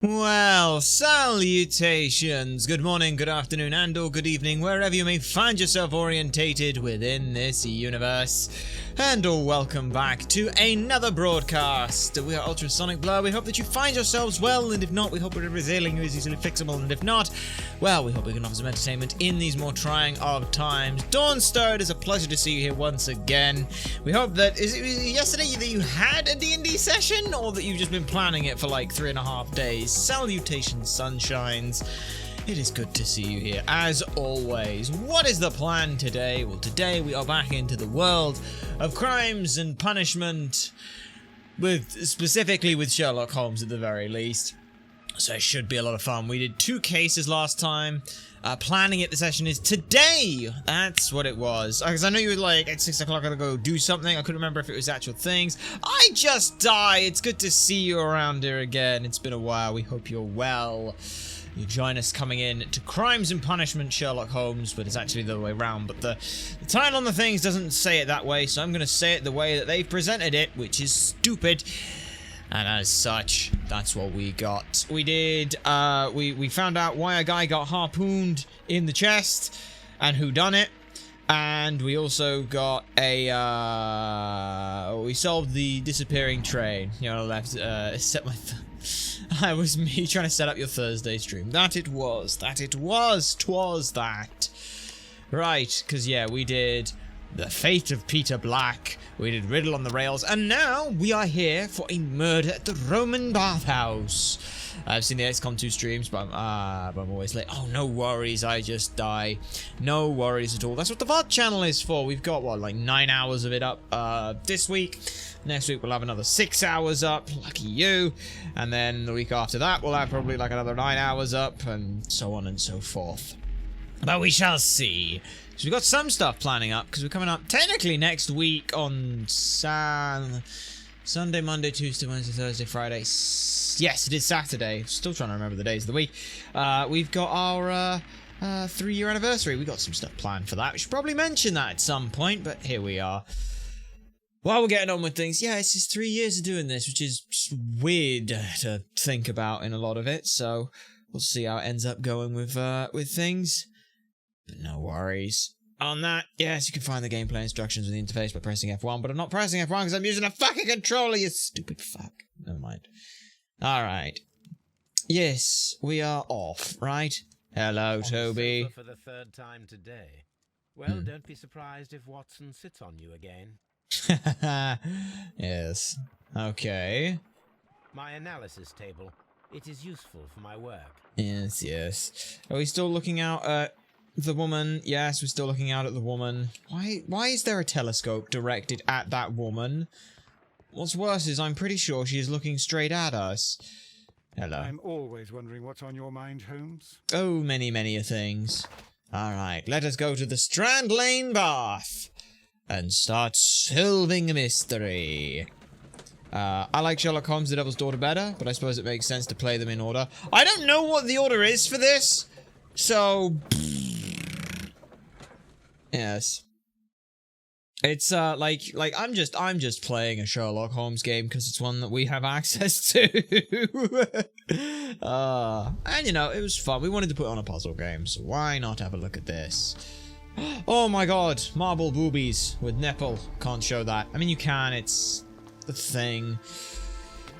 Well, salutations, good morning, good afternoon, and or good evening, wherever you may find yourself orientated within this universe. And or welcome back to another broadcast. We are Ultrasonic Blur. We hope that you find yourselves well, and if not, we hope whatever is ailing you is easily fixable, and if not, well, we hope we can offer some entertainment in these more trying of times. Dawnstar, it is a pleasure to see you here once again. We hope that, is it yesterday that you had a D&D session, or that you've just been planning it for like 3.5 days? Salutations, sunshines. It is good to see you here, as always. What is the plan today? Well, today we are back into the world of crimes and punishment, specifically with Sherlock Holmes at the very least. So it should be a lot of fun. We did 2 cases last time. Planning it, the session is today. That's what it was. Because I know you were like, at 6 o'clock I gotta go do something. I couldn't remember if it was actual things. I just died. It's good to see you around here again. It's been a while. We hope you're well. You join us coming in to Crimes and Punishment Sherlock Holmes, but it's actually the other way around. But the title on the things doesn't say it that way, so I'm going to say it the way that they've presented it, which is stupid. And as such, that's what we got. We did, we found out why a guy got harpooned in the chest and who done it. And we also got a, we solved the disappearing train. You know, left, set my, that was me trying to set up your Thursday stream. That it was, twas that. Right, because yeah, we did The Fate of Peter Black, we did Riddle on the Rails, and now we are here for a murder at the Roman bathhouse. I've seen the XCOM 2 streams, but I'm always late. Oh, no worries, I just die. No worries at all. That's what the VOD channel is for. We've got, what, like 9 hours of it up this week. Next week we'll have another 6 hours up. Lucky you. And then the week after that we'll have probably like another 9 hours up, and so on and so forth. But we shall see. So we've got some stuff planning up, because we're coming up technically next week on Sunday, Monday, Tuesday, Wednesday, Thursday, Friday. Yes, it is Saturday. Still trying to remember the days of the week. We've got our 3-year anniversary. We've got some stuff planned for that. We should probably mention that at some point, but here we are. While we're getting on with things, yeah, it's just 3 years of doing this, which is just weird to think about in a lot of it. So we'll see how it ends up going with things. But no worries. On that, yes, you can find the gameplay instructions with the interface by pressing F1, but I'm not pressing F1 because I'm using a fucking controller, you stupid fuck. Never mind. Alright. Yes, we are off, right? Hello, Toby. For the 3rd time today. Well, don't be surprised if Watson sits on you again. Yes. Okay. My analysis table. It is useful for my work. Yes, yes. Are we still looking out at the woman? Yes, we're still looking out at the woman. Why is there a telescope directed at that woman? What's worse is I'm pretty sure she is looking straight at us. Hello. I'm always wondering what's on your mind, Holmes. Oh, many, many a things. Alright, let us go to the Strand Lane bath and start solving a mystery. I like Sherlock Holmes, The Devil's Daughter better, but I suppose it makes sense to play them in order. I don't know what the order is for this, so yes. It's like I'm just playing a Sherlock Holmes game because it's one that we have access to. And you know, it was fun. We wanted to put on a puzzle game, so why not have a look at this? Oh my god, marble boobies with nipple. Can't show that. I mean, you can, it's the thing.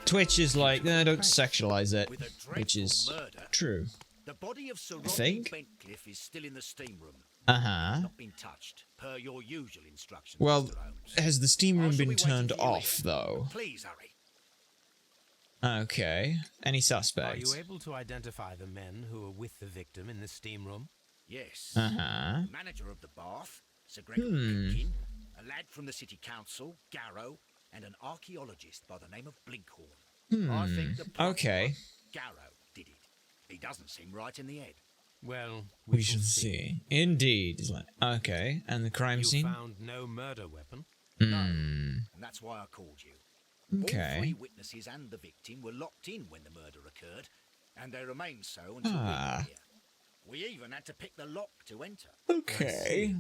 Twitch is like, don't sexualize it, which is true. The body of Sir I think. Rodney Bentcliffe is still in the steam room. Not been touched, per your usual instructions. Well, Mr. Holmes. has the steam room I shall been be waiting turned for you off, here. though? Please hurry. Okay. Any Are suspects? you able to identify the men who were with the victim in the steam room? Yes. Uh-huh. The manager of the bath, Sir Gregory Pitkin, a lad from the city council, Garrow, and an archaeologist by the name of Blinkhorn. I think the plot Okay. was Garrow did it. He doesn't seem right in the head. Well, We shall see. Indeed. It's like, okay. And the crime You scene? found no murder weapon? And that's why I called you. All Okay. 3 witnesses and the victim were locked in when the murder occurred, and they remained so until we Ah. got here. We even had to pick the lock to enter. Okay.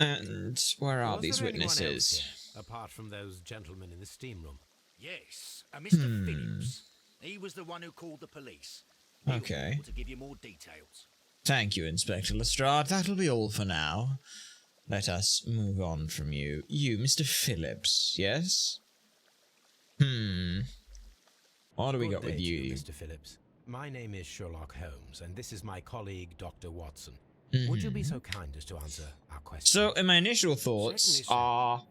And where are Was these there anyone else witnesses? here, apart from those gentlemen in the steam room? Yes, a Mr. Phillips. He was the one who called the police. He'll be Okay. able to give you more details. Thank you, Inspector Lestrade. That'll be all for now. Let us move on from you. You, Mr. Phillips, yes? What do we got with you? Mr. Phillips. My name is Sherlock Holmes, and this is my colleague, Dr. Watson. Would you be so kind as to answer our question? So, in my initial thoughts are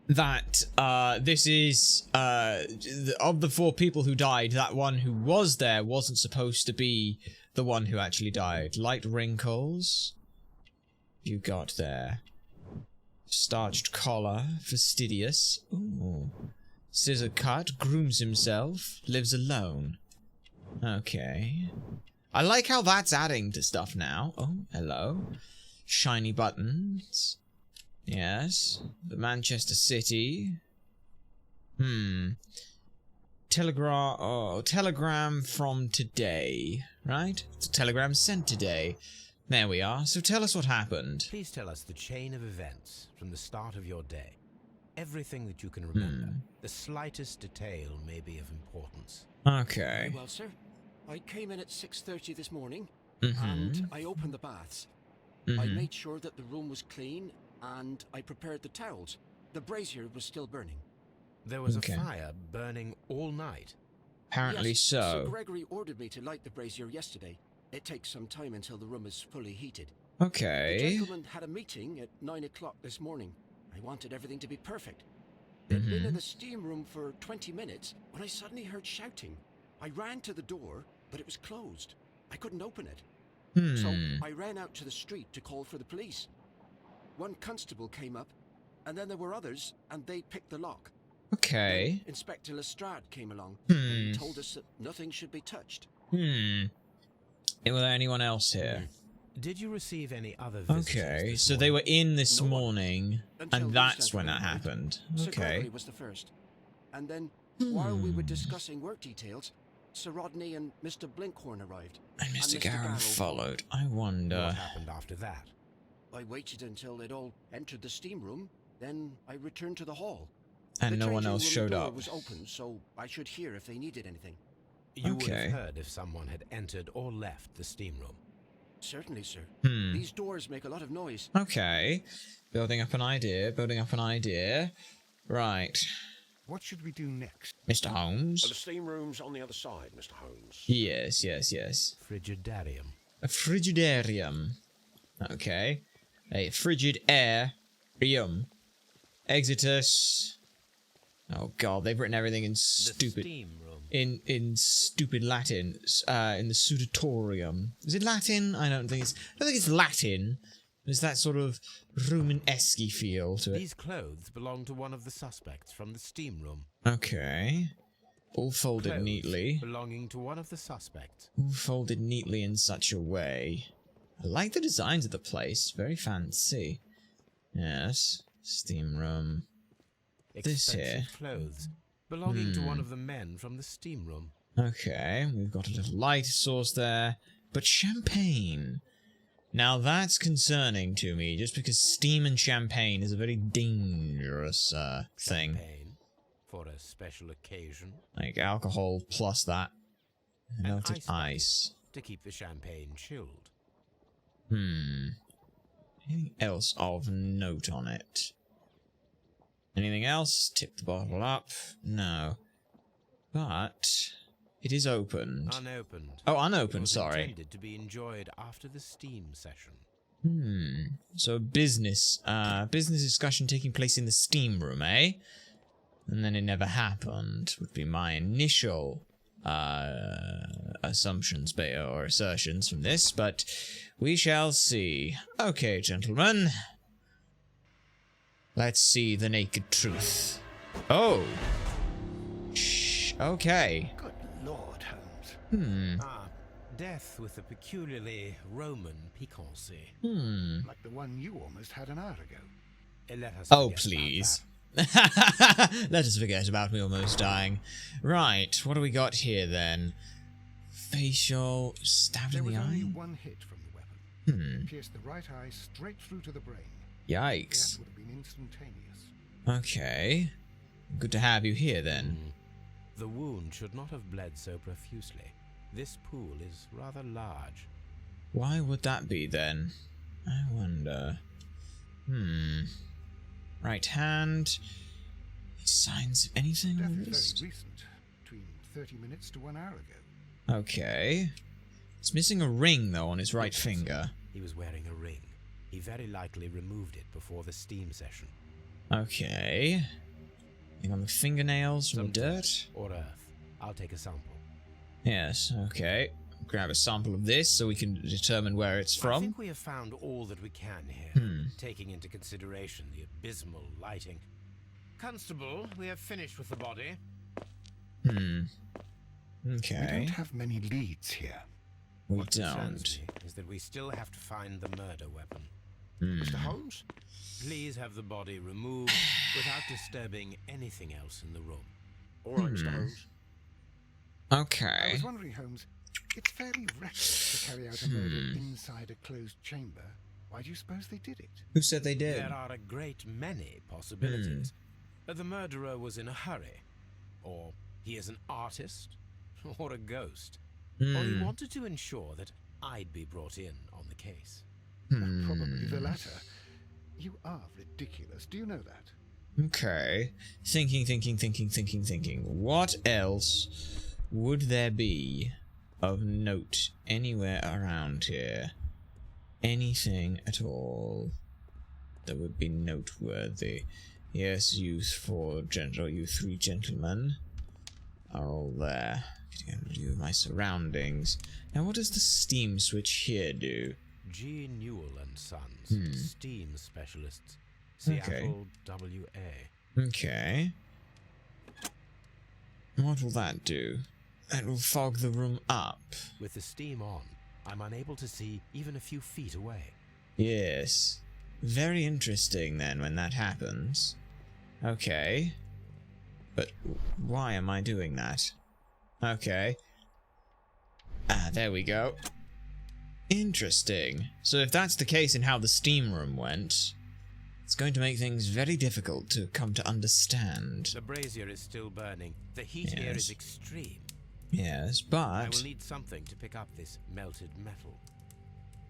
that this is of the 4 people who died, that one who was there wasn't supposed to be the one who actually died. Light wrinkles. You got there. Starched collar, fastidious. Ooh. Scissor cut, grooms himself, lives alone. Okay. I like how that's adding to stuff now. Oh, hello. Shiny buttons. Yes. The Manchester City. Telegram from today. Right? It's a telegram sent today. There we are. So tell us what happened. Please tell us the chain of events from the start of your day. Everything that you can remember. The slightest detail may be of importance. Okay. Well, sir, I came in at 6:30 this morning, and I opened the baths. I made sure that the room was clean, and I prepared the towels. The brazier was still burning. There was a fire burning all night. Apparently Yes, so. Sir Gregory ordered me to light the brazier yesterday. It takes some time until the room is fully heated. Okay. The gentleman had a meeting at 9 o'clock this morning. I wanted everything to be perfect. They'd been in the steam room for 20 minutes when I suddenly heard shouting. I ran to the door, but it was closed. I couldn't open it. So I ran out to the street to call for the police. One constable came up, and then there were others, and they picked the lock. Okay. Then Inspector Lestrade came along, and he told us that nothing should be touched. Was there anyone else here? Did you receive any other visitors? Okay, so they were in this No one. morning, Until and these that's when gentlemen that arrived. happened. Sir Okay. Gregory was the first. And then, while we were discussing work details, Sir Rodney and Mr. Blinkhorn arrived. And Mr. Mr. Garrow Garrow followed. I What wonder. happened after that? I waited until they'd all entered the steam room, then I returned to the hall. And The no one changing else room showed door up. was open, so I should hear if they needed anything. You would Okay. have heard if someone had entered or left the steam room. Certainly, sir. These doors make a lot of noise. Okay. Building up an idea, building up an idea. Right. What should we do next? Mr. Holmes? The steam room's on the other side, Mr. Holmes. Yes, yes, yes. Frigidarium. A frigidarium. Okay. A frigid air-rium. Exitus. Oh god, they've written everything in The stupid... steam room. In stupid Latin, in the sudatorium. Is it Latin? I don't think it's Latin. There's that sort of Romanesque feel to it. These clothes belong to one of the suspects from the steam room. Okay. All folded Clothes neatly. belonging to one of the suspects. All folded neatly in such a way. I like the designs of the place. Very fancy. Yes. Steam room. This Expensive here. clothes belonging to one of the men from the steam room. Okay, we've got a little light source there. But champagne. Now that's concerning to me, just because steam and champagne is a very dangerous thing. Champagne for a special occasion. Like alcohol plus that. An Melted ice bucket ice. to keep the champagne chilled. Anything else of note on it? Anything else? Tip the bottle up? No. But it is opened. Unopened. Oh, It unopened, was sorry. intended to be enjoyed after the steam session. So business discussion taking place in the steam room, eh? And then it never happened, would be my initial assumptions or assertions from this, but we shall see. Okay, gentlemen. Let's see the naked truth. Oh. Shh. Okay. Good Lord, Holmes. Death with a peculiarly Roman piquancy. Like the one you almost had an hour ago. Let us Oh, forget about please. that. Let us forget about me almost dying. Right, what do we got here then? Facial stabbed There in was the only eye? one hit from the weapon. It pierced the right eye straight through to the brain. Yikes. That would have been instantaneous. Okay. Good to have you here then. The wound should not have bled so profusely. This pool is rather large. Why would that be then? I wonder. Right hand. Any signs of anything Death on is this? very recent, between 30 minutes to 1 hour ago. Okay. It's missing a ring though on his right finger. He was wearing a ring. He very likely removed it before the steam session. Okay. Anything on the fingernails from Some dirt? Or earth. I'll take a sample. Yes, okay. Grab a sample of this so we can determine where it's I from. think we have found all that we can here, taking into consideration the abysmal lighting. Constable, we have finished with the body. We Okay. don't have many leads here. We What concerns don't. me is that we still have to find the murder weapon. Mr. Holmes? Please have the body removed without disturbing anything else in the room. All right, Mr. Holmes. I Okay. was wondering, Holmes, it's fairly reckless to carry out a murder inside a closed chamber. Why do you suppose they did it? Who said they did? There are a great many possibilities. The murderer was in a hurry, or he is an artist, or a ghost, or he wanted to ensure that I'd be brought in on the case. Probably the latter. You are ridiculous. Do you know that? Okay. Thinking. What else would there be of note anywhere around here? Anything at all that would be noteworthy? Yes, you three gentlemen are all there. Getting a view of my surroundings. Now, what does the steam switch here do? G. Newell and Sons, steam specialists, Seattle, WA. Okay. What will that do? That will fog the room up. With the steam on, I'm unable to see even a few feet away. Yes. Very interesting then when that happens. Okay. But why am I doing that? Okay. Ah, there we go. Interesting. So if that's the case in how the steam room went, it's going to make things very difficult to come to understand. The brazier is still burning. The heat here Yes. is extreme. Yes, I but... will need something to pick up this melted metal.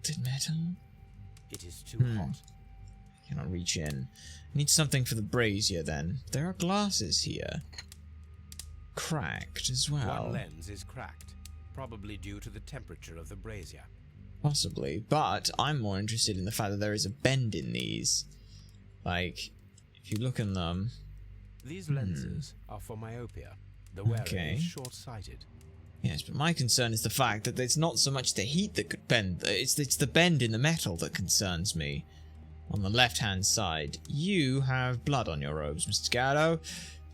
Did metal? It is too hot. Cannot reach in. Need something for the brazier then. There are glasses here. Cracked as well. One lens is cracked, probably due to the temperature of the brazier. Possibly, but I'm more interested in the fact that there is a bend in these. Like, if you look in them... These lenses are for myopia. The wearer Okay. is short-sighted. Yes, but my concern is the fact that it's not so much the heat that could bend, it's the bend in the metal that concerns me. On the left-hand side, you have blood on your robes, Mr. Gatto,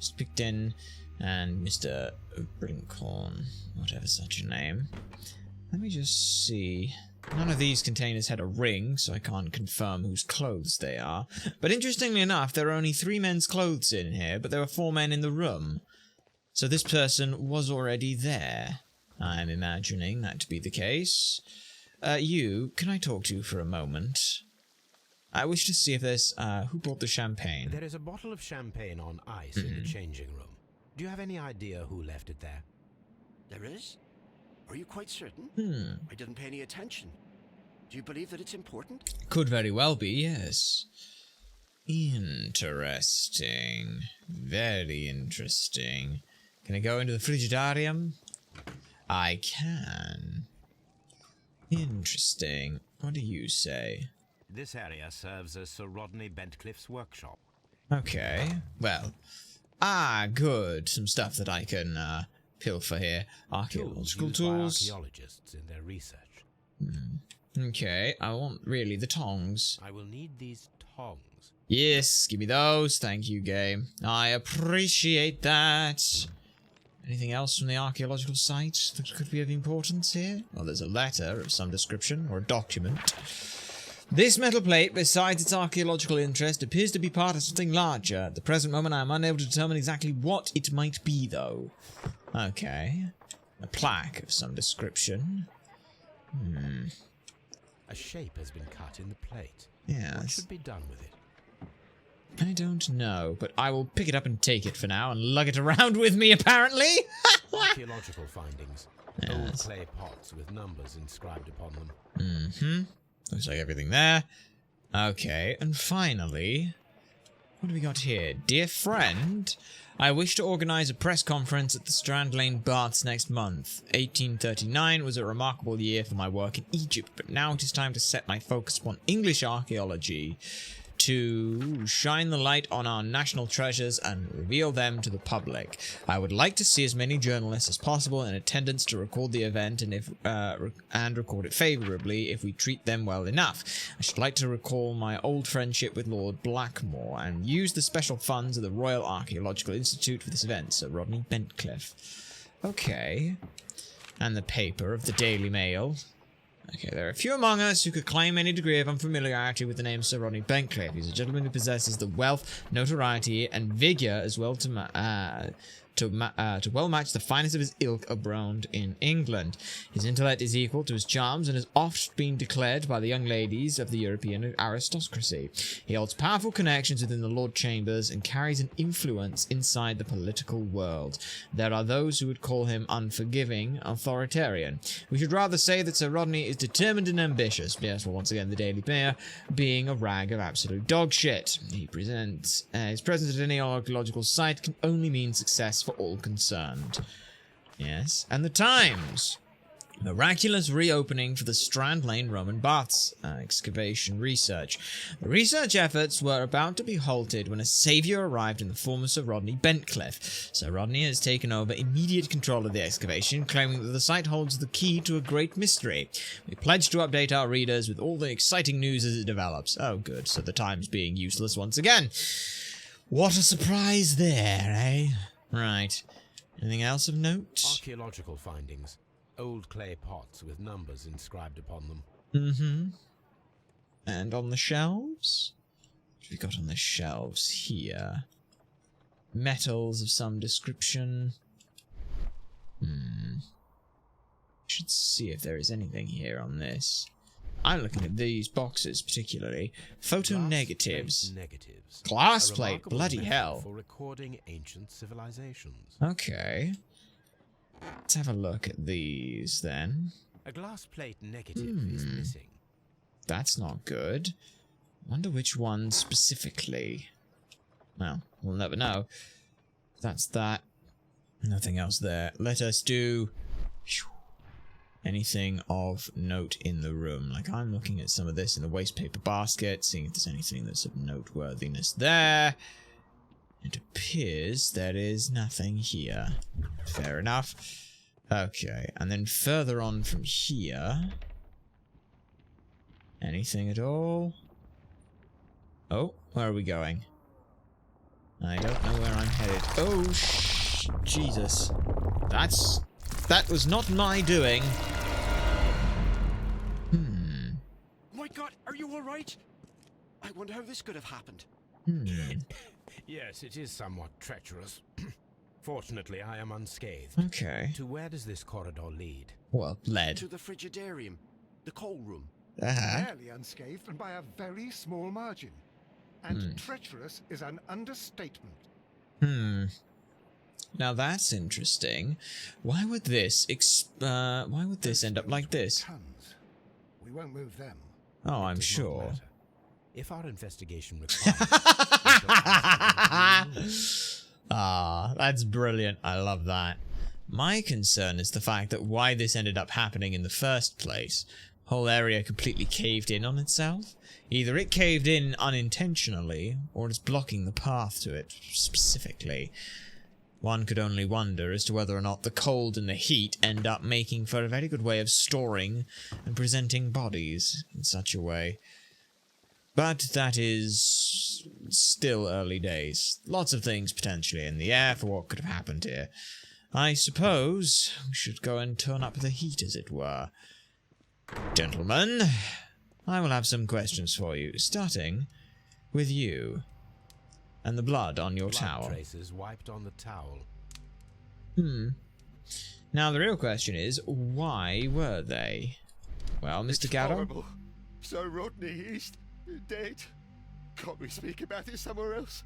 Mr. Picton, and Mr. Brinkhorn, whatever such a name. Let me just see. None of these containers had a ring, so I can't confirm whose clothes they are. But interestingly enough, there are only 3 men's clothes in here, but there were 4 men in the room. So this person was already there. I'm imagining that to be the case. Can I talk to you for a moment? I wish to see if there's, who brought the champagne? There is a bottle of champagne on ice in the changing room. Do you have any idea who left it there? There is? Are you quite certain? I didn't pay any attention. Do you believe that it's important? Could very well be, yes. Interesting. Very interesting. Can I go into the frigidarium? I can. Interesting. What do you say? This area serves as Sir Rodney Bentcliffe's workshop. Okay. Well. Good. Some stuff that I can, pilfer here. Archaeological used by tools. archaeologists in their research. Okay. I want, really, the tongs. I will need these tongs. Yes, give me those. Thank you, game. I appreciate that. Anything else from the archaeological site that could be of importance here? Well, there's a letter of some description, or a document. This metal plate, besides its archaeological interest, appears to be part of something larger. At the present moment, I am unable to determine exactly what it might be, though. Okay. A plaque of some description. A shape has been cut in the plate. What Yes. should be done with it? I don't know, but I will pick it up and take it for now and lug it around with me, apparently. Archaeological findings. Old clay pots with numbers inscribed upon them. Looks like everything there. Okay, and finally, what do we got here? Dear friend, I wish to organize a press conference at the Strand Lane Baths next month. 1839 was a remarkable year for my work in Egypt, but now it is time to set my focus upon English archaeology, to shine the light on our national treasures and reveal them to the public. I would like to see as many journalists as possible in attendance to record the event and record it favourably if we treat them well enough. I should like to recall my old friendship with Lord Blackmore and use the special funds of the Royal Archaeological Institute for this event. Sir Rodney Bentcliffe. Okay. And the paper of the Daily Mail. Okay, there are few among us who could claim any degree of unfamiliarity with the name Sir Rodney Bentcliffe. He's a gentleman who possesses the wealth, notoriety, and vigour as well to well match the finest of his ilk abroad in England. His intellect is equal to his charms and has oft been declared by the young ladies of the European aristocracy. He holds powerful connections within the Lord Chambers and carries an influence inside the political world. There are those who would call him unforgiving, authoritarian. We should rather say that Sir Rodney is determined and ambitious. Yes, well, once again, the Daily Mail being a rag of absolute dog shit. He presents his presence at any archaeological site can only mean success for all concerned. Yes, and the Times. Miraculous reopening for the Strand Lane Roman Baths. Excavation research. The research efforts were about to be halted when a saviour arrived in the form of Sir Rodney Bentcliffe. Sir Rodney has taken over immediate control of the excavation, claiming that the site holds the key to a great mystery. We pledge to update our readers with all the exciting news as it develops. Oh, good. So the Times being useless once again. What a surprise there, eh? Right. Anything else of note? Archaeological findings. Old clay pots with numbers inscribed upon them. Mm-hmm. And on the shelves? What have we got on the shelves here? Metals of some description. Should see if there is anything here on this. I'm looking at these boxes particularly. Photo negatives. Glass plate, bloody hell. For recording ancient civilizations. Okay. Let's have a look at these then. A glass plate negative is missing. That's not good. Wonder which one specifically. Well, we'll never know. That's that. Nothing else there. Let us do anything of note in the room. Like, I'm looking at some of this in the waste paper basket, seeing if there's anything that's of noteworthiness there. It appears there is nothing here. Fair enough. Okay, and then further on from here... anything at all? Oh, where are we going? I don't know where I'm headed. Oh, Jesus. That was not my doing. My God, are you all right? I wonder how this could have happened. Yes, it is somewhat treacherous. Fortunately, I am unscathed. Okay. To where does this corridor lead? Well, lead. To the frigidarium, the coal room. Barely unscathed and by a very small margin. And treacherous is an understatement. Now that's interesting. Why would this end up like this? Tons. We won't move them. Oh, I'm Does not sure. matter. If our investigation requires... Ah, that's brilliant. I love that. My concern is the fact that why this ended up happening in the first place. Whole area completely caved in on itself. Either it caved in unintentionally, or it's blocking the path to it specifically. One could only wonder as to whether or not the cold and the heat end up making for a very good way of storing and presenting bodies in such a way. But that is still early days. Lots of things potentially in the air for what could have happened here. I suppose we should go and turn up the heat, as it were. Gentlemen, I will have some questions for you, starting with you. And the blood on your towel. Traces wiped on the towel. Now the real question is, why were they? Well, Mr. Garrow? Horrible. Sir Rodney, he's dead. Can't we speak about it somewhere else?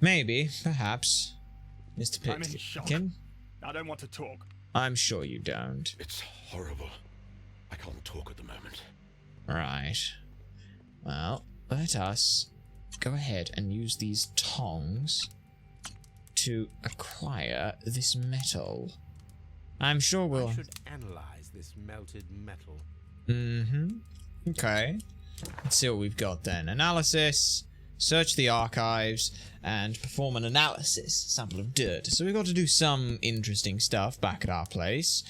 Maybe, perhaps. Mr. I'm in shock. Pitkin? I don't want to talk. I'm sure you don't. It's horrible. I can't talk at the moment. Right. Well, let us go ahead and use these tongs to acquire this metal. I'm sure we'll... I should analyze this melted metal. Okay. Let's see what we've got then. Analysis, search the archives, and perform an analysis. Sample of dirt. So we've got to do some interesting stuff back at our place.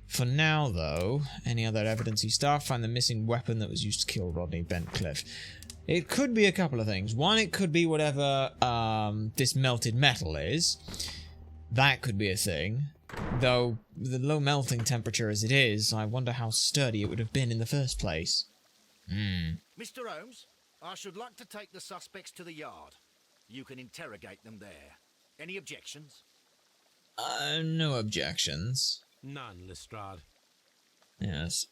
For now, though, any other evidence-y stuff? Find the missing weapon that was used to kill Rodney Bentcliffe. It could be a couple of things. One, it could be whatever this melted metal is. That could be a thing. Though, with the low melting temperature as it is, I wonder how sturdy it would have been in the first place. Mr. Holmes, I should like to take the suspects to the yard. You can interrogate them there. Any objections? No objections. None, Lestrade. Yes.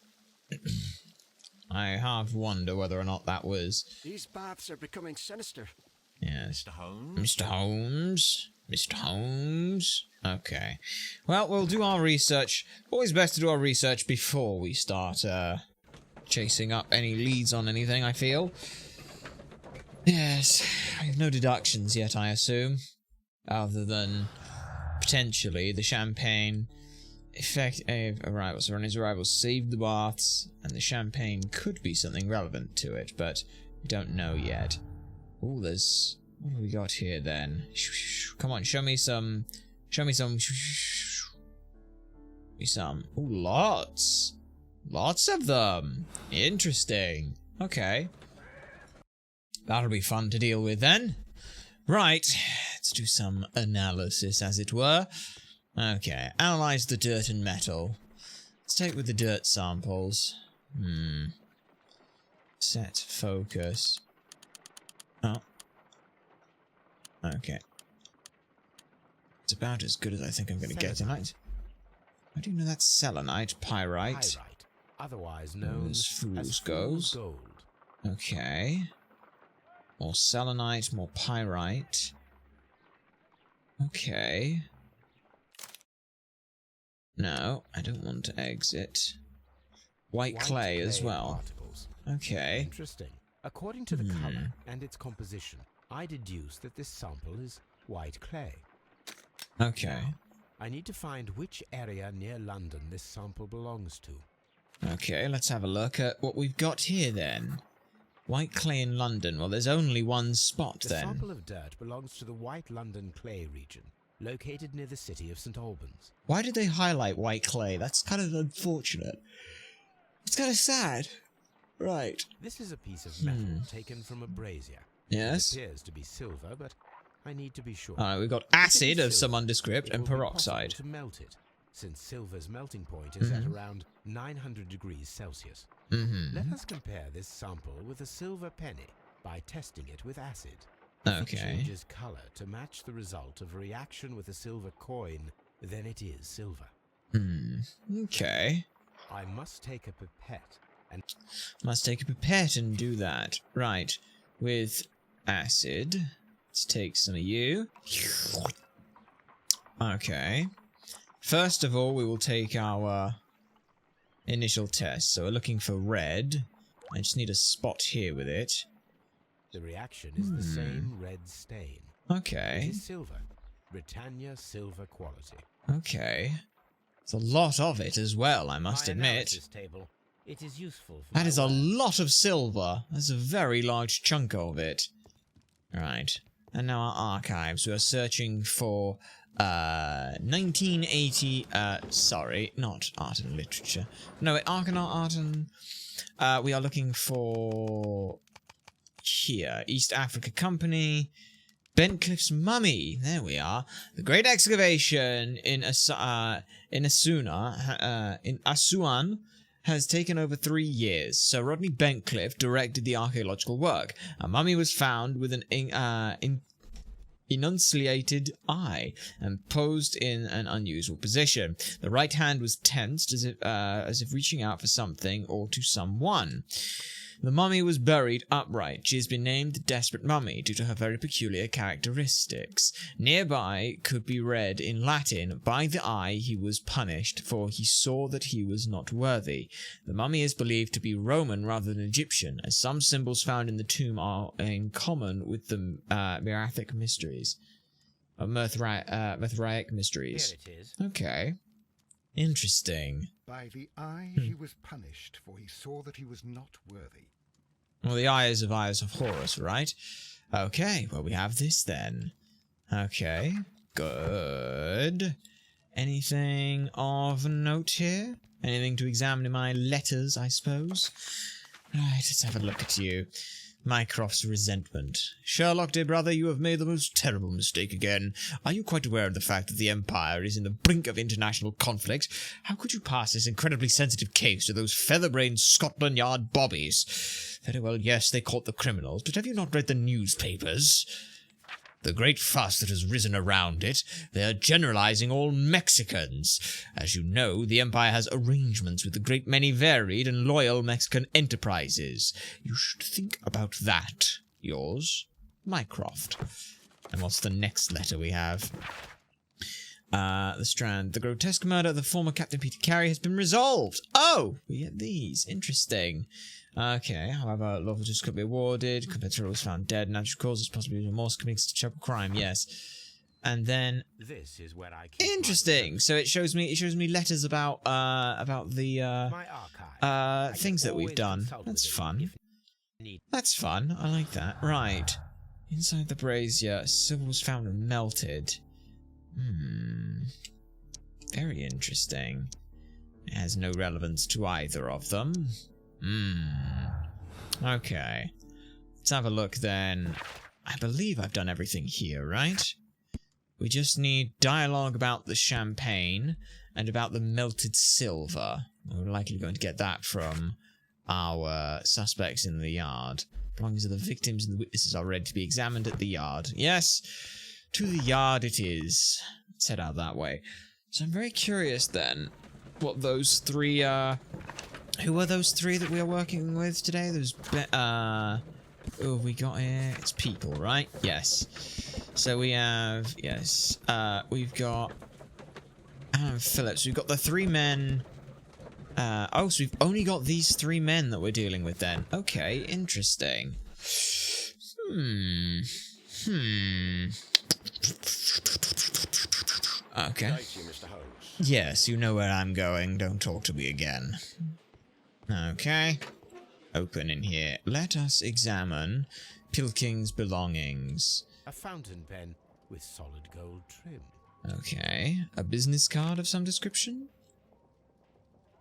I half wonder whether or not that was... These baths are becoming sinister. Yes. Mr. Holmes? Mr. Holmes? Mr. Holmes? Okay. Well, we'll do our research. Always best to do our research before we start, chasing up any leads on anything, I feel. Yes. I have no deductions yet, I assume. Other than, potentially, the champagne... Effective arrivals. On his arrival, saved the baths, and the champagne could be something relevant to it, but we don't know yet. Oh, there's... What have we got here, then? Come on, show me some... Show me some... Oh, lots! Lots of them! Interesting. Okay. That'll be fun to deal with, then. Right. Let's do some analysis, as it were. Okay. Analyze the dirt and metal. Let's take with the dirt samples. Set focus. Oh. Okay. It's about as good as I think I'm going to get tonight. How do you know that's selenite? Pyrite. Pyrite, otherwise known As fool's as goes. fool's gold. Okay. More selenite, more pyrite. Okay. No, I don't want to exit. White clay as well. Particles. Okay. Interesting. According to the color and its composition, I deduce that this sample is white clay. Okay. I need to find which area near London this sample belongs to. Okay, let's have a look at what we've got here then. White clay in London. Well, there's only one spot The then. sample of dirt belongs to the White London clay region, located near the city of St. Albans. Why did they highlight white clay? That's kind of unfortunate. It's kind of sad. Right. This is a piece of metal taken from a brazier. Yes. It appears to be silver, but I need to be sure. Alright, we've got If it acid is of some silver, undescript it and will be peroxide. possible to melt it, since silver's melting point is at around 900 degrees Celsius. Let us compare this sample with a silver penny by testing it with acid. If it Okay. changes color to match the result of a reaction with a silver coin, then it is silver. Okay. I must take a pipette and Must take a pipette and do that. Right. With acid. Let's take some of you. Okay. First of all, we will take our initial test. So we're looking for red. I just need a spot here with it. the reaction is the same red stain. It Okay. is silver. Britannia silver quality. Okay. There's a lot of it as well, I must My admit. analysis table. It is useful for That my is a work. lot of silver. That's a very large chunk of it. Right. And now our archives. We are searching for 1980... sorry, not art and literature. No, art and... we are looking for... Here. East Africa Company. Bentcliffe's mummy. There we are. The great excavation in Asuan has taken over 3 years. Sir Rodney Bentcliffe directed the archaeological work. A mummy was found with an enunciated eye and posed in an unusual position. The right hand was tensed as if reaching out for something or to someone. The mummy was buried upright. She has been named the Desperate Mummy due to her very peculiar characteristics. Nearby could be read in Latin, "By the eye he was punished, for he saw that he was not worthy." The mummy is believed to be Roman rather than Egyptian, as some symbols found in the tomb are in common with the Mithraic mysteries. Mithraic mysteries. Here it is. Okay. Interesting. By the eye he was punished, for he saw that he was not worthy. Well, the eyes of Horus, right? Okay, well, we have this then. Okay, good. Anything of note here? Anything to examine in my letters, I suppose? Right, let's have a look at you. Mycroft's resentment. Sherlock, dear brother, you have made the most terrible mistake again. Are you quite aware of the fact that the Empire is in the brink of international conflict? How could you pass this incredibly sensitive case to those feather-brained Scotland Yard bobbies? Very well, yes, they caught the criminals, but have you not read the newspapers? The great fuss that has risen around it, they are generalizing all Mexicans. As you know, the Empire has arrangements with a great many varied and loyal Mexican enterprises. You should think about that. Yours, Mycroft. And what's the next letter we have? The Strand. The grotesque murder of the former Captain Peter Carey has been resolved. Oh, we get these. Interesting. Okay, however, lawful justice could be awarded. Competitor was found dead. Natural causes, possibly remorse, committing such a crime. Yes, and then This is where I keep interesting. So it shows me letters about the my archive. things that we've done. That's fun. That's fun. I like that. Right, inside the brazier, silver was found and melted. Very interesting. It has no relevance to either of them. Okay. Let's have a look then. I believe I've done everything here, right? We just need dialogue about the champagne and about the melted silver. We're likely going to get that from our suspects in the yard. Belongings of the victims and the witnesses are ready to be examined at the yard. Yes, to the yard it is. Let's head out that way. So I'm very curious then what those three who are those three that we are working with today? Those who have we got here? It's people, right? Yes. So we have, yes, we've got Alan Phillips. We've got the three men. Oh, so we've only got these three men that we're dealing with then. Okay, interesting. Okay. Thank you, Mr. Holmes. Yes, you know where I'm going. Don't talk to me again. Okay. Open in here. Let us examine Pilking's belongings. A fountain pen with solid gold trim. Okay. A business card of some description?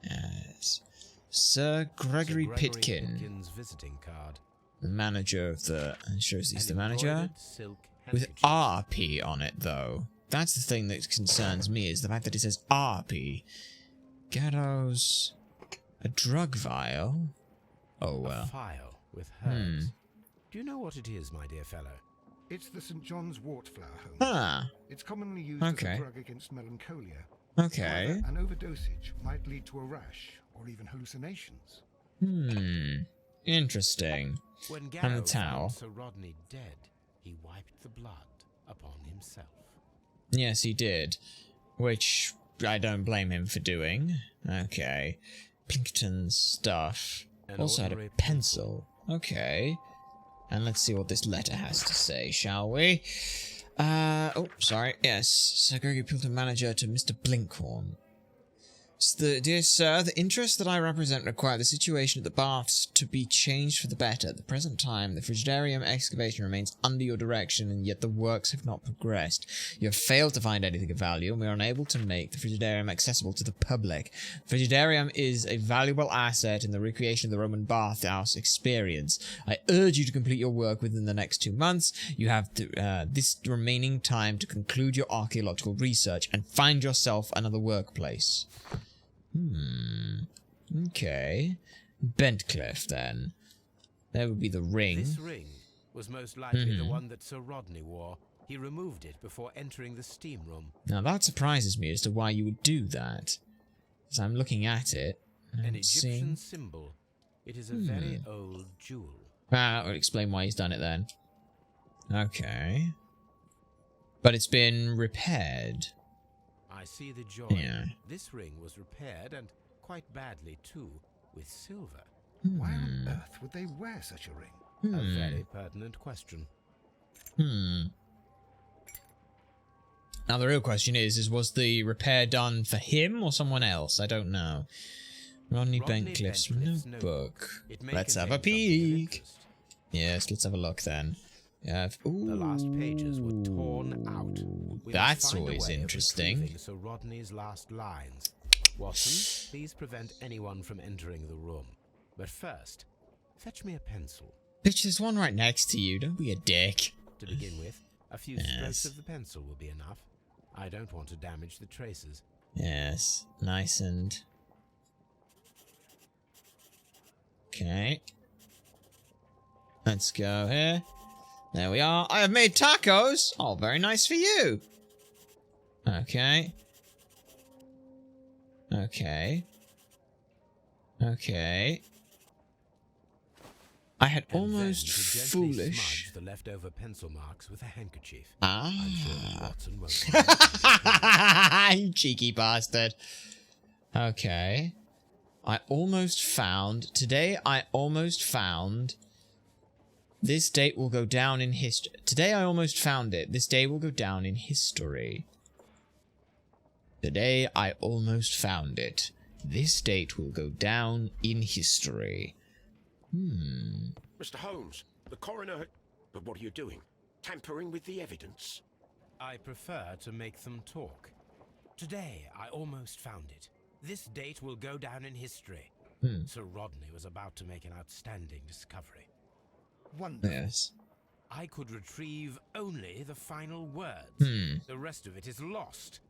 Yes. Sir Gregory Pitkin. Pitkin's visiting card. The manager of the... It shows he's the An manager. embroidered silk With handkerchief. RP on it, though. That's the thing that concerns me, is the fact that it says RP. Ghettos... A drug vial? Oh, A well. file with herbs. Do you know what it is, my dear fellow? It's the St. John's wort flower, Holmes. Ah, It's commonly used Okay. as a drug against melancholia. okay. However, an overdosage might lead to a rash or even hallucinations. Interesting. When And the Garrow towel. found Sir Rodney dead, he wiped the blood upon himself. Yes, he did. Which I don't blame him for doing. Okay. Pinkerton's stuff. An Also had a ordinary pencil. Okay. And let's see what this letter has to say, shall we? Oh, sorry. Yes. Sir Gregory Pilton, manager to Mr. Blinkhorn. Dear sir, the interests that I represent require the situation at the baths to be changed for the better. At the present time, the frigidarium excavation remains under your direction, and yet the works have not progressed. You have failed to find anything of value, and we are unable to make the frigidarium accessible to the public. Frigidarium is a valuable asset in the recreation of the Roman bathhouse experience. I urge you to complete your work within the next 2 months. You have this remaining time to conclude your archaeological research and find yourself another workplace. Okay. Bentcliff, then. There would be the ring. This ring was most likely the one that Sir Rodney wore. He removed it before entering the steam room. Now, that surprises me as to why you would do that. As I'm looking at it, An and Egyptian seeing... symbol. It is a very old jewel. That would explain why he's done it then. Okay. But it's been repaired. I see the joy. Yeah. This ring was repaired, and quite badly too, with silver. Why on earth would they wear such a ring? A very pertinent question. Now the real question is was the repair done for him or someone else? I don't know. Rodney Bentcliffe's notebook. Let's have a peek. Yes, let's have a look then. Ooh, The last pages were torn out. We that's must find a always way of interesting. retrieving Sir Rodney's last lines. Watson, please prevent anyone from entering the room. But first, fetch me a pencil. Bitch, there's one right next to you. Don't be a dick. To begin with, a few strokes of the pencil will be enough. I don't want to damage the traces. Yes, nice and... Okay. Let's go here. There we are. I have made tacos. Oh, very nice for you. Okay. Okay. Okay. I had And almost then to gently foolish. smudge the leftover pencil marks with a handkerchief. Ah. I'm sure Watson won't. You cheeky bastard. Okay. I almost found... Today I almost found... This date will go down in history. Today I almost found it. This day will go down in history. Today I almost found it. This date will go down in history. Mr. Holmes, the coroner... But what are you doing? Tampering with the evidence? I prefer to make them talk. Today, I almost found it. This date will go down in history. Sir Rodney was about to make an outstanding discovery. Wonderful. Yes. I could retrieve only the final words. The rest of it is lost.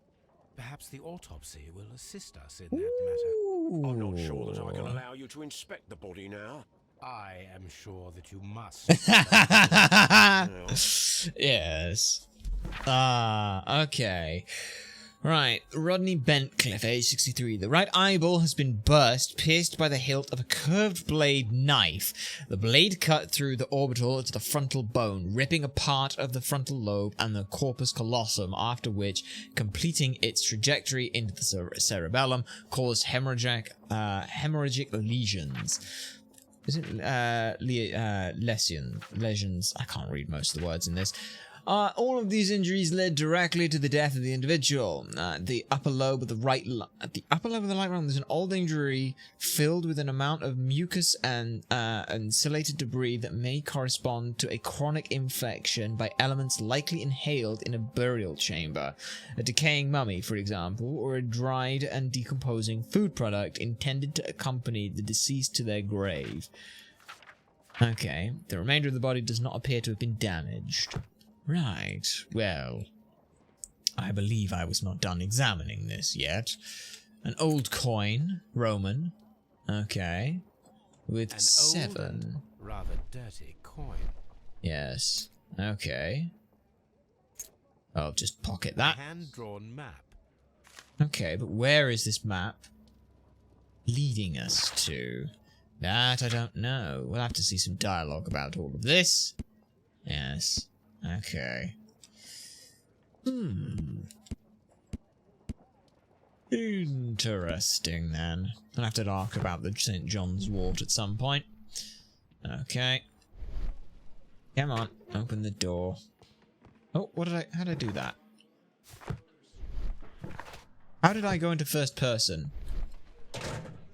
Perhaps the autopsy will assist us in that matter. I'm not sure that I can allow you to inspect the body now. I am sure that you must. Yes. Okay. Right, Rodney Bentcliffe, age 63. The right eyeball has been pierced by the hilt of a curved blade knife. The blade cut through the orbital to the frontal bone, ripping a part of the frontal lobe and the corpus callosum, after which, completing its trajectory into the cerebellum, caused hemorrhagic lesions. Is it lesions? I can't read most of the words in this. All of these injuries led directly to the death of the individual. The upper lobe of the right lung, there's an old injury filled with an amount of mucus and insulated debris that may correspond to a chronic infection by elements likely inhaled in a burial chamber. A decaying mummy, for example, or a dried and decomposing food product intended to accompany the deceased to their grave. Okay, the remainder of the body does not appear to have been damaged. Right, well, I believe I was not done examining this yet. An old coin, Roman, okay, with An 7. old and rather dirty coin. Yes, okay. I'll just pocket A that. hand-drawn map. Okay, but where is this map leading us to? That I don't know. We'll have to see some dialogue about all of this. Yes. Okay. Interesting, then. I'll have to talk about the St. John's Wort at some point. Okay. Come on, open the door. Oh, how did I do that? How did I go into first person?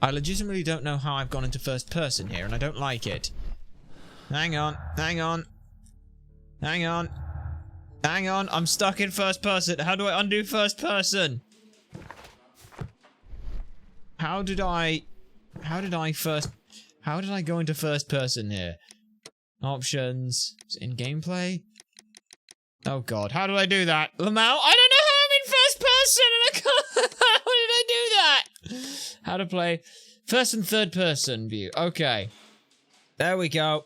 I legitimately don't know how I've gone into first person here, and I don't like it. Hang on, hang on. Hang on. Hang on, I'm stuck in first person. How do I undo first person? How did I go into first person here? Options. In gameplay? Oh god, how do I do that? Lamau, I don't know how I'm in first person and I can't. How did I do that? How to play first and third person view. Okay. There we go.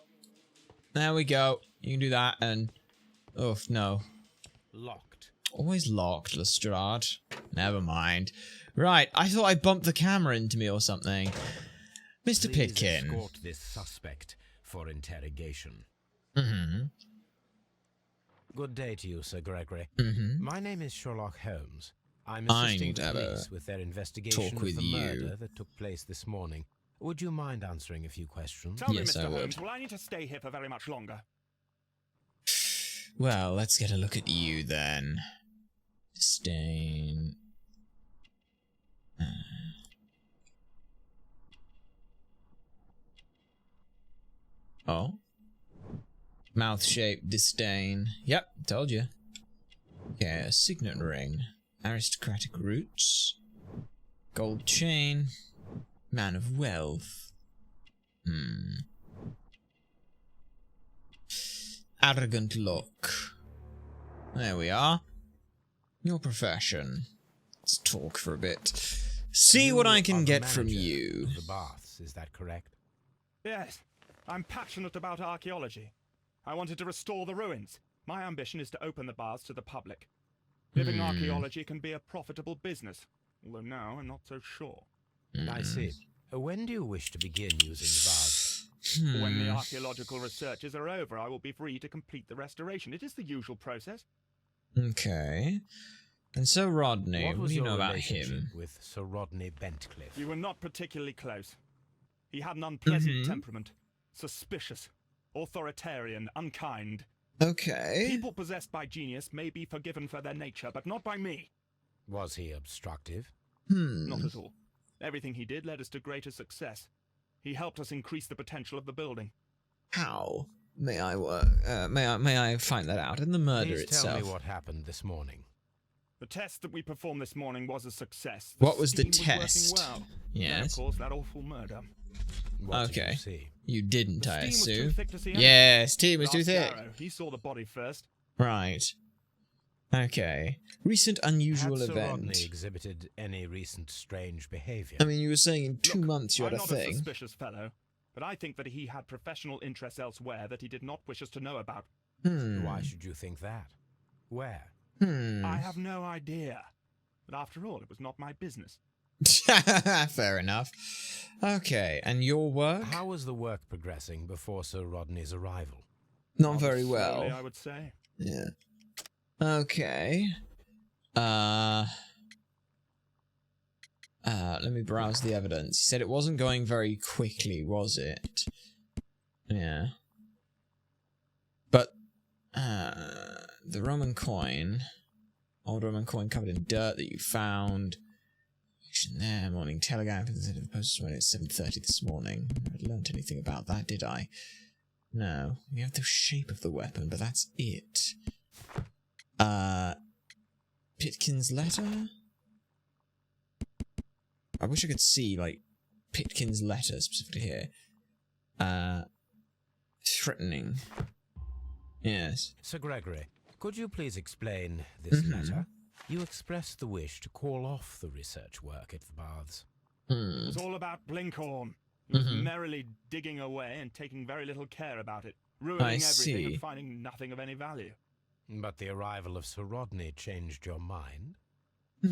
There we go. You can do that and... Oof, no. Locked. Always locked, Lestrade. Never mind. Right, I thought I bumped the camera into me or something. Mr. Please Pitkin. escort this suspect for interrogation. Good day to you, Sir Gregory. My name is Sherlock Holmes. I'm assisting the police with their investigation of the murder that took place this morning. Would you mind answering a few questions? Tell me, Yes, I Mr. would. Holmes, will I need to stay here for very much longer? Well, let's get a look at you then. Disdain. Oh. Mouth-shaped disdain. Yep, told you. Okay, a signet ring. Aristocratic roots. Gold chain. Man of wealth. Arrogant look. There we are. Your profession. Let's talk for a bit. See what I can get from you. The baths, is that correct? Yes, I'm passionate about archaeology. I wanted to restore the ruins. My ambition is to open the baths to the public. Living archaeology can be a profitable business, although now I'm not so sure. I see. When do you wish to begin using the baths? When the archaeological researches are over, I will be free to complete the restoration. It is the usual process. Okay. And Sir Rodney, What what was do you your know about relationship him? with Sir Rodney Bentcliffe? You were not particularly close. He had an unpleasant temperament. Suspicious, authoritarian, unkind. Okay. People possessed by genius may be forgiven for their nature, but not by me. Was he obstructive? Not at all. Everything he did led us to greater success. He helped us increase the potential of the building. How? May I may I find that out in the murder Please itself? tell me what happened this morning. The test that we performed this morning was a success. What was the steam test? Was working well. Yes. And of course, that awful murder. What did Okay. you see? You didn't, The I steam was too assume. thick to see anything. Yes, steam was too Ask thick. Darrow. He saw the body first. Right. Okay. Recent unusual Had Sir event. Rodney exhibited any recent strange behavior? I mean, you were saying in 2 Look, months you had I'm a not thing. a suspicious fellow, but I think that he had professional interests elsewhere that he did not wish us to know about. Why should you think that? Where? I have no idea. But after all, it was not my business. Fair enough. Okay, and your work? How was the work progressing before Sir Rodney's arrival? Not very Slowly, well. I would say. Yeah. Okay. Let me browse the evidence. You said it wasn't going very quickly, was it? Yeah. But, the Roman coin, old Roman coin covered in dirt that you found. There, morning telegram, the post was at 7:30 this morning. I haven't learnt anything about that, did I? No. You have the shape of the weapon, but that's it. Pitkin's letter? I wish I could see, like, Pitkin's letter specifically here. Threatening. Yes. Sir Gregory, could you please explain this letter? You expressed the wish to call off the research work at the baths. It was all about Blinkhorn. He was merrily digging away and taking very little care about it, ruining everything see. and finding nothing of any value. But the arrival of Sir Rodney changed your mind?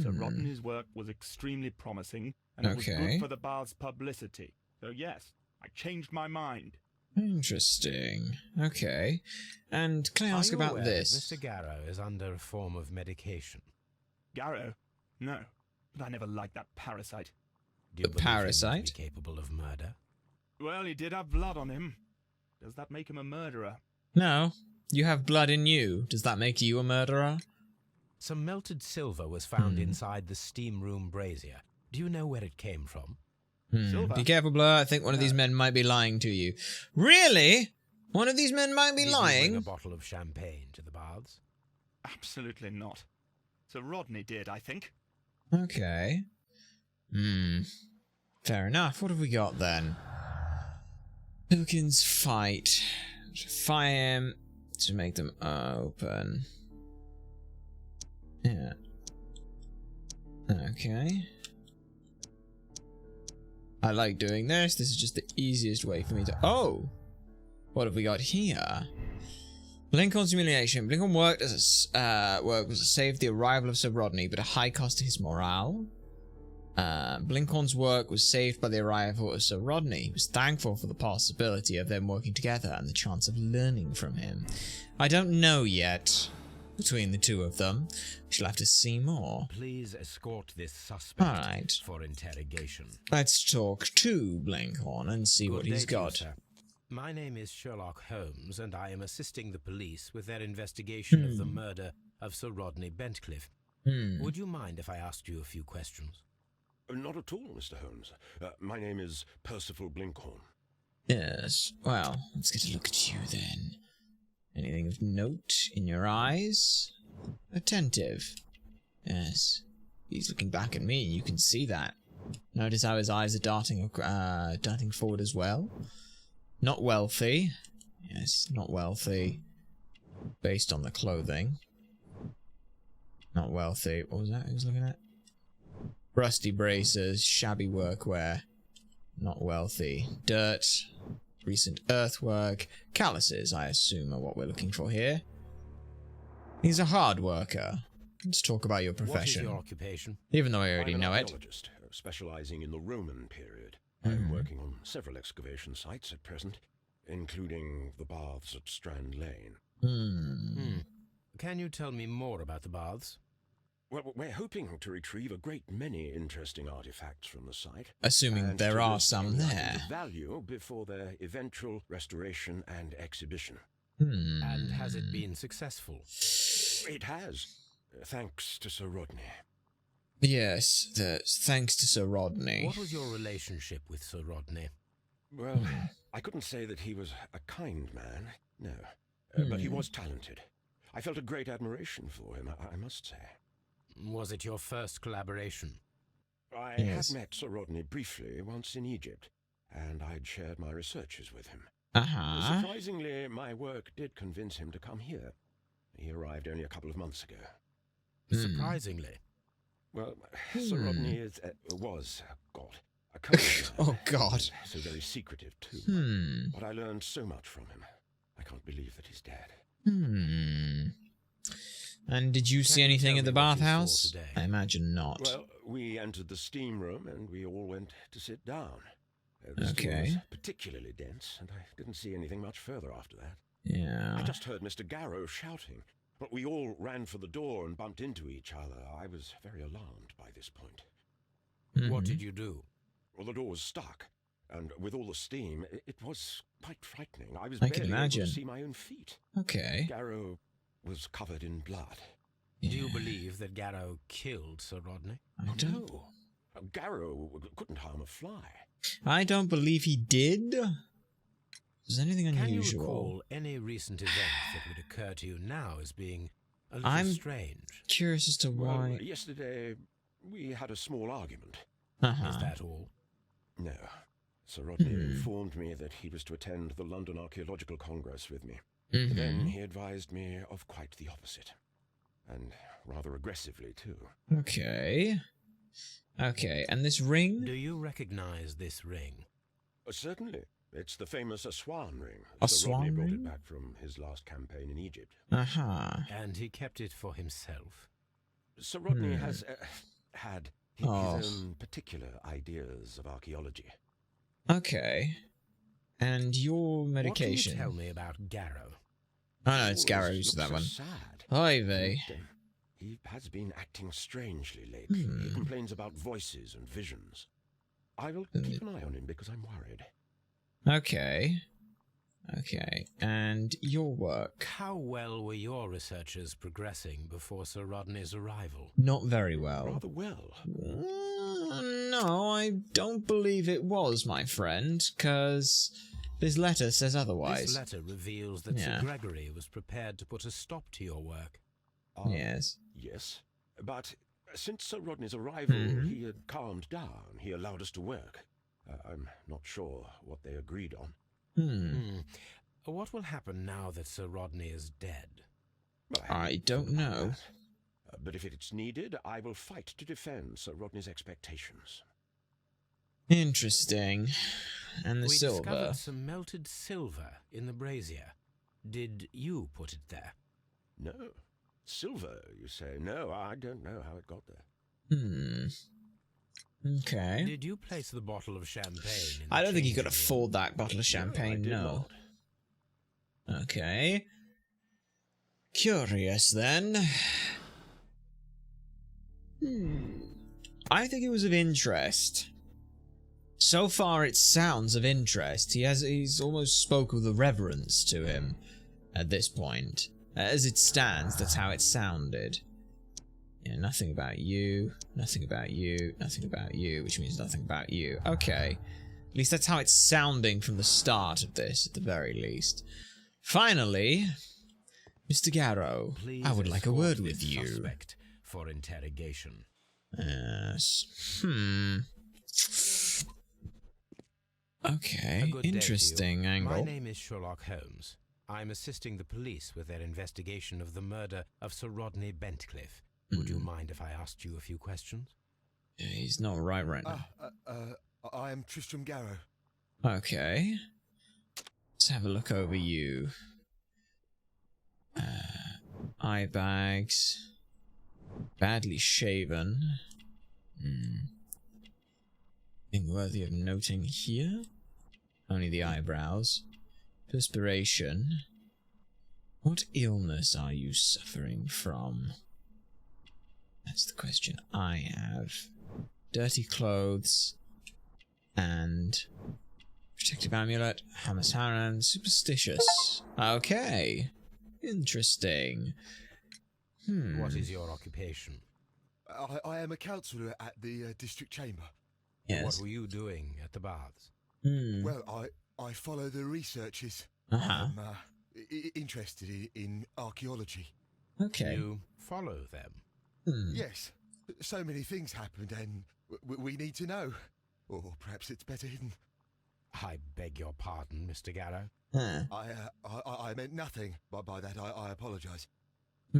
Sir Rodney's work was extremely promising, and it was good for the bath's publicity. So yes, I changed my mind. Interesting. Okay. And can I ask Are you about aware this? that Mr. Garrow is under a form of medication? Garrow? No, but I never liked that parasite. Do you The believe him to parasite? be capable of murder? Well, he did have blood on him. Does that make him a murderer? No. You have blood in you. Does that make you a murderer? Some melted silver was found inside the steam room brazier. Do you know where it came from? Silver? Be careful, Blur. I think one of these men might be lying to you. Really? One of these men might be Did you bring lying? a bottle of champagne to the baths? Absolutely not. Sir Rodney did, I think. Okay. Fair enough. What have we got then? Pilkins fight. To fire him. To make them open. Yeah. Okay. I like doing this. This is just the easiest way for me to... Oh! What have we got here? Blinkhorn's humiliation. Blinkhorn worked as a, work was to save the arrival of Sir Rodney, but a high cost to his morale. Blinkhorn's work was saved by the arrival of Sir Rodney. He was thankful for the possibility of them working together and the chance of learning from him. I don't know yet between the two of them. She'll have to see more. Please escort this suspect Alright. for interrogation. Let's talk to Blinkhorn and see what he's Good day to you, got. sir. My name is Sherlock Holmes, and I am assisting the police with their investigation of the murder of Sir Rodney Bentcliffe. Would you mind if I asked you a few questions? Not at all, Mr. Holmes. My name is Percival Blinkhorn. Yes. Well, let's get a look at you then. Anything of note in your eyes? Attentive. Yes. He's looking back at me. You can see that. Notice how his eyes are darting forward as well. Not wealthy. Yes, not wealthy. Based on the clothing. Not wealthy. What was that he was looking at? Rusty braces, shabby workwear. Not wealthy. Dirt. Recent earthwork. Calluses, I assume, are what we're looking for here. He's a hard worker. Let's talk about your profession. What is your occupation? Even though I already I'm an know it. archaeologist, specializing in the Roman period. I'm working on several excavation sites at present, including the baths at Strand Lane. Can you tell me more about the baths? Well, we're hoping to retrieve a great many interesting artifacts from the site. Assuming and there to are list some them there. with value before their eventual restoration and exhibition. And has it been successful? It has, thanks to Sir Rodney. Yes, thanks to Sir Rodney. What was your relationship with Sir Rodney? Well, I couldn't say that he was a kind man, no. But he was talented. I felt a great admiration for him, I must say. Was it your first collaboration? I Yes. had met Sir Rodney briefly once in Egypt, and I'd shared my researches with him. Uh-huh. Surprisingly, my work did convince him to come here. He arrived only a couple of months ago. Surprisingly. Well, Sir Rodney was, God, a cunning man. Oh, God. So very secretive, too. But I learned so much from him. I can't believe that he's dead. And did you see you anything tell at the me what you saw bathhouse? today? I imagine not. Well, we entered the steam room and we all went to sit down. The steam Okay. was particularly dense, and I didn't see anything much further after that. Yeah. I just heard Mr. Garrow shouting, but we all ran for the door and bumped into each other. I was very alarmed by this point. What did you do? Well, the door was stuck, and with all the steam, it was quite frightening. I was I can barely imagine. able to see my own feet. Okay. Garrow was covered in blood. Do you believe that Garrow killed Sir Rodney? I don't, No, Garrow couldn't harm a fly. I don't believe he did. Is anything Can you unusual? recall any recent event that would occur to you now as being a little I'm strange? Curious as to why. Well, yesterday we had a small argument. Is that all? No. Sir Rodney informed me that he was to attend the London Archaeological Congress with me. Then he advised me of quite the opposite. And rather aggressively, too. Okay. Okay, and this ring? Do you recognize this ring? Certainly. It's the famous Aswan ring. A Sir Rodney swan brought ring? it back from his last campaign in Egypt. Uh-huh. And he kept it for himself? Sir Rodney has had his Oh. own particular ideas of archaeology. Okay. And your What medication? can you tell me about Garrow? Oh no, it's Oh, Garrow this who's looks that so one. Sad. Hi, vey. He has been acting strangely lately. He complains about voices and visions. I will keep an eye on him because I'm worried. Okay. Okay. And your work? How well were your researchers progressing before Sir Rodney's arrival? Not very well. Rather well. No, I don't believe it was, my friend, because this letter says otherwise. This letter reveals that Yeah. Sir Gregory was prepared to put a stop to your work. Yes. Yes. But since Sir Rodney's arrival, he had calmed down. He allowed us to work. I'm not sure what they agreed on. What will happen now that Sir Rodney is dead? Well, I don't know. But if it's needed, I will fight to defend Sir Rodney's expectations. Interesting. And the We silver. discovered some melted silver in the brazier. Did you put it there? No. Silver, you say? No, I don't know how it got there. Okay. Did you place the bottle of champagne in the I don't think you could changing room? afford that bottle of champagne, no. Okay. Curious, then. I think it was of interest. So far, it sounds of interest. He's almost spoke with a reverence to him at this point. As it stands, that's how it sounded. Yeah, nothing about you, nothing about you, nothing about you, which means nothing about you. Okay. At least that's how it's sounding from the start of this, at the very least. Finally, Mr. Garrow, Please I would like a escort word this with you. suspect for interrogation. Yes. A Okay, good day to you. interesting angle. My name is Sherlock Holmes. I'm assisting the police with their investigation of the murder of Sir Rodney Bentcliffe. Would you mind if I asked you a few questions? Yeah, he's not right now. I am Tristram Garrow. Okay. Let's have a look over you. Eye bags. Badly shaven. Thing worthy of noting here? Only the eyebrows. Perspiration. What illness are you suffering from? That's the question I have. Dirty clothes. And protective amulet. Hamasaran. Superstitious. Okay. Interesting. What is your occupation? I am a counsellor at the district chamber. Yes. What were you doing at the baths? Well, I follow the researches. Uh-huh. I'm interested in archaeology. Okay. You follow them. Yes, so many things happened and we need to know. Or perhaps it's better hidden. I beg your pardon, Mr. Garrow. Huh. I meant nothing by that. I apologise.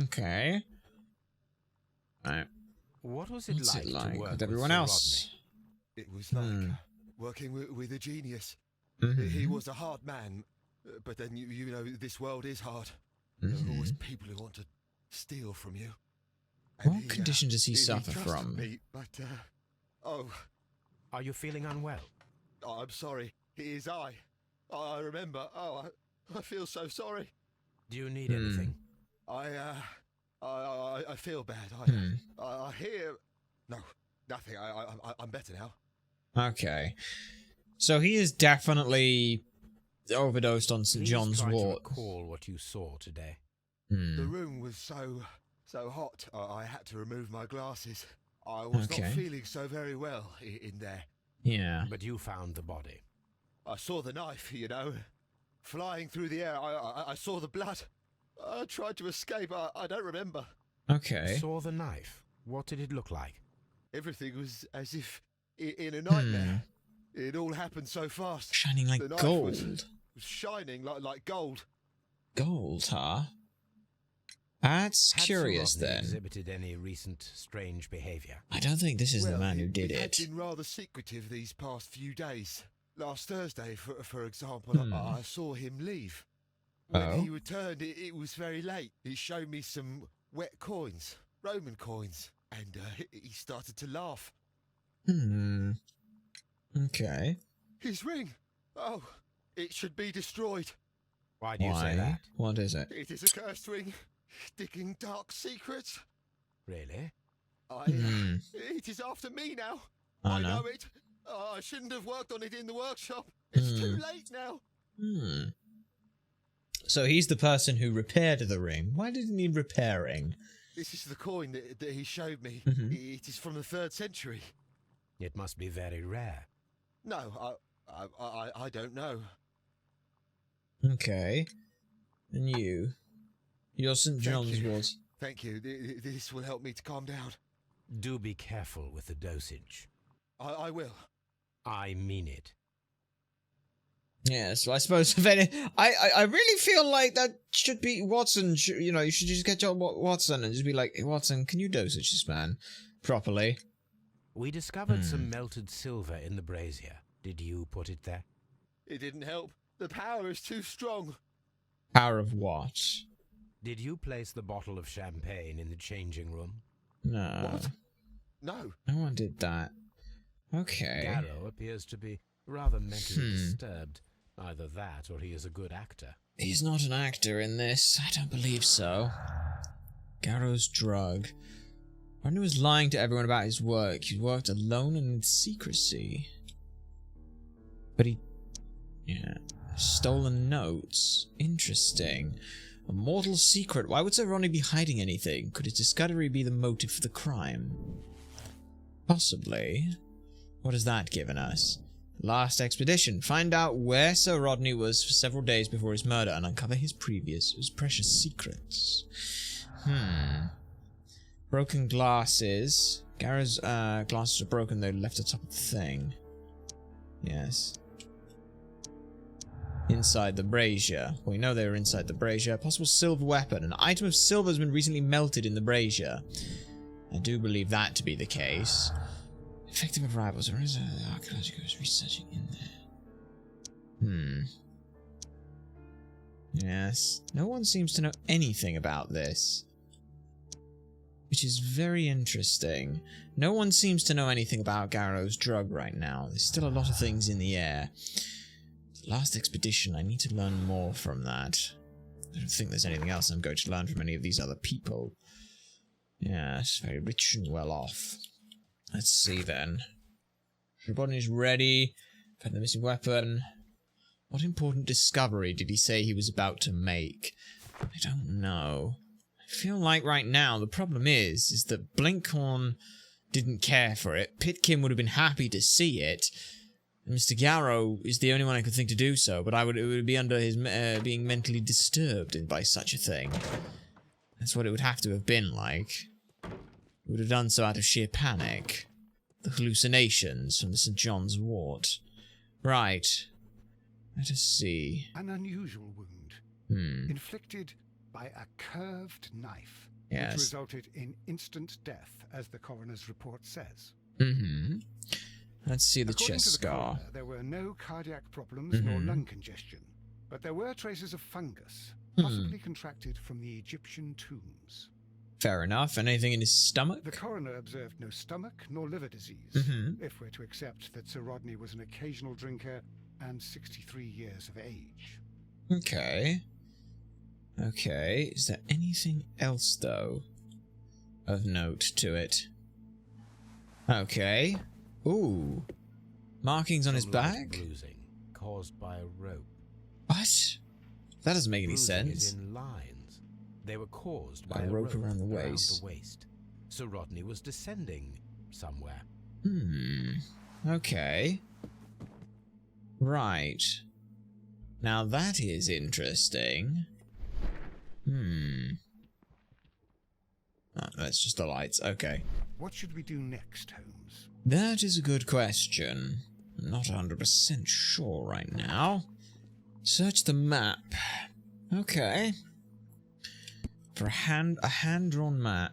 Okay. Right. What was it What's like, it like to work with everyone Sir else? It was like working with a genius. Mhm. He was a hard man, but then you know this world is hard. There are always people who want to steal from you. And What condition does he suffer trusted from? Me, but Are you feeling unwell? I'm sorry. It is I. I remember. I feel so sorry. Do you need anything? I feel bad. I hear. No, nothing. I'm better now. Okay. So he is definitely overdosed on St. Please John's try to wort. recall what you saw today. The room was so hot. I had to remove my glasses. I was Okay. not feeling so very well in there. Yeah. But you found the body. I saw the knife, you know, flying through the air. I saw the blood. I tried to escape. I don't remember. Okay. Saw the knife. What did it look like? Everything was as if in a nightmare. It all happened so fast. Shining like The knife gold. was shining like gold. Gold, huh? That's Had Sir curious Rodney then. exhibited any recent strange behavior? I don't think this is the Well, man who did he it. had been rather secretive these past few days. Last Thursday, for example, I saw him leave. When he returned, it was very late. He showed me some wet coins, Roman coins, and he started to laugh. Okay. His ring! Oh, it should be destroyed. Why do you say that? What is it? It is a cursed ring, digging dark secrets. Really? It is after me now. Oh, I no. know it. I shouldn't have worked on it in the workshop. It's too late now. So he's the person who repaired the ring. Why did he need repairing? This is the coin that he showed me. It is from the 3rd century. It must be very rare. No, I don't know. Okay. And you? You're St. John's you. wort. Thank you. This will help me to calm down. Do be careful with the dosage. I will. I mean it. Yes, well, I suppose if any, I really feel like that should be Watson. You know, you should just get John Watson and just be like, hey, Watson, can you dosage this man properly? We discovered some melted silver in the brazier. Did you put it there? It didn't help. The power is too strong. Power of what? Did you place the bottle of champagne in the changing room? No. What? No. No one did that. Okay. Garrow appears to be rather mentally disturbed. Either that, or he is a good actor. He's not an actor in this. I don't believe so. Garrow's drug. Rodney was lying to everyone about his work. He worked alone and in secrecy. But he... yeah. Stolen notes. Interesting. A mortal secret. Why would Sir Rodney be hiding anything? Could his discovery be the motive for the crime? Possibly. What has that given us? Last expedition. Find out where Sir Rodney was for several days before his murder and uncover his precious secrets. Broken glasses. Garrow's glasses are broken, though, left atop of the thing. Yes. Inside the brazier. We know they were inside the brazier. Possible silver weapon. An item of silver has been recently melted in the brazier. I do believe that to be the case. Effective arrivals. Or is the archaeologist was researching in there? Yes. No one seems to know anything about this. Which is very interesting. No one seems to know anything about Garrow's drug right now. There's still a lot of things in the air. The last expedition, I need to learn more from that. I don't think there's anything else I'm going to learn from any of these other people. Yes, very rich and well off. Let's see then. Everybody's ready. Found the missing weapon. What important discovery did he say he was about to make? I don't know. I feel like right now the problem is that Blinkhorn didn't care for it. Pitkin would have been happy to see it. And Mr. Garrow is the only one I could think to do so, but it would be under his being mentally disturbed by such a thing. That's what it would have to have been like. He would have done so out of sheer panic. The hallucinations from the St. John's wort. Right. Let us see. An unusual wound. Inflicted by a curved knife. Yes. Which resulted in instant death, as the coroner's report says. Let's see the According chest to the scar. coroner, there were no cardiac problems nor lung congestion, but there were traces of fungus, possibly contracted from the Egyptian tombs. Fair enough. Anything in his stomach? The coroner observed no stomach nor liver disease, if we're to accept that Sir Rodney was an occasional drinker and 63 years of age. Okay. Okay. Is there anything else, though, of note to it? Okay. Ooh. Markings on his back? Bruising caused by a rope. What? That doesn't make any Bruising sense. is in lines. They were caused By by a rope around the waist. Sir Rodney was descending somewhere. Okay. Right. Now that is interesting. Oh, that's just the lights. Okay. What should we do next, Holmes? That is a good question. I'm not 100% sure right now. Search the map. Okay. For a hand-drawn map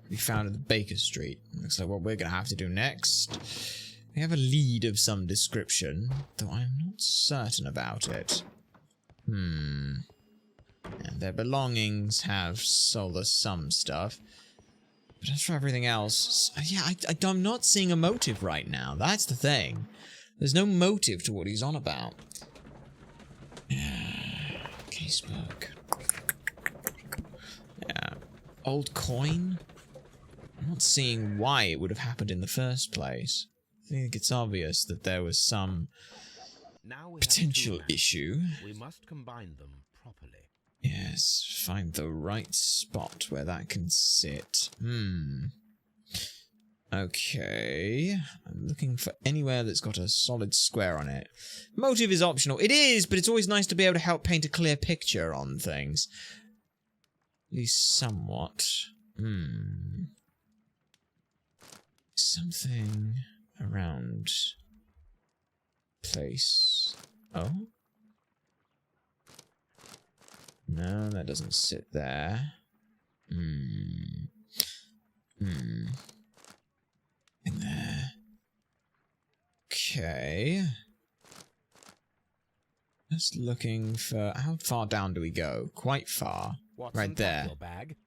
we found at the Baker Street. Looks like what we're going to have to do next. We have a lead of some description, though I'm not certain about it. And their belongings have sold us some stuff. But as for everything else, yeah, I'm not seeing a motive right now. That's the thing. There's no motive to what he's on about. Casebook. Yeah. Old coin? I'm not seeing why it would have happened in the first place. I think it's obvious that there was some potential issue. We must combine them properly. Yes, find the right spot where that can sit. Okay. I'm looking for anywhere that's got a solid square on it. Motive is optional. It is, but it's always nice to be able to help paint a clear picture on things. At least somewhat. Something around place. Oh? No, that doesn't sit there. In there. Okay. Just looking for... How far down do we go? Quite far. What's right in there. your bag?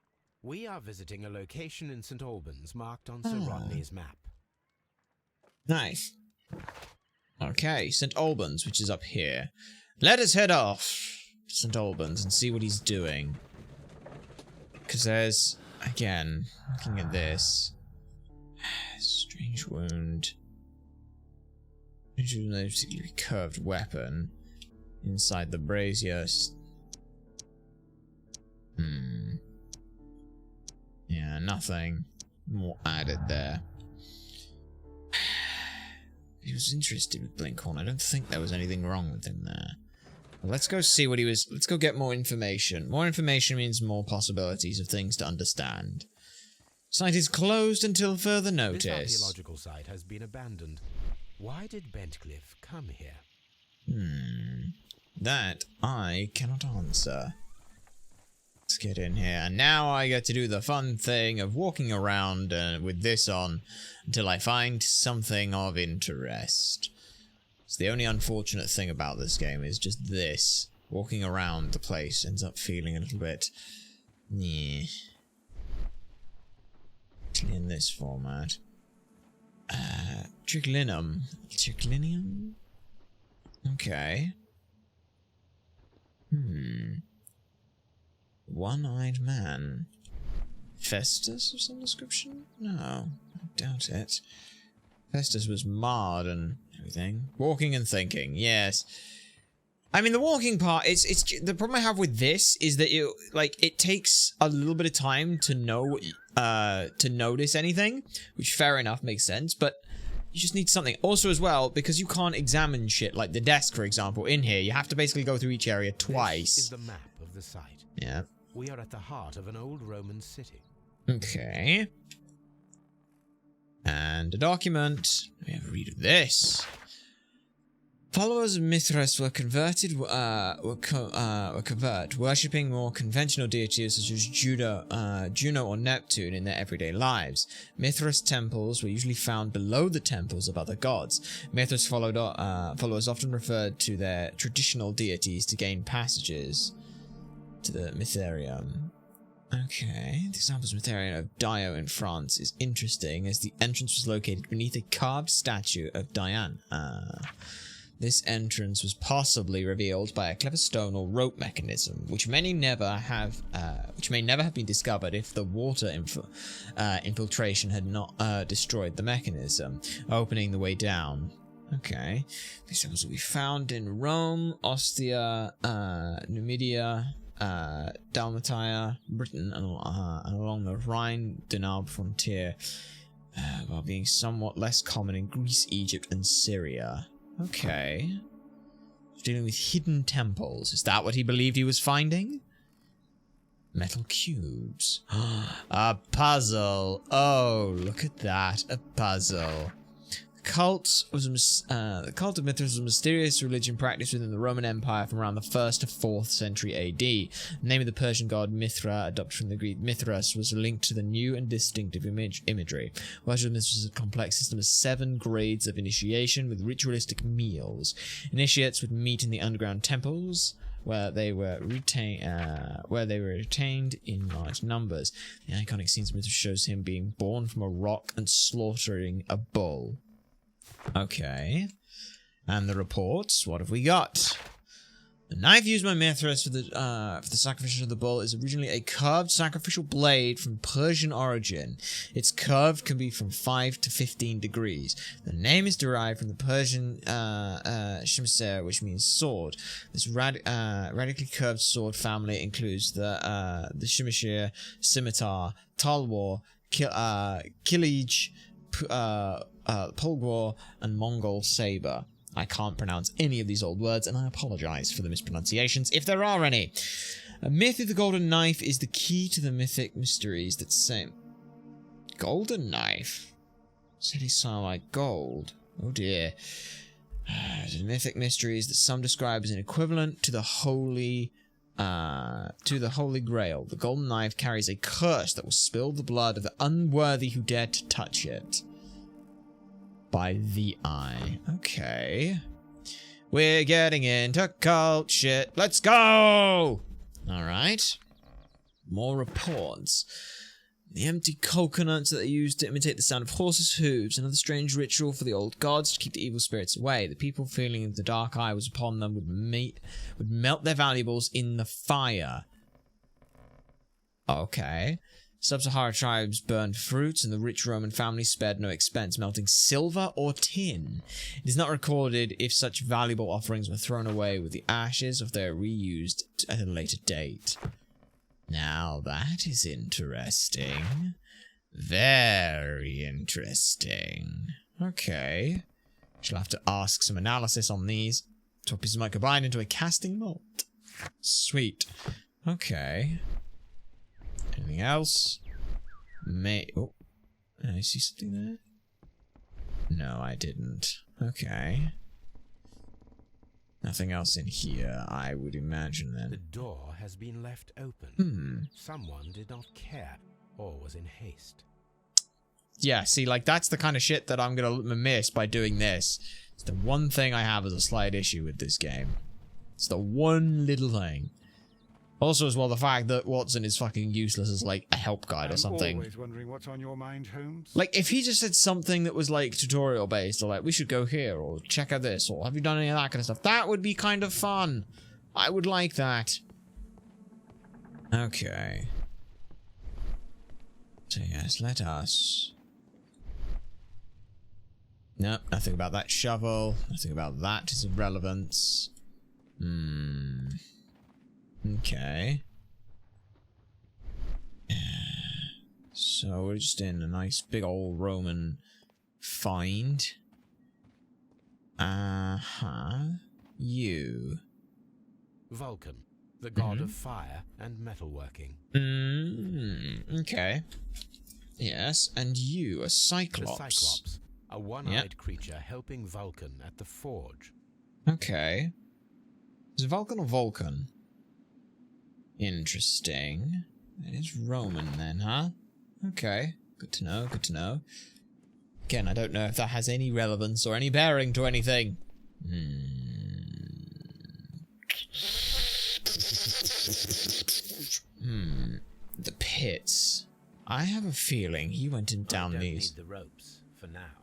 We are visiting a location in St. Albans marked on Sir Rodney's map. Nice. Okay, St. Albans, which is up here. Let us head off to St. Albans and see what he's doing. Because there's, again, looking at this. Strange wound. A particularly curved weapon inside the brazier. Yeah, nothing more added there. He was interested with Blinkhorn. I don't think there was anything wrong with him there. Well, let's go see what he was. Let's go get more information. More information means more possibilities of things to understand. Site is closed until further notice. This archaeological site has been abandoned. Why did Bentcliffe come here? That I cannot answer. Let's get in here. And now I get to do the fun thing of walking around with this on until I find something of interest. It's the only unfortunate thing about this game is just this. Walking around the place ends up feeling a little bit... in this format. Triclinium. Triclinium? Okay. One-eyed man. Festus of some description? No, I doubt it. Festus was marred and everything. Walking and thinking, yes. I mean, the walking part, it's the problem I have with this is that it takes a little bit of time to know, to notice anything, which fair enough, makes sense, but you just need something. Also as well, because you can't examine shit, like the desk, for example, in here, you have to basically go through each area twice. This is the map of the site. Yeah. We are at the heart of an old Roman city. Okay. And a document. Let me have a read of this. Followers of Mithras were converted, worshipping more conventional deities such as Juno or Neptune in their everyday lives. Mithras temples were usually found below the temples of other gods. Mithras followers often referred to their traditional deities to gain passages to the Mytherium. Okay, the examples of Mytherium of Dio in France is interesting as the entrance was located beneath a carved statue of Diane. This entrance was possibly revealed by a clever stone or rope mechanism, which may never have been discovered if the water infiltration had not destroyed the mechanism, opening the way down. Okay, these symbols will be found in Rome, Ostia, Numidia, Dalmatia, Britain, and along the Rhine-Danube frontier, while being somewhat less common in Greece, Egypt, and Syria. Okay. Dealing with hidden temples. Is that what he believed he was finding? Metal cubes. A puzzle. Oh, look at that. A puzzle. The cult of Mithras was a mysterious religion practiced within the Roman Empire from around the 1st to 4th century AD. The name of the Persian god Mithra, adopted from the Greek Mithras, was linked to the new and distinctive imagery. Worship of Mithras is a complex system of 7 grades of initiation with ritualistic meals. Initiates would meet in the underground temples, where they were retained in large numbers. The iconic scenes of Mithras shows him being born from a rock and slaughtering a bull. Okay. And the reports, what have we got? The knife used by Mithras for the sacrifice of the bull is originally a curved sacrificial blade from Persian origin. Its curve can be from 5 to 15 degrees. The name is derived from the Persian Shimser, which means sword. This radically curved sword family includes the Shimshir, scimitar, talwar, kilij, Pulgor, and Mongol saber. I can't pronounce any of these old words, and I apologize for the mispronunciations, if there are any. A myth of the golden knife is the key to the mythic mysteries that say... Golden knife? Said he sounded like gold. Oh dear. The mythic mysteries that some describe as an equivalent to the Holy Grail. The golden knife carries a curse that will spill the blood of the unworthy who dare to touch it. By the eye. Okay. We're getting into cult shit. Let's go! Alright. More reports. The empty coconuts that they used to imitate the sound of horses' hooves, another strange ritual for the old gods to keep the evil spirits away. The people feeling if the dark eye was upon them would melt their valuables in the fire. Okay. Sub-Sahara tribes burned fruits, and the rich Roman families spared no expense, melting silver or tin. It is not recorded if such valuable offerings were thrown away with the ashes, or if they are reused at a later date. Now that is interesting. Very interesting. Okay. Shall have to ask some analysis on these. 12 pieces might combine into a casting mold. Sweet. Okay. Anything else? Oh, did I see something there? No, I didn't. Okay. Nothing else in here, I would imagine then. The door has been left open. Someone did not care or was in haste. Yeah, see, like, that's the kind of shit that I'm gonna miss by doing this. It's the one thing I have as a slight issue with this game. It's the one little thing. Also, as well, the fact that Watson is fucking useless as, like, a help guide or something. I'm always wondering what's on your mind, Holmes. Like, if he just said something that was, like, tutorial-based, or, like, we should go here, or check out this, or have you done any of that kind of stuff, that would be kind of fun. I would like that. Okay. So, yes, let us... Nope, nothing about that shovel. Nothing about that is of relevance. Okay. So we're just in a nice big old Roman find. You. Vulcan, the god of fire and metalworking. Okay. Yes, and you, a Cyclops. The Cyclops, a one-eyed creature helping Vulcan at the forge. Okay. Is it Vulcan or Vulcan? Interesting. It is Roman then, huh? Okay. Good to know, good to know. Again, I don't know if that has any relevance or any bearing to anything. The pits. I have a feeling he went in down these. I don't need the ropes for now.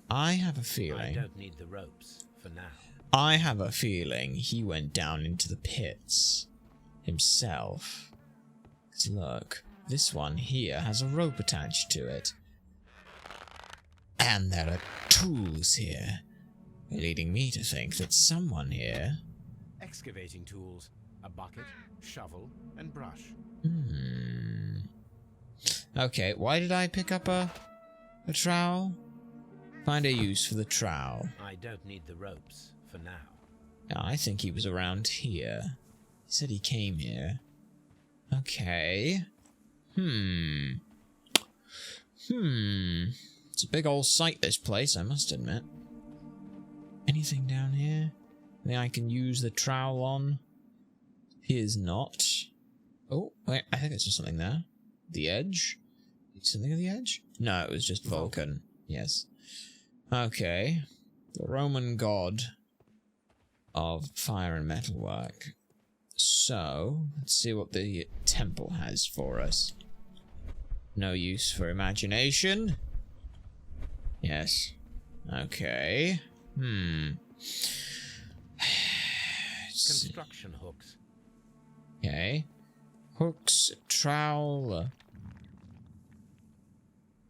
I have a feeling. I don't need the ropes for now. I have a feeling he went down into the pits himself. 'Cause look, this one here has a rope attached to it. And there are tools here, leading me to think that someone here... Excavating tools, a bucket, shovel, and brush. Okay, why did I pick up a trowel? Find a use for the trowel. I don't need the ropes for now. I think he was around here. He said he came here. Okay. It's a big old site, this place, I must admit. Anything down here? Anything I can use the trowel on? Here's not. Oh, wait, I think it's just something there. The edge? Something at the edge? No, it was just Vulcan. Yes. Okay. The Roman god of fire and metalwork. So, let's see what the temple has for us. No use for imagination. Yes. Okay. Construction hooks. Okay. Hooks, trowel.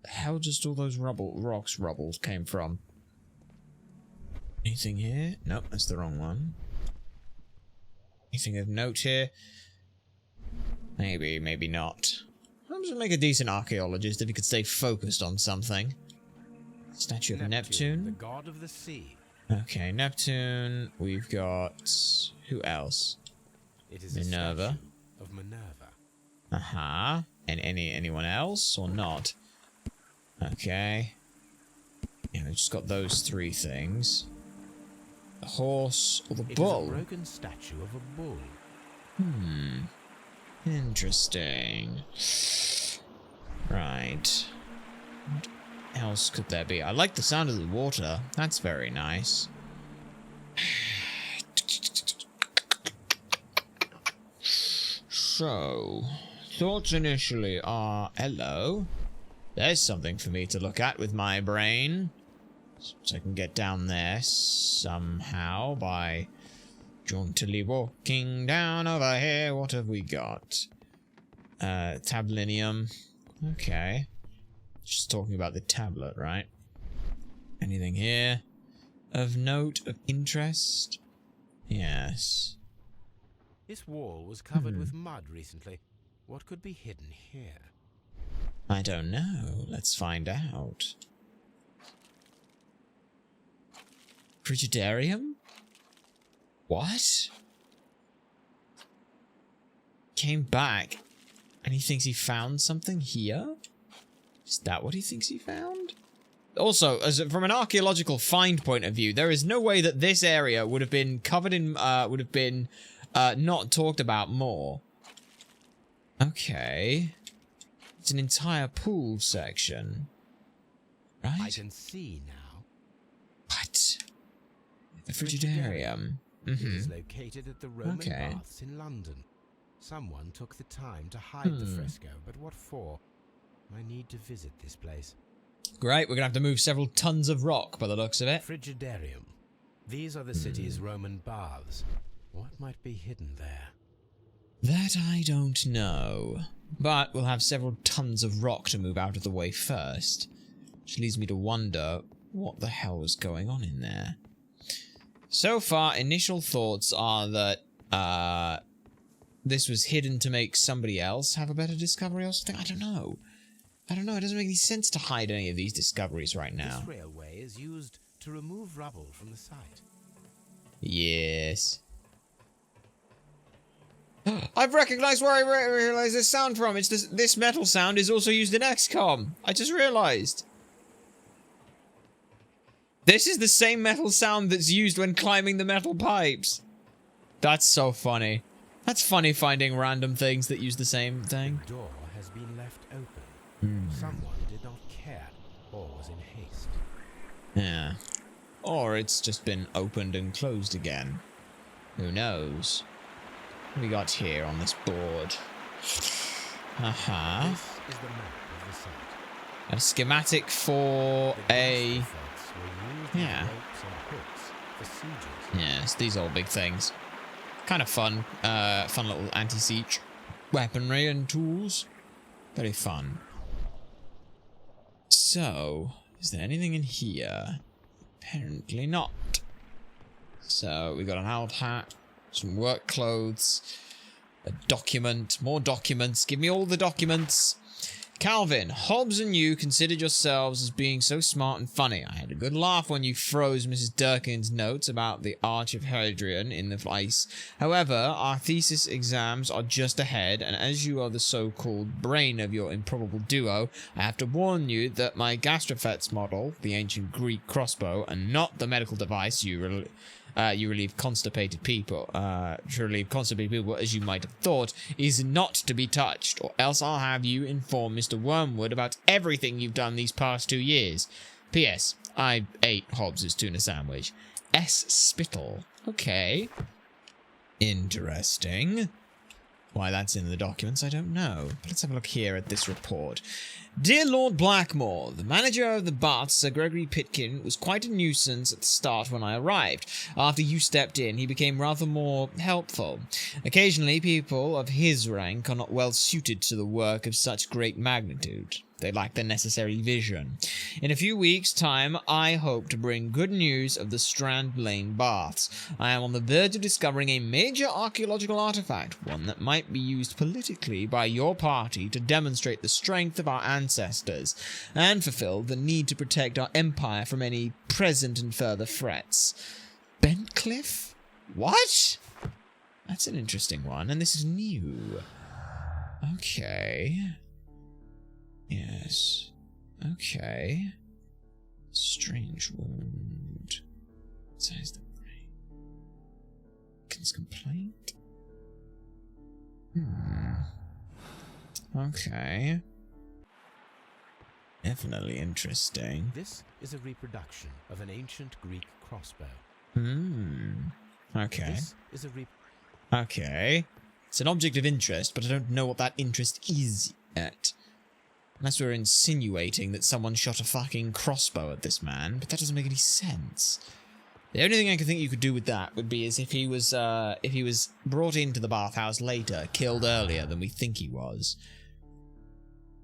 The hell just all those rocks came from? Anything here? Nope, that's the wrong one. Anything of note here? Maybe, maybe not. I'm just gonna make a decent archaeologist if he could stay focused on something. Statue of Neptune. The god of the sea. Okay, Neptune. We've got... who else? It is Minerva. A statue of Minerva. And anyone else or not? Okay. Yeah, we've just got those three things. The horse or the bull? It is a broken statue of a bull. Interesting. Right. What else could there be? I like the sound of the water. That's very nice. So, thoughts initially are, hello. There's something for me to look at with my brain. So I can get down there somehow by jauntily walking down over here. What have we got? Tablinium. Okay. Just talking about the tablet, right? Anything here of note, of interest? Yes. This wall was covered with mud recently. What could be hidden here? I don't know. Let's find out. Frigidarium? What? Came back and he thinks he found something here? Is that what he thinks he found? Also, from an archaeological find point of view, there is no way that this area would have been covered in, not talked about more. Okay. It's an entire pool section. Right? I can see now. What? The Frigidarium. It is located at the Roman Baths in London. Someone took the time to hide the fresco, but what for? I need to visit this place. Great, we're gonna have to move several tons of rock by the looks of it. Frigidarium. These are the city's Roman baths. What might be hidden there? That I don't know. But we'll have several tons of rock to move out of the way first. Which leads me to wonder what the hell was going on in there. So far, initial thoughts are that this was hidden to make somebody else have a better discovery or something. I don't know. It doesn't make any sense to hide any of these discoveries right now. This railway is used to remove rubble from the site. Yes. I've recognized where I realized this sound from. It's this metal sound is also used in XCOM. I just realized. This is the same metal sound that's used when climbing the metal pipes. That's so funny. That's funny finding random things that use the same thing. The door has been left open. Someone did not care or was in haste. Yeah. Or it's just been opened and closed again. Who knows? What we got here on this board? This is the map of the site. A schematic for a... Yeah. Yes, these old big things. Kind of fun. Fun little anti-siege weaponry and tools. Very fun. So, is there anything in here? Apparently not. So, we got an old hat, some work clothes, a document, more documents. Give me all the documents. Calvin, Hobbes and you considered yourselves as being so smart and funny. I had a good laugh when you froze Mrs. Durkin's notes about the Arch of Hadrian in the ice. However, our thesis exams are just ahead, and as you are the so-called brain of your improbable duo, I have to warn you that my Gastrophet's model, the ancient Greek crossbow, and not the medical device you relieve constipated people, as you might have thought, is not to be touched, or else I'll have you inform Mr. Wormwood about everything you've done these past 2 years. P.S. I ate Hobbs's tuna sandwich. S. Spittle. Okay. Interesting. Why that's in the documents, I don't know. But let's have a look here at this report. Dear Lord Blackmore, the manager of the baths, Sir Gregory Pitkin, was quite a nuisance at the start when I arrived. After you stepped in, he became rather more helpful. Occasionally, people of his rank are not well suited to the work of such great magnitude. They lack the necessary vision. In a few weeks' time, I hope to bring good news of the Strand Lane baths. I am on the verge of discovering a major archaeological artifact, one that might be used politically by your party to demonstrate the strength of our ancestors, and fulfill the need to protect our empire from any present and further threats. Bentcliffe? What? That's an interesting one, and this is new. Okay. Yes. Okay. Strange wound. Size the brain. King's complaint. Okay. Definitely interesting. This is a reproduction of an ancient Greek crossbow. Okay. This is a Okay. It's an object of interest, but I don't know what that interest is yet. Unless we're insinuating that someone shot a fucking crossbow at this man, but that doesn't make any sense. The only thing I can think you could do with that would be as if he was brought into the bathhouse later, killed earlier than we think he was.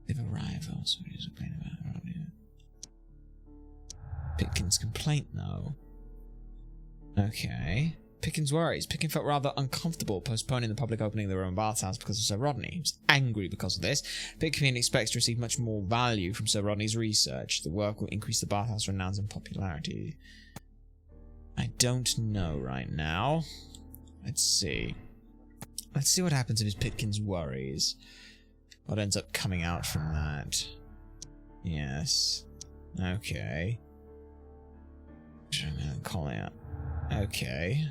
They've arrived. Also, he's complaining about Pitkin's complaint, though. Okay. Pitkin's worries. Pitkin felt rather uncomfortable postponing the public opening of the Roman bathhouse because of Sir Rodney. He was angry because of this. Pitkin expects to receive much more value from Sir Rodney's research. The work will increase the bathhouse renown and popularity. I don't know right now. Let's see. Let's see what happens if it's Pitkin's worries. What ends up coming out from that? Yes. Okay. I'm gonna call it out. Okay.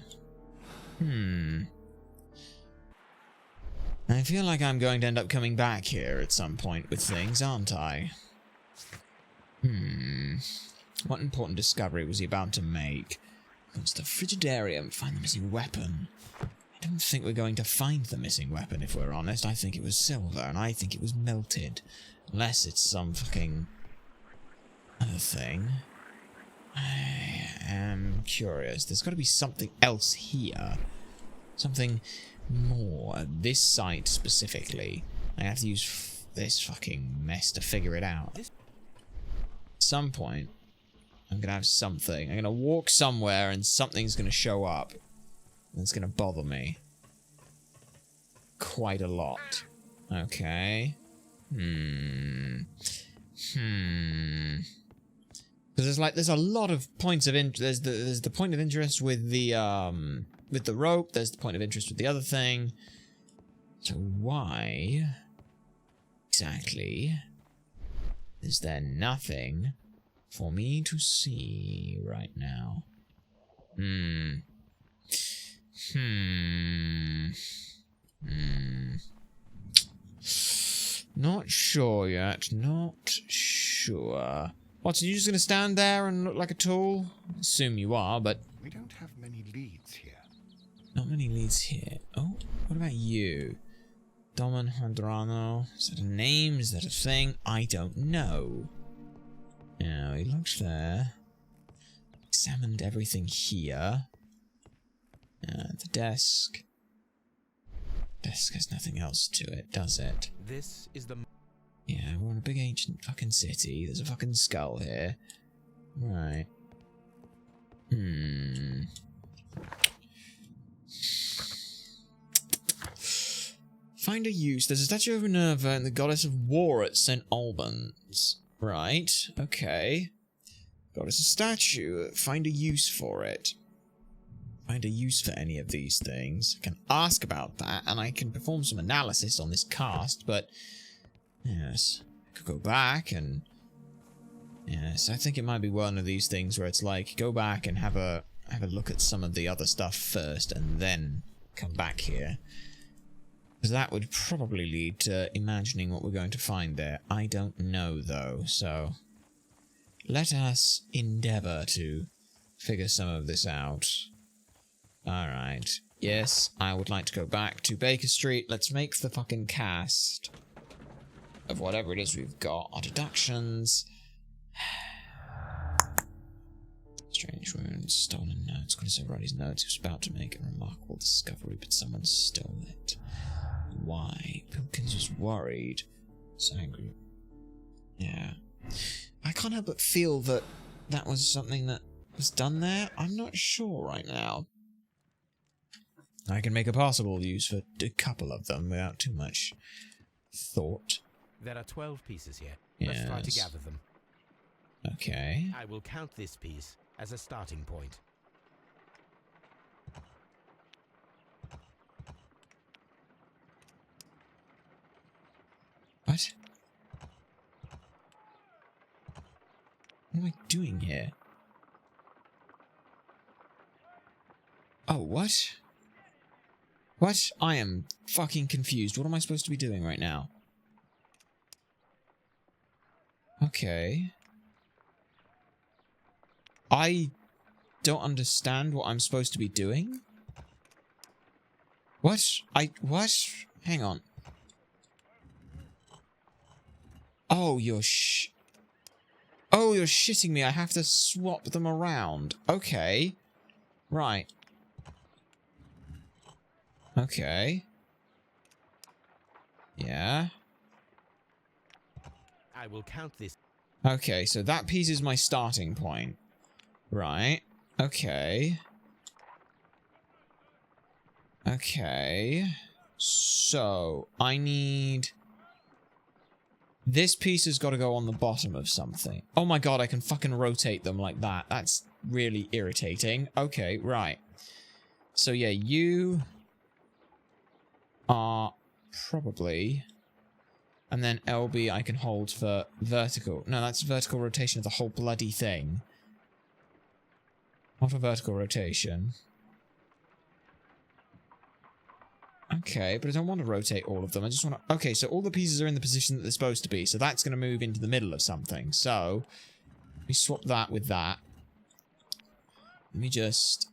I feel like I'm going to end up coming back here at some point with things, aren't I? What important discovery was he about to make? It's the Frigidarium. Find the missing weapon. I don't think we're going to find the missing weapon, if we're honest. I think it was silver, and I think it was melted. Unless it's some fucking other thing. I am curious. There's got to be something else here. Something more. At this site specifically. I have to use this fucking mess to figure it out. At some point, I'm going to have something. I'm going to walk somewhere and something's going to show up. And it's going to bother me. Quite a lot. Okay. Because there's a lot of points of interest. There's the point of interest with the rope. There's the point of interest with the other thing. So why exactly is there nothing for me to see right now? Not sure yet. Not sure. What, so you're just going to stand there and look like a tool? I assume you are, but... We don't have many leads here. Not many leads here. Oh, what about you? Domen Hadrano. Is that a name? Is that a thing? I don't know. Yeah, we looked there. Examined everything here. The desk. Desk has nothing else to it, does it? This is the... Yeah, we're in a big ancient fucking city. There's a fucking skull here. Right. Find a use. There's a statue of Minerva and the goddess of war at St. Albans. Right. Okay. Goddess of statue. Find a use for it. Find a use for any of these things. I can ask about that, and I can perform some analysis on this cast, but... Yes. I could go back and... Yes, I think it might be one of these things where it's like, go back and have a look at some of the other stuff first, and then come back here. Because that would probably lead to imagining what we're going to find there. I don't know, though, so... Let us endeavour to figure some of this out. Alright. Yes, I would like to go back to Baker Street. Let's make the fucking cast of whatever it is we've got. Our deductions. Strange wounds, stolen notes. According to Roddy's notes, he was about to make a remarkable discovery, but someone stole it. Why? Pilkins was worried. So angry. Yeah. I can't help but feel that that was something that was done there. I'm not sure right now. I can make a possible use for a couple of them without too much thought. There are 12 pieces here. Yes. Let's try to gather them. Okay. I will count this piece as a starting point. What? What am I doing here? Oh, what? What? I am fucking confused. What am I supposed to be doing right now? Okay. I don't understand what I'm supposed to be doing. What? What? Hang on. Oh, you're shitting me. I have to swap them around. Okay. Right. Okay. Yeah. I will count this. Okay, so that piece is my starting point. Right. Okay. Okay. So, I need... This piece has got to go on the bottom of something. Oh my god, I can fucking rotate them like that. That's really irritating. Okay, right. So yeah, you are probably... And then LB I can hold for vertical. No, that's vertical rotation of the whole bloody thing. Not a vertical rotation. Okay, but I don't want to rotate all of them. I just want to... Okay, so all the pieces are in the position that they're supposed to be. So that's going to move into the middle of something. So, we swap that with that. Let me just,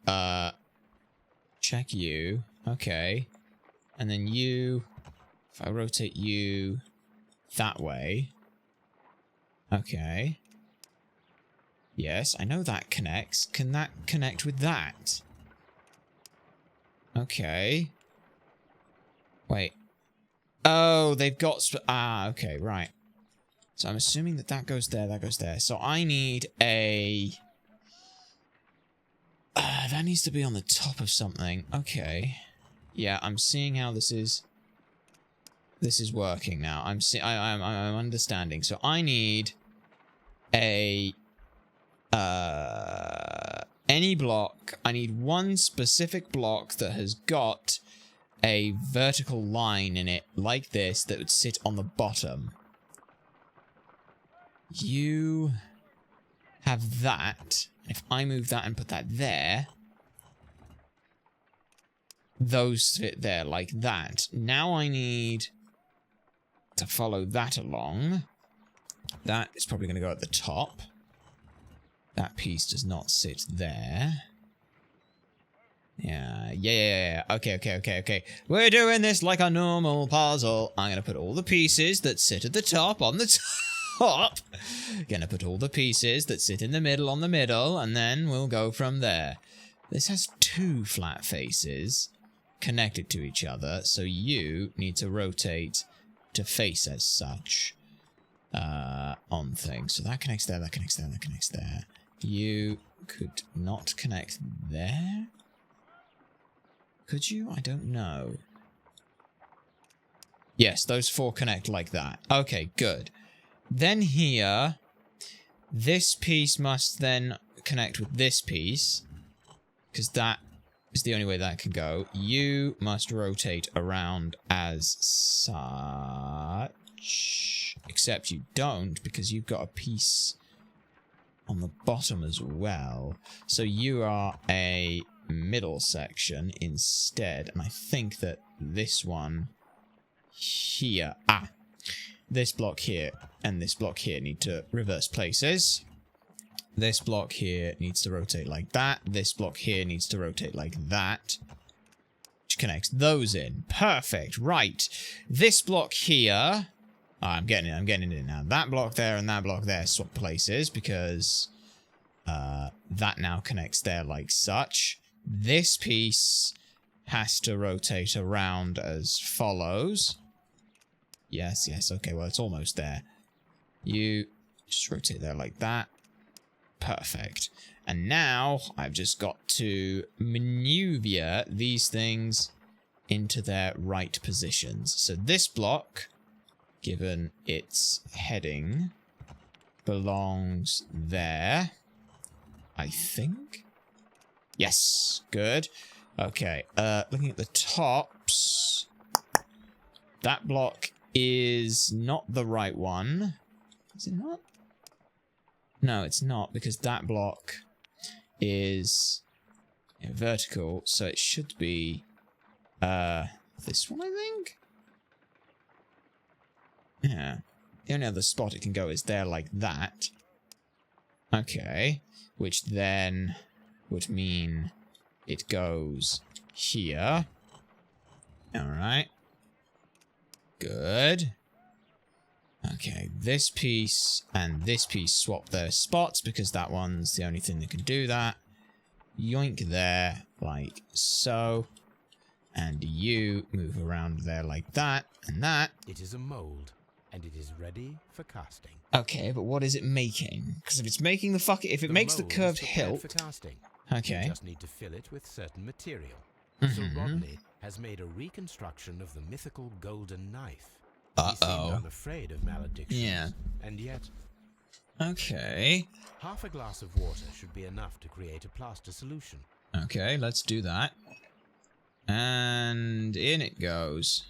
check you. Okay. And then you... If I rotate you that way... Okay. Yes, I know that connects. Can that connect with that? Okay. Wait. Oh, they've got... okay, right. So I'm assuming that that goes there, that goes there. So I need a... that needs to be on the top of something. Okay. Yeah, I'm seeing how this is... This is working now. I'm understanding. So I need a... any block. I need one specific block that has got a vertical line in it like this that would sit on the bottom. You have that. If I move that and put that there, those fit there like that. Now I need to follow that along. That is probably going to go at the top. That piece does not sit there. Yeah. Okay. We're doing this like a normal puzzle. I'm going to put all the pieces that sit at the top on the top. Going to put all the pieces that sit in the middle on the middle, and then we'll go from there. This has two flat faces connected to each other, so you need to rotate to face as such on things. So that connects there, that connects there, that connects there. You could not connect there? Could you? I don't know. Yes, those four connect like that. Okay, good. Then here, this piece must then connect with this piece, because that is the only way that can go. You must rotate around as such, except you don't, because you've got a piece on the bottom as well. So you are a middle section instead, and I think that this one here, this block here and this block here need to reverse places. This block here needs to rotate like that. This block here needs to rotate like that, which connects those in. Perfect. Right. This block here, I'm getting it now. That block there and that block there swap places, because that now connects there like such. This piece has to rotate around as follows. Yes, okay, well, it's almost there. You just rotate there like that. Perfect. And now I've just got to maneuver these things into their right positions. So this block, given its heading, belongs there, I think. Yes, good. Okay, looking at the tops, that block is not the right one. Is it not? No, it's not, because that block is vertical, so it should be this one, I think? Yeah. The only other spot it can go is there like that. Okay. Which then would mean it goes here. Alright. Good. Okay, this piece and this piece swap their spots because that one's the only thing that can do that. Yoink there, like so. And you move around there like that and that. It is a mold, and it is ready for casting. Okay, but what is it making? Because if it's making if it makes the mold is curved prepared hilt. for casting. Okay. You just need to fill it with certain material. Mm-hmm. So Rodney has made a reconstruction of the mythical golden knife. He seemed unafraid of maledictions. Yeah. And yet, Okay. half a glass of water should be enough to create a plaster solution. Okay, let's do that. And in it goes.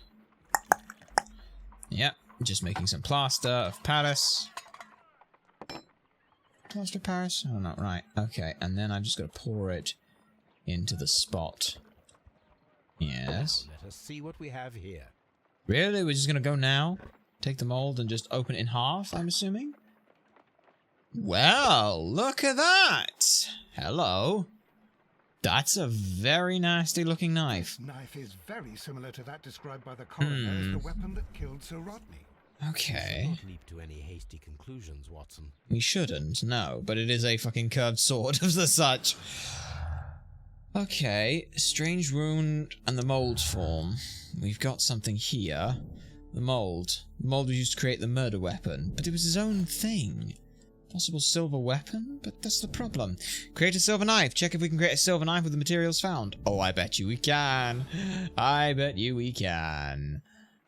Yep, just making some plaster of Paris. Plaster of Paris? Oh, not right. Okay, and then I'm just going to pour it into the spot. Yes. Now, let us see what we have here. Really? We're just going to go now? Take the mold and just open it in half, I'm assuming? Well, look at that! Hello. That's a very nasty looking knife. This knife is very similar to that described by the coroner as the weapon that killed Sir Rodney. Okay. Don't leap to any hasty conclusions, Watson. We shouldn't, no, but it is a fucking curved sword of the such. Okay, strange wound and the mold form. We've got something here. The mold. The mold was used to create the murder weapon, but it was his own thing. Possible silver weapon? But that's the problem. Create a silver knife. Check if we can create a silver knife with the materials found. Oh, I bet you we can. I bet you we can.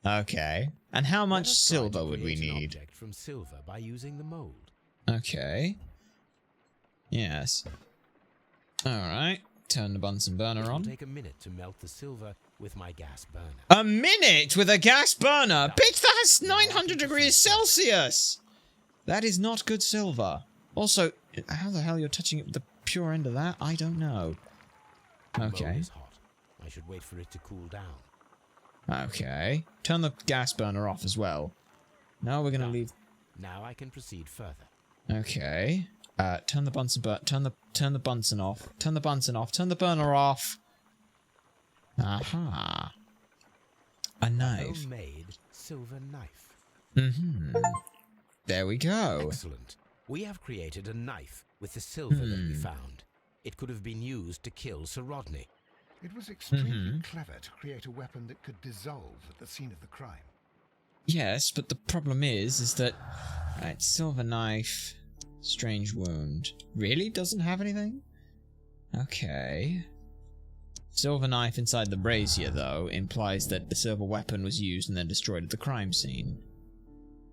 Okay. And how much silver would we need? Object from silver by using the mold. Okay. Yes. Alright. Turn the Bunsen burner It'll on. take a minute to melt the silver with my gas burner. A minute with a gas burner? Bitch, that's 900 degrees Celsius! That is not good silver. Also, how the hell you're touching it with the pure end of that? I don't know. The mold Okay. is hot. I should wait for it to cool down. Okay. Turn the gas burner off as well. No, we're gonna leave. Now I can proceed further. Okay. Turn the Bunsen turn the Bunsen off. Turn the Bunsen off. Turn the burner off. Aha. A knife. Homemade silver knife. Mm-hmm. There we go. Excellent. We have created a knife with the silver that we found. It could have been used to kill Sir Rodney. It was extremely clever to create a weapon that could dissolve at the scene of the crime. Yes, but the problem is that... Right, silver knife, strange wound. Really? Doesn't have anything? Okay. Silver knife inside the brazier, though, implies that the silver weapon was used and then destroyed at the crime scene.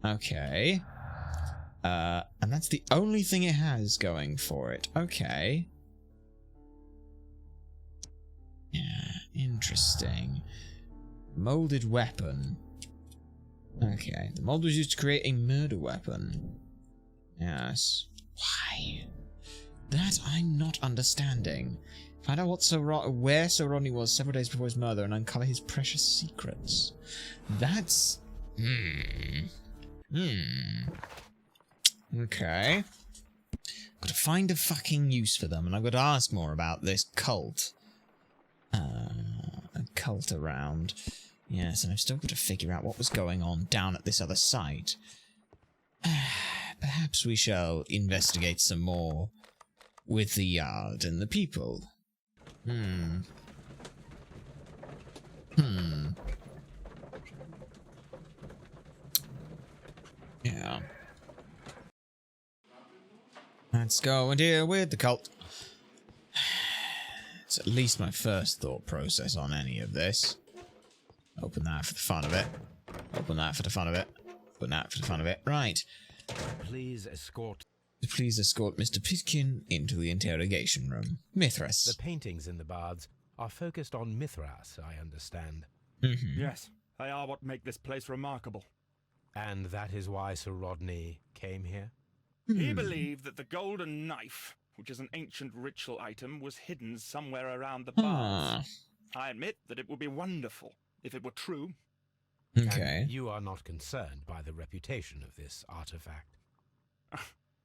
Okay. And that's the only thing it has going for it. Okay. Yeah, interesting. Molded weapon. Okay, the mold was used to create a murder weapon. Yes. Why? That I'm not understanding. Find out where Sir Rodney was several days before his murder and uncover his precious secrets. That's... Okay. Gotta find a fucking use for them, and I've got to ask more about this cult. A cult around. Yes, and I've still got to figure out what was going on down at this other site. Perhaps we shall investigate some more with the yard and the people. Yeah. Let's go and deal with the cult. It's at least my first thought process on any of this. Open that for the fun of it. Open that for the fun of it. Open that for the fun of it. Right. Please escort Mr. Pitkin into the interrogation room. Mithras. the paintings in the bards are focused on Mithras, I understand. Yes, they are what make this place remarkable. And that is why Sir Rodney came here? He believed that the golden knife, which is an ancient ritual item, was hidden somewhere around the baths. I admit that it would be wonderful if it were true. Okay. And you are not concerned by the reputation of this artifact.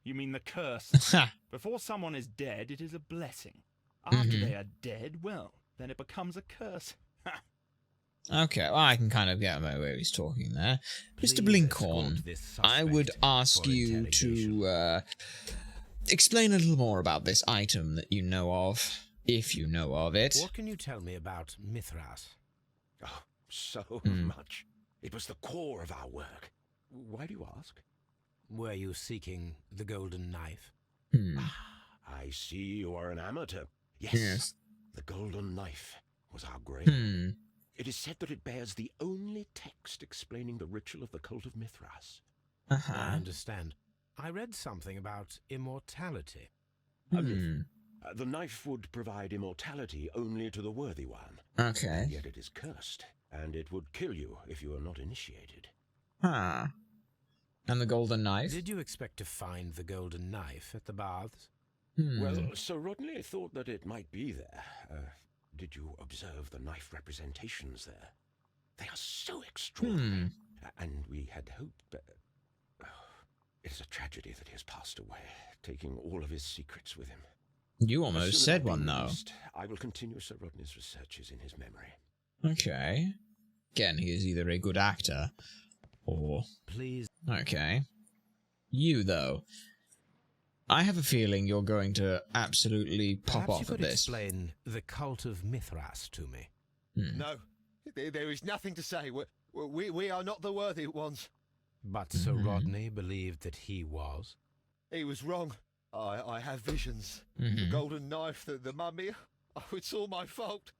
You mean the curse? Before someone is dead, it is a blessing. After they are dead, well, then it becomes a curse. Okay, well, I can kind of get where he's talking there. Mr. Blinkhorn, I would ask you to explain a little more about this item that you know of, if you know of it. What can you tell me about Mithras? Oh, so much. It was the core of our work. Why do you ask? Were you seeking the golden knife? I see you are an amateur. Yes. The golden knife was our grail. It is said that it bears the only text explaining the ritual of the cult of Mithras. I understand. I read something about immortality. The knife would provide immortality only to the worthy one. Okay. And yet it is cursed, and it would kill you if you are not initiated. Huh. And the golden knife? Did you expect to find the golden knife at the baths? Well, Sir Rodney thought that it might be there. Did you observe the knife representations there? They are so extraordinary. And we had hoped that... it is a tragedy that he has passed away, taking all of his secrets with him. You almost said one, though. I will continue Sir Rodney's researches in his memory. Okay. Again, he is either a good actor, or... Please. Okay. You, though. I have a feeling you're going to absolutely pop off at this. Perhaps you could explain the cult of Mithras to me. No, there is nothing to say. We are not the worthy ones. But Sir Rodney believed that he was. He was wrong. I have visions. The golden knife, the mummy. Oh, it's all my fault.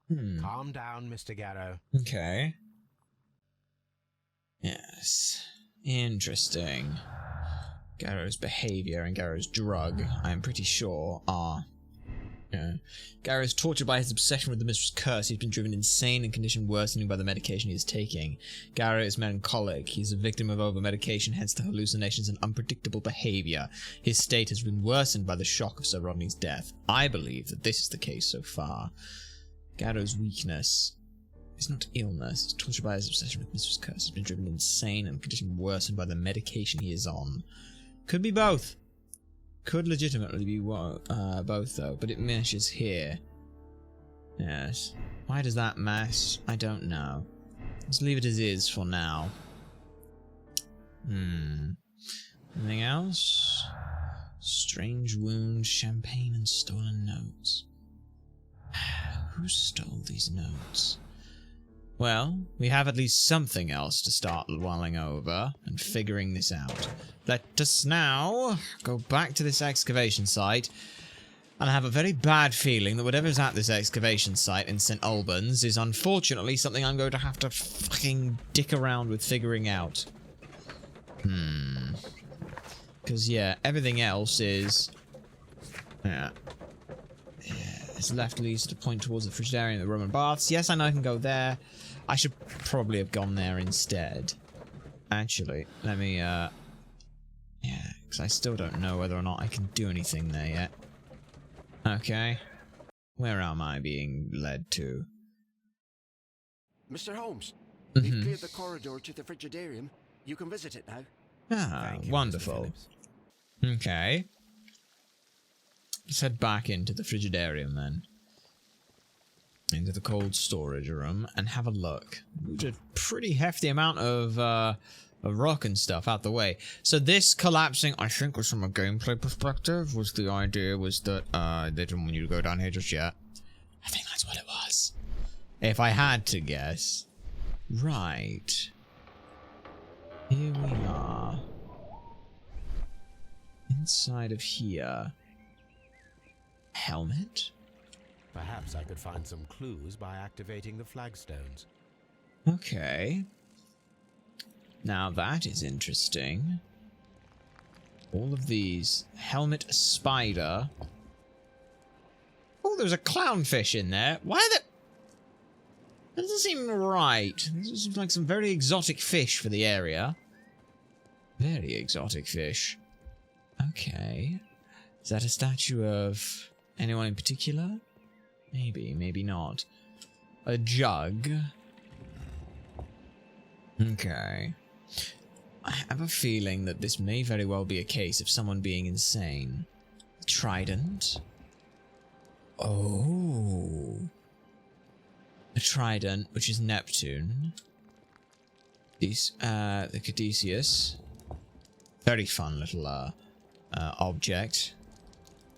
Calm down, Mr. Garrow. Okay. Yes. Interesting. Garrow's behavior and Garrow's drug, I'm pretty sure, are... Garrow is tortured by his obsession with the mistress' curse. He's been driven insane and condition worsening by the medication he is taking. Garrow is melancholic. He's a victim of over-medication, hence the hallucinations and unpredictable behavior. His state has been worsened by the shock of Sir Rodney's death. I believe that this is the case so far. Garrow's weakness is not illness. He's tortured by his obsession with mistress' curse. He's been driven insane and condition worsened by the medication he is on. Could be both. Could legitimately be both, though, but it meshes here. Yes. Why does that mesh? I don't know. Let's leave it as is for now. Anything else? Strange wound, champagne, and stolen notes. Who stole these notes? Well, we have at least something else to start mulling over and figuring this out. Let us now go back to this excavation site, and I have a very bad feeling that whatever's at this excavation site in St. Albans is unfortunately something I'm going to have to fucking dick around with figuring out. Because, yeah, everything else is... Yeah. It's left leads to point towards the Frigidarium and the Roman baths. Yes, I know I can go there. I should probably have gone there instead. Actually, let me, yeah, because I still don't know whether or not I can do anything there yet. Okay. Where am I being led to? Mr. Holmes, we've cleared the corridor to the Frigidarium. You can visit it now. Ah, wonderful. Okay. Let's head back into the Frigidarium then. Into the cold storage room and have a look. Moved a pretty hefty amount of rock and stuff out the way. So this collapsing, I think, was from a gameplay perspective. Was the idea was that they didn't want you to go down here just yet. I think that's what it was. If I had to guess. Right. Here we are. Inside of here. Helmet? Perhaps I could find some clues by activating the flagstones. Okay. Now that is interesting. All of these. Helmet, spider. Oh, there's a clownfish in there. Why the... That doesn't seem right. This seems like some very exotic fish for the area. Very exotic fish. Okay. Is that a statue of anyone in particular? Maybe, maybe not. A jug. Okay. I have a feeling that this may very well be a case of someone being insane. Trident. Oh. A trident, which is Neptune. The Caduceus. Very fun little object.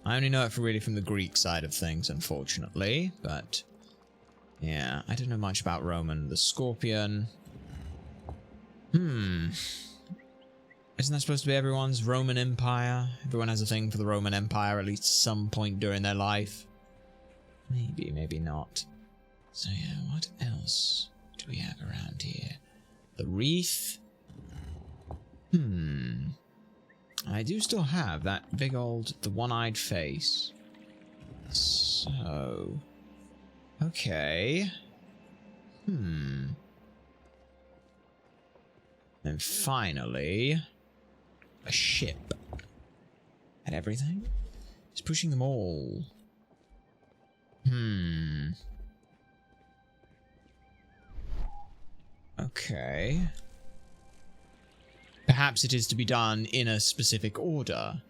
I only know it really from the Greek side of things, unfortunately, but yeah, I don't know much about Roman. The Scorpion. Isn't that supposed to be everyone's Roman Empire? Everyone has a thing for the Roman Empire at least some point during their life. Maybe, maybe not. So yeah, what else do we have around here? The wreath. I do still have that big old, the one-eyed face. So... okay. And finally... a ship. And everything? It's pushing them all. Okay. Perhaps it is to be done in a specific order.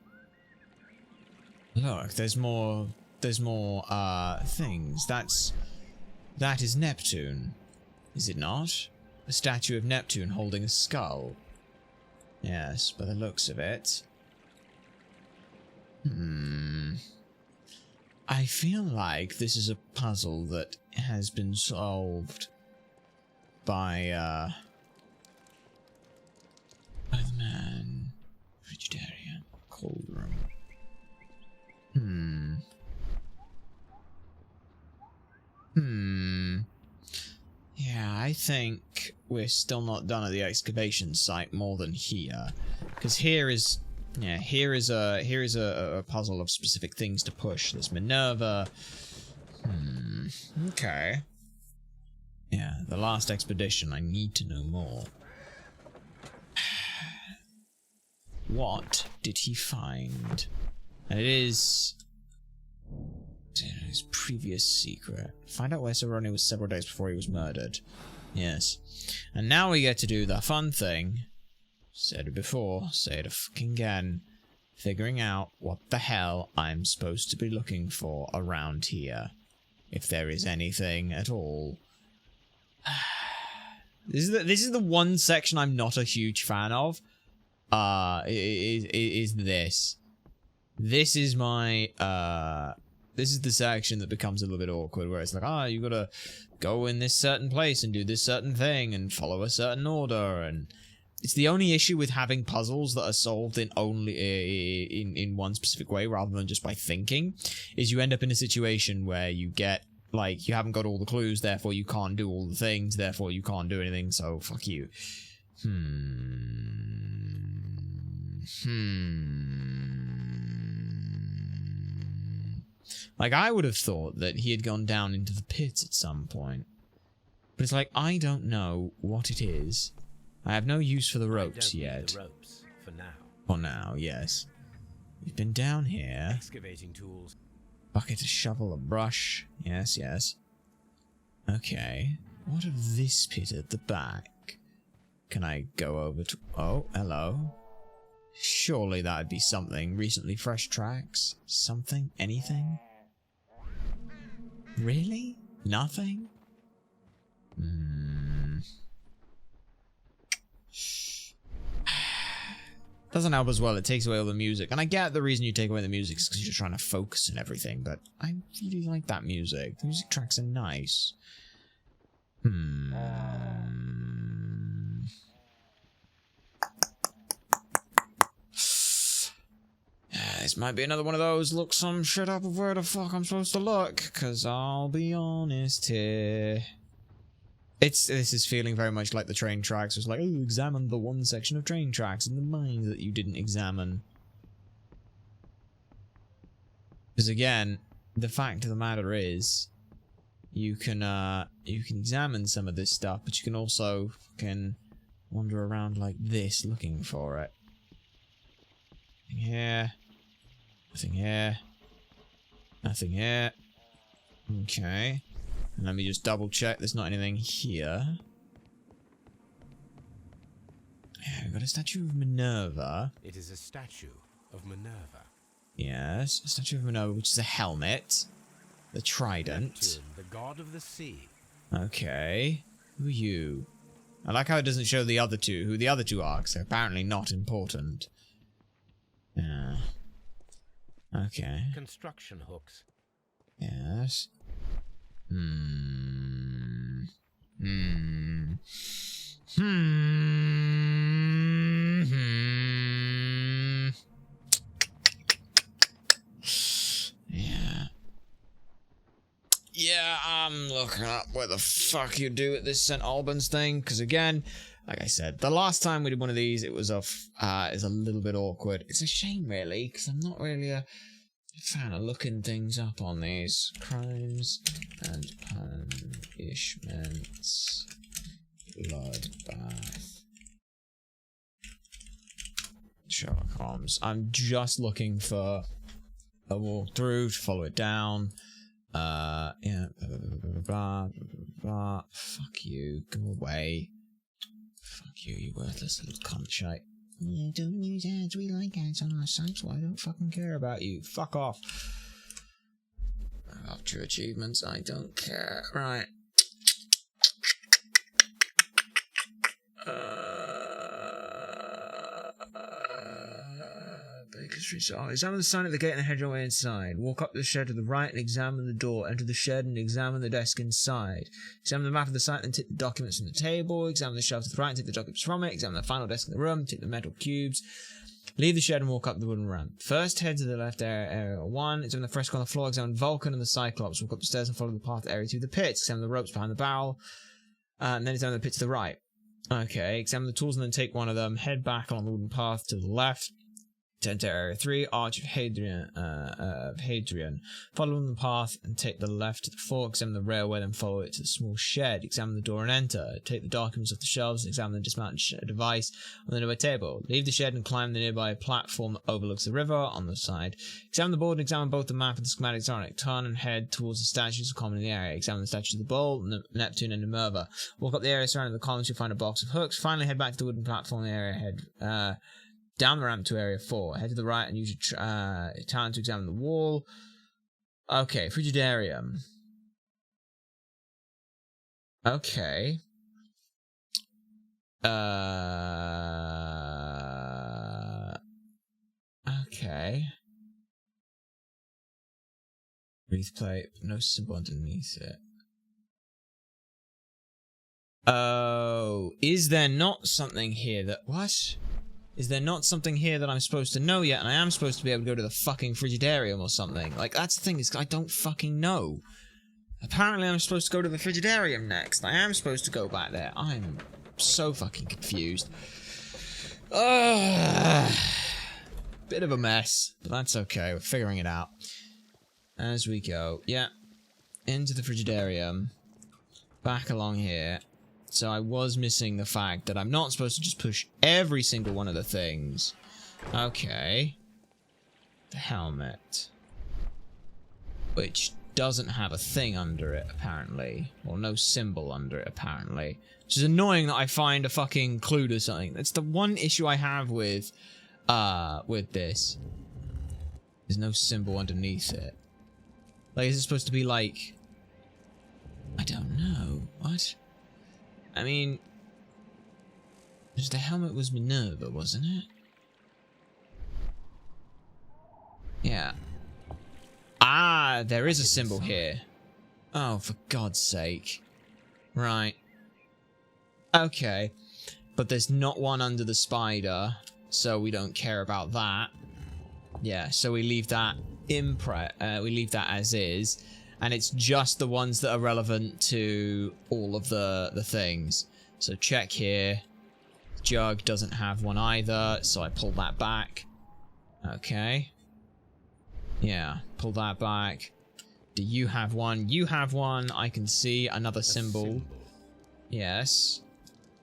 Look, there's more things. That is Neptune. Is it not? A statue of Neptune holding a skull. Yes, by the looks of it. I feel like this is a puzzle that has been solved by the man. Frigidaria. Cold room. Yeah, I think we're still not done at the excavation site more than here. Because here is a puzzle of specific things to push. There's Minerva. Okay. Yeah, the last expedition. I need to know more. What did he find? And it is his previous secret. Find out where Cerrone was several days before he was murdered. Yes. And now we get to do the fun thing. Said it before, say it fucking again. Figuring out what the hell I'm supposed to be looking for around here. If there is anything at all. This is the one section I'm not a huge fan of. Is this. This is my, this is the section that becomes a little bit awkward, where it's like, you gotta go in this certain place and do this certain thing and follow a certain order, and it's the only issue with having puzzles that are solved in only in one specific way rather than just by thinking, is you end up in a situation where you get, like, you haven't got all the clues, therefore you can't do all the things, therefore you can't do anything, so fuck you. Like, I would have thought that he had gone down into the pits at some point. But it's like, I don't know what it is. I have no use for the ropes yet. The ropes for now. For now, yes. We've been down here. Excavating tools. Bucket, a shovel, a brush. Yes, yes. Okay. What of this pit at the back? Can I go over to... oh, hello. Surely that would be something. Recently fresh tracks? Something? Anything? Really? Nothing? Doesn't help as well. It takes away all the music. And I get the reason you take away the music is because you're trying to focus and everything, but I really like that music. The music tracks are nice. This might be another one of those look some shit up of where the fuck I'm supposed to look, because I'll be honest here. This is feeling very much like the train tracks. It's like, oh, examine the one section of train tracks in the mine that you didn't examine. Because again, the fact of the matter is, you can examine some of this stuff, but you can also fucking wander around like this looking for it. Nothing here. Nothing here. Nothing here. Okay. And let me just double check there's not anything here. Yeah, we've got a statue of Minerva. It is a statue of Minerva. Yes, a statue of Minerva, which is a helmet. The trident. Neptune, the god of the sea. Okay. Who are you? I like how it doesn't show the other two, who the other two are, because they're apparently not important. Yeah. Okay. Construction hooks. Yes. Yeah. Yeah, I'm looking up what the fuck you do at this St. Albans thing, because again, like I said, the last time we did one of these, it was is a little bit awkward. It's a shame, really, because I'm not really a fan of looking things up on these. Crimes and punishments. Bloodbath. Sherlock Holmes. I'm just looking for a walkthrough to follow it down. Yeah. Fuck you. Go away. Fuck you, you worthless little cunt shite. Yeah, don't use ads. We like ads on our site, so I don't fucking care about you. Fuck off. Up to your achievements, I don't care. Right. Baker Street. So, examine the sign at the gate and head your way inside. Walk up the shed to the right and examine the door. Enter the shed and examine the desk inside. Examine the map of the site and take the documents from the table. Examine the shelf to the right and take the documents from it. Examine the final desk in the room. Take the metal cubes. Leave the shed and walk up the wooden ramp. First, head to the left area 1. Examine the fresco on the floor. Examine Vulcan and the Cyclops. Walk up the stairs and follow the path to area 2 of the pits. Examine the ropes behind the barrel. And then examine the pit to the right. Okay, examine the tools and then take one of them. Head back along the wooden path to the left. Enter area 3, Arch of Hadrian. Follow the path and take the left to the fork. Examine the railway, then follow it to the small shed. Examine the door and enter. Take the documents off the shelves and examine the dismounted device on the nearby table. Leave the shed and climb the nearby platform that overlooks the river on the side. Examine the board and examine both the map and the schematics on it. Turn and head towards the statues common in the area. Examine the statues of the Bull, Neptune, and Minerva. Walk up the area surrounding the columns. You'll find a box of hooks. Finally, head back to the wooden platform in the area ahead. Down the ramp to area 4. Head to the right and use your time to examine the wall. Okay, Frigidarium. Okay. Okay. Wreath plate, no symbol underneath it. Oh, is there not something here that... What? Is there not something here that I'm supposed to know yet, and I am supposed to be able to go to the fucking Frigidarium or something? Like, that's the thing, is I don't fucking know. Apparently I'm supposed to go to the Frigidarium next. I am supposed to go back there. I'm so fucking confused. Bit of a mess, but that's okay. We're figuring it out as we go. Yeah. Into the Frigidarium. Back along here. So I was missing the fact that I'm not supposed to just push every single one of the things. Okay. The helmet. Which doesn't have a thing under it, apparently. Or no symbol under it, apparently. Which is annoying that I find a fucking clue to something. That's the one issue I have with this. There's no symbol underneath it. Like, is it supposed to be like... I don't know. What? I mean, the helmet was Minerva, wasn't it? Yeah. Ah, there is a symbol here. Oh, for God's sake. Right. Okay. But there's not one under the spider, so we don't care about that. Yeah, so we leave that we leave that as is. And it's just the ones that are relevant to all of the things. So check here. Jug doesn't have one either, so I pull that back. Okay. Yeah, pull that back. Do you have one? You have one. I can see another symbol. Yes.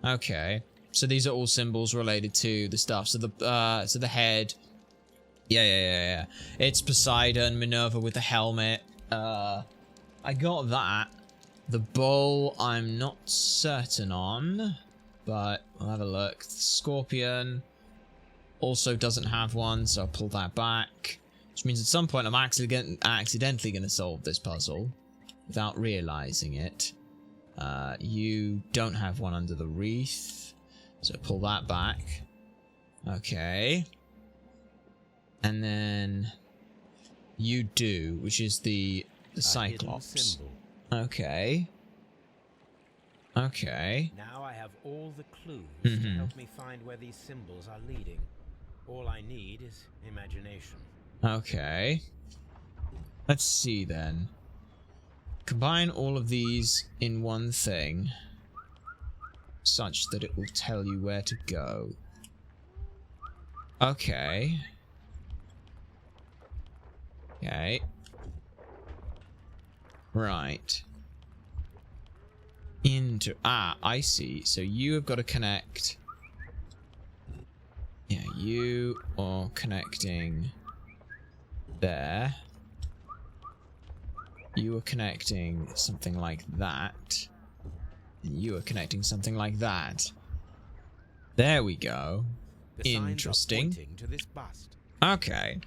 Okay. So these are all symbols related to the stuff. So the head. Yeah. It's Poseidon, Minerva with the helmet. I got that. The bull, I'm not certain on, but we'll have a look. The scorpion also doesn't have one, so I'll pull that back. Which means at some point I'm accidentally going to solve this puzzle without realizing it. You don't have one under the wreath, so pull that back. Okay. And then you do, which is the Cyclops. Okay. Okay. Now I have all the clues to help me find where these symbols are leading. All I need is imagination. Okay. Let's see then. Combine all of these in one thing, such that it will tell you where to go. Okay. Okay. Right. I see. So you have got to connect. Yeah, you are connecting there. You are connecting something like that. And you are connecting something like that. There we go. Interesting. To this bust. Okay.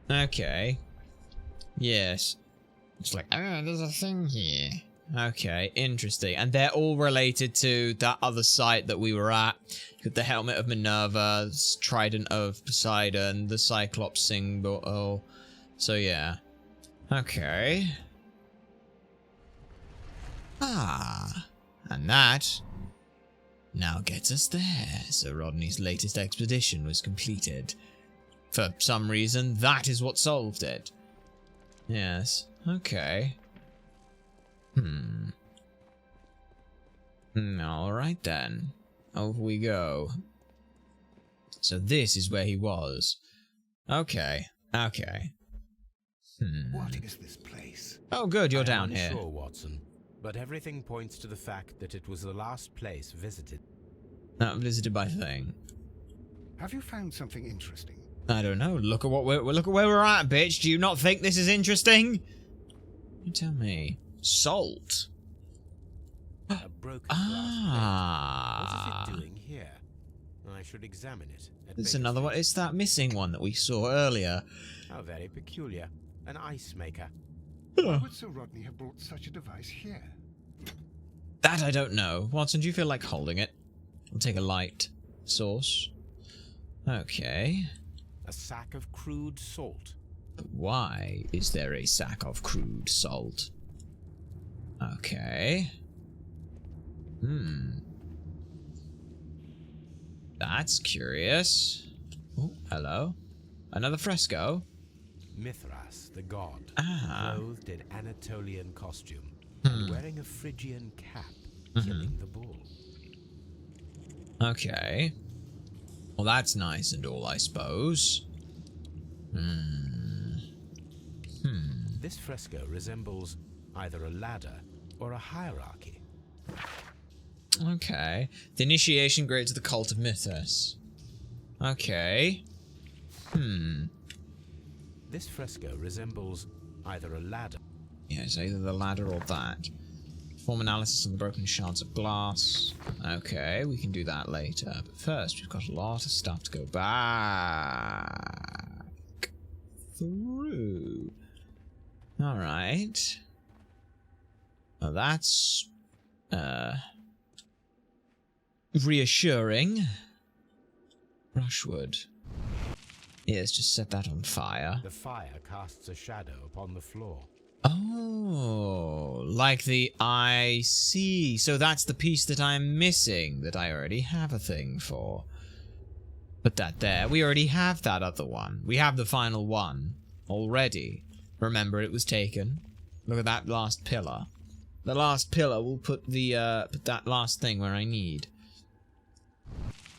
Okay. Yes. It's like, oh, there's a thing here. Okay, interesting. And they're all related to that other site that we were at. You got the helmet of Minerva, the trident of Poseidon, the Cyclops symbol. So yeah. Okay. And that now gets us there. So Rodney's latest expedition was completed. For some reason, that is what solved it. Yes. Okay. Alright then. Over we go. So this is where he was. Okay. Okay. What is this place? Oh good, you're down here. I'm unsure, Watson, but everything points to the fact that it was the last place visited. Not visited by Thing. Have you found something interesting? I don't know. Look at where we're at, bitch. Do you not think this is interesting? You tell me. Salt. A broken glass plate. What is it doing here? I should examine it. There's another one. It's that missing one that we saw earlier. How very peculiar. An ice maker. Why would Sir Rodney have brought such a device here? That I don't know. Watson, do you feel like holding it? I'll take a light source. Okay. A sack of crude salt. But why is there a sack of crude salt? Okay. That's curious. Oh, hello. Another fresco. Mithras, the god, clothed in Anatolian costume, and wearing a Phrygian cap, killing the bull. Okay. Well, that's nice and all, I suppose. This fresco resembles either a ladder or a hierarchy. Okay. The initiation grade to the cult of Mithras. Okay. This fresco resembles either a ladder. Yeah, it's either the ladder or that. Perform analysis on the broken shards of glass. Okay, we can do that later. But first, we've got a lot of stuff to go back through. Alright. Well, that's reassuring. Brushwood. Yes, just set that on fire. The fire casts a shadow upon the floor. Oh, like the I see. So that's the piece that I'm missing, that I already have a thing for. Put that there. We already have that other one. We have the final one already. Remember, it was taken. Look at that last pillar. The last pillar will put the put that last thing where I need.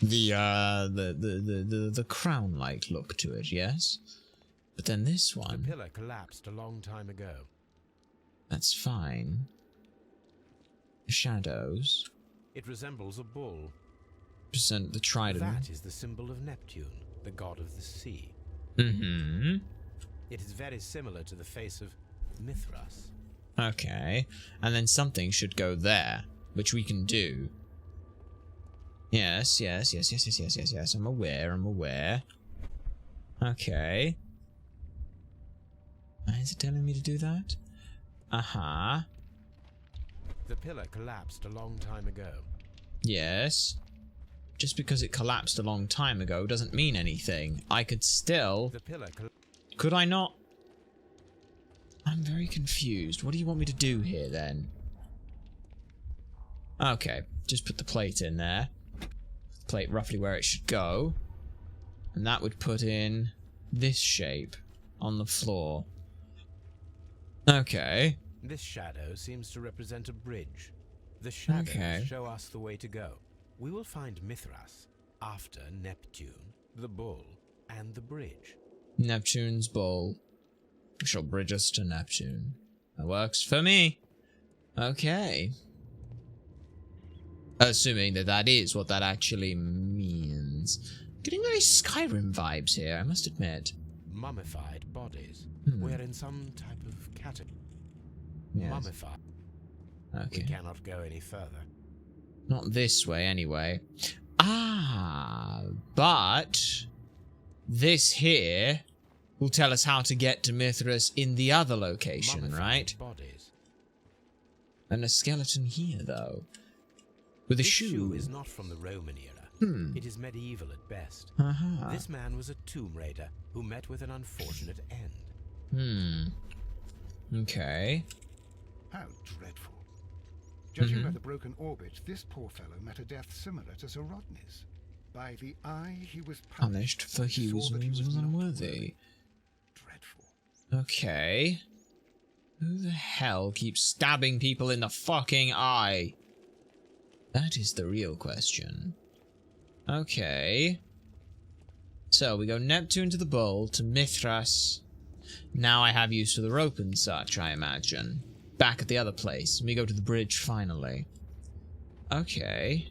The crown-like look to it, yes? But then this one... The pillar collapsed a long time ago. That's fine. The shadows. It resembles a bull. Present the trident. That is the symbol of Neptune, the god of the sea. Mm-hmm. It is very similar to the face of Mithras. Okay. And then something should go there, which we can do. Yes. I'm aware. Okay. Why is it telling me to do that? Uh-huh. The pillar collapsed a long time ago. Yes. Just because it collapsed a long time ago doesn't mean anything. I could still... The pillar Could I not? I'm very confused. What do you want me to do here, then? Okay, just put the plate in there. Plate roughly where it should go. And that would put in this shape on the floor. Okay. This shadow seems to represent a bridge. The shadows show us the way to go. We will find Mithras after Neptune, the bull, and the bridge. Neptune's bull shall bridge us to Neptune. That works for me. Okay. Assuming that that is what that actually means. Getting very Skyrim vibes here, I must admit. Mummified bodies. We're in some type of category. Yes. Mummified. Okay. We cannot go any further. Not this way, anyway. Ah, but this here will tell us how to get to Mithras in the other location, Mummified right? Bodies. And a skeleton here, though. With a This shoe. is not from the Roman era. It is medieval at best. This man was a tomb raider who met with an unfortunate end. Okay. How dreadful. Judging by the broken orbit, this poor fellow met a death similar to Sir Rodney's. By the eye he was Punished for he was unworthy. Dreadful. Okay. Who the hell keeps stabbing people in the fucking eye? That is the real question. Okay. So, we go Neptune to the bull, to Mithras. Now I have use for the rope and such, I imagine. Back at the other place. We go to the bridge, finally. Okay.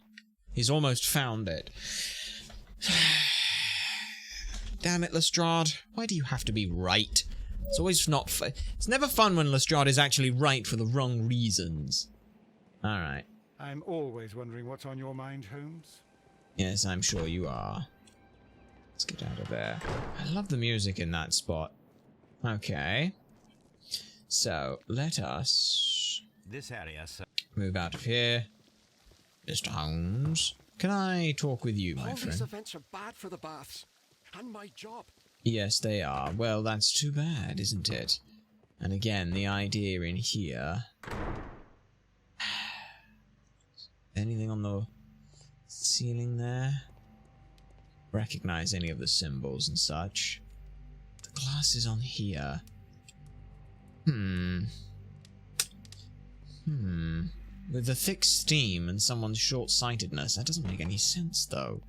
He's almost found it. Damn it, Lestrade. Why do you have to be right? It's always not fun. It's never fun when Lestrade is actually right for the wrong reasons. Alright. I'm always wondering what's on your mind, Holmes. Yes, I'm sure you are. Let's get out of there. I love the music in that spot. Okay. So, let us This area, sir. move out of here. Mr. Holmes, can I talk with you, my All these friend? events are bad for the baths. And my job. Yes, they are. Well, that's too bad, isn't it? And again, the idea in here... Anything on the ceiling there? Recognize any of the symbols and such? The glass is on here. With the thick steam and someone's short-sightedness, that doesn't make any sense, though.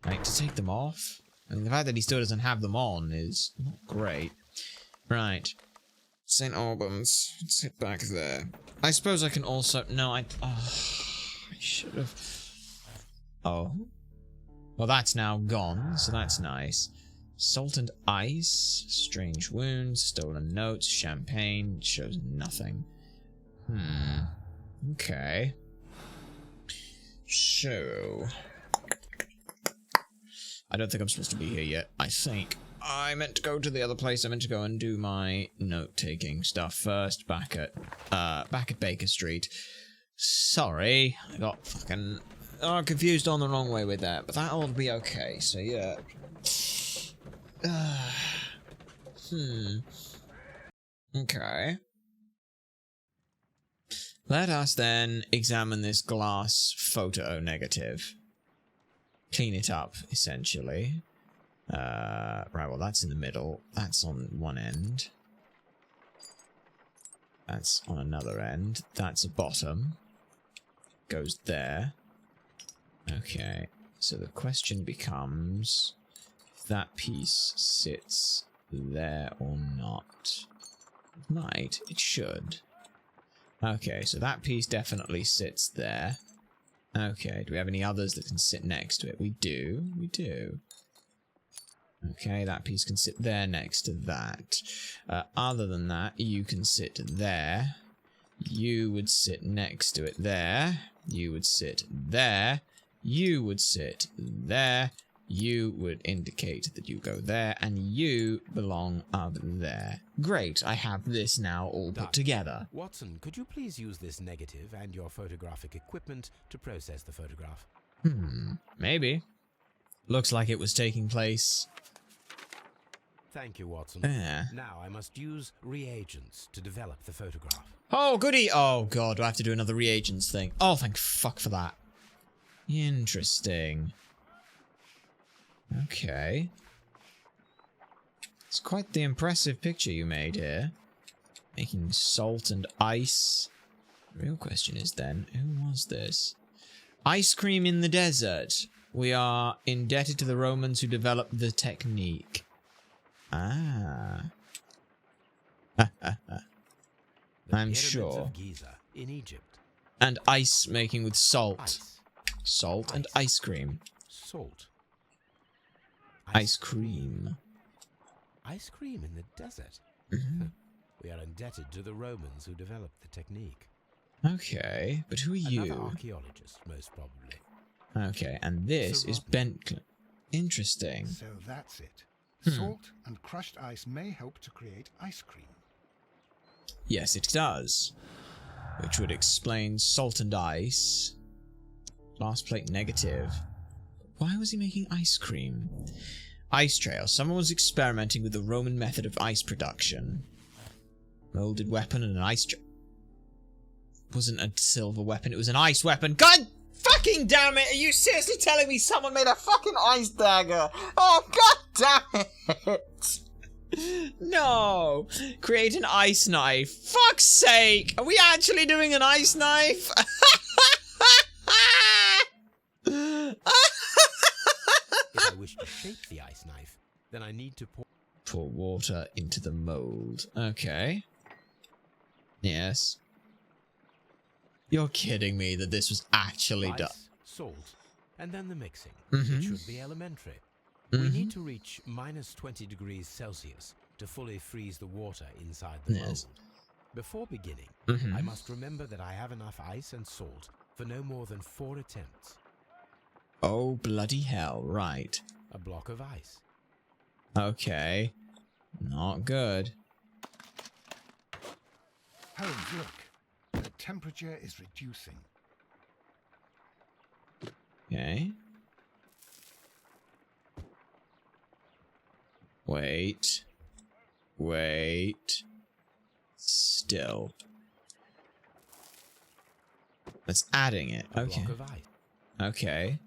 Right, to take them off? I mean, the fact that he still doesn't have them on is not great. Right. St. Albans. Let's head back there. I suppose I can also... No, I should have... Oh. Well, that's now gone, so that's nice. Salt and ice. Strange wounds. Stolen notes. Champagne. Shows nothing. Okay. So... I don't think I'm supposed to be here yet. I think I meant to go to the other place. I meant to go and do my note-taking stuff first. Back at Baker Street. Sorry, I got fucking confused on the wrong way with that, but that'll be okay. So yeah. Okay. Let us then examine this glass photo negative. Clean it up, essentially. Right, well, that's in the middle. That's on one end. That's on another end. That's a bottom. Goes there. Okay, so the question becomes if that piece sits there or not. It might. It should. Okay, so that piece definitely sits there. Okay, do we have any others that can sit next to it? We do. We do. Okay, that piece can sit there next to that. Other than that, you can sit there. You would sit next to it there. You would sit there. You would sit there. You would indicate that you go there, and you belong up there. Great, I have this now all put together. Watson, could you please use this negative and your photographic equipment to process the photograph? Maybe. Looks like it was taking place. Thank you, Watson. Yeah. Now I must use reagents to develop the photograph. Oh, goody! Oh, God, do I have to do another reagents thing? Oh, thank fuck for that. Interesting. Okay. It's quite the impressive picture you made here. Making salt and ice. The real question is then, who was this? Ice cream in the desert. We are indebted to the Romans who developed the technique. Ah. I'm sure. Of Giza in Egypt. And ice making with salt. Ice. Salt and ice cream. Salt. Ice cream. Ice cream in the desert. We are indebted to the Romans who developed the technique. Okay, but who are you? Another archaeologist, most probably. Okay, and this is Bentley. Interesting. So that's it. Salt and crushed ice may help to create ice cream. Yes, it does. Which would explain salt and ice. Last plate negative. Why was he making ice cream? Ice trail. Someone was experimenting with the Roman method of ice production. Molded weapon and an ice trail. Wasn't a silver weapon, it was an ice weapon. God fucking damn it! Are you seriously telling me someone made a fucking ice dagger? Oh, god damn it! No! Create an ice knife. Fuck's sake! Are we actually doing an ice knife? If I wish to shape the ice knife, then I need to pour water into the mold. Okay. Yes. You're kidding me that this was actually done. Salt, and then the mixing. It should be elementary. We need to reach minus 20 degrees Celsius to fully freeze the water inside the mold. Before beginning, I must remember that I have enough ice and salt for no more than 4 attempts. Oh, bloody hell, right. A block of ice. Okay. Not good. Holmes, look. The temperature is reducing. Okay. Wait. Wait. Still. That's adding it. Okay. A block of ice. Okay.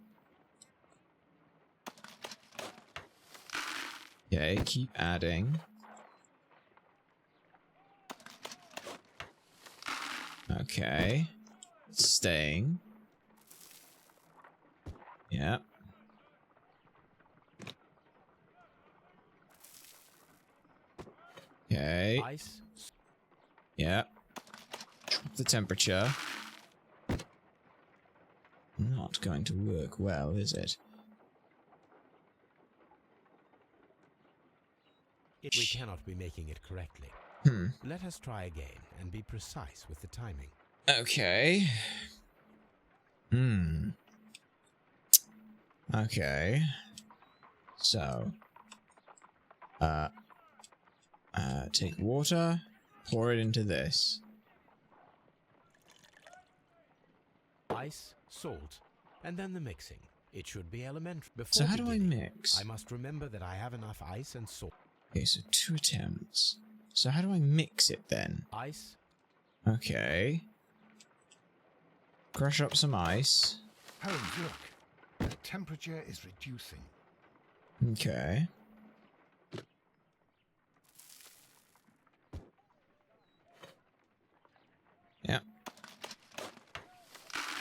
Okay, keep adding. Okay. Staying. Yep. Okay. Ice. Yep. Drop the temperature. Not going to work well, is it? We cannot be making it correctly. Let us try again and be precise with the timing. Okay. Okay. So. Take water, pour it into this. Ice, salt, and then the mixing. It should be elementary. Before So how do I mix? I must remember that I have enough ice and salt. Okay, so 2 attempts. So how do I mix it then? Ice. Okay. Crush up some ice. Holmes, look. The temperature is reducing. Okay. Yep.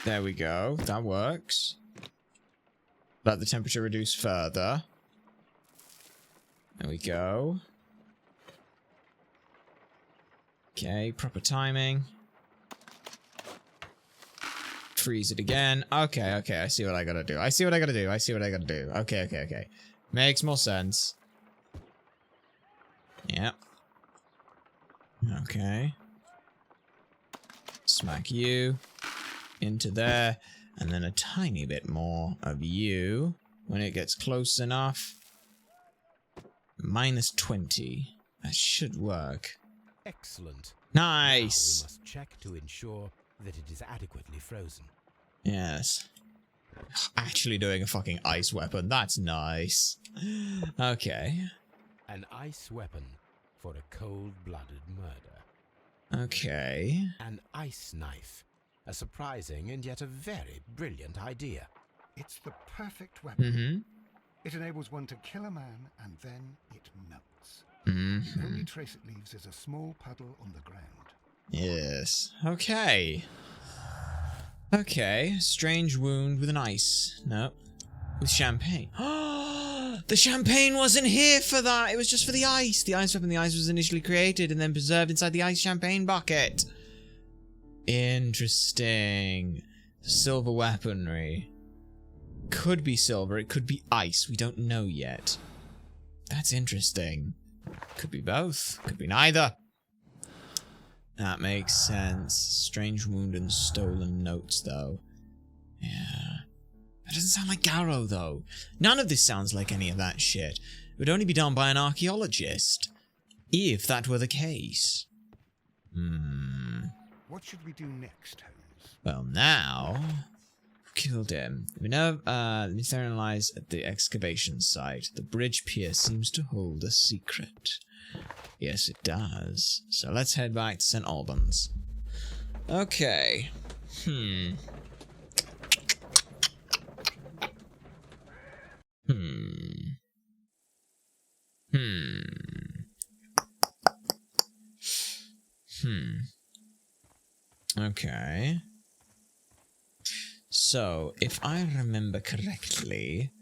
There we go. That works. Let the temperature reduce further. There we go. Okay, proper timing. Freeze it again. Okay, okay, I see what I gotta do. I see what I gotta do. I see what I gotta do. Okay, okay, okay. Makes more sense. Yep. Okay. Smack you into there, and then a tiny bit more of you. when it gets close enough. -20. That should work. Excellent. Nice! Now we must check to ensure that it is adequately frozen. Yes. Actually doing a fucking ice weapon. That's nice. Okay. An ice weapon for a cold-blooded murder. Okay. An ice knife. A surprising and yet a very brilliant idea. It's the perfect weapon. Mm-hmm. It enables one to kill a man and then it melts. Mm-hmm. The only trace it leaves is a small puddle on the ground. Yes. Okay. Okay. Strange wound with an ice. No. With champagne. The champagne wasn't here for that. It was just for the ice. The ice weapon, the ice was initially created and then preserved inside the ice champagne bucket. Interesting. Silver weaponry. Could be silver. It could be ice. We don't know yet. That's interesting. Could be both. Could be neither. That makes sense. Strange wound and stolen notes, though. Yeah. That doesn't sound like Garrow, though. None of this sounds like any of that shit. It would only be done by an archaeologist. If that were the case. What should we do next, Holmes? Well, now... Killed him. We know, let me analyze at the excavation site. The bridge pier seems to hold a secret. Yes, it does. So let's head back to St. Albans. Okay. Okay. So, if I remember correctly,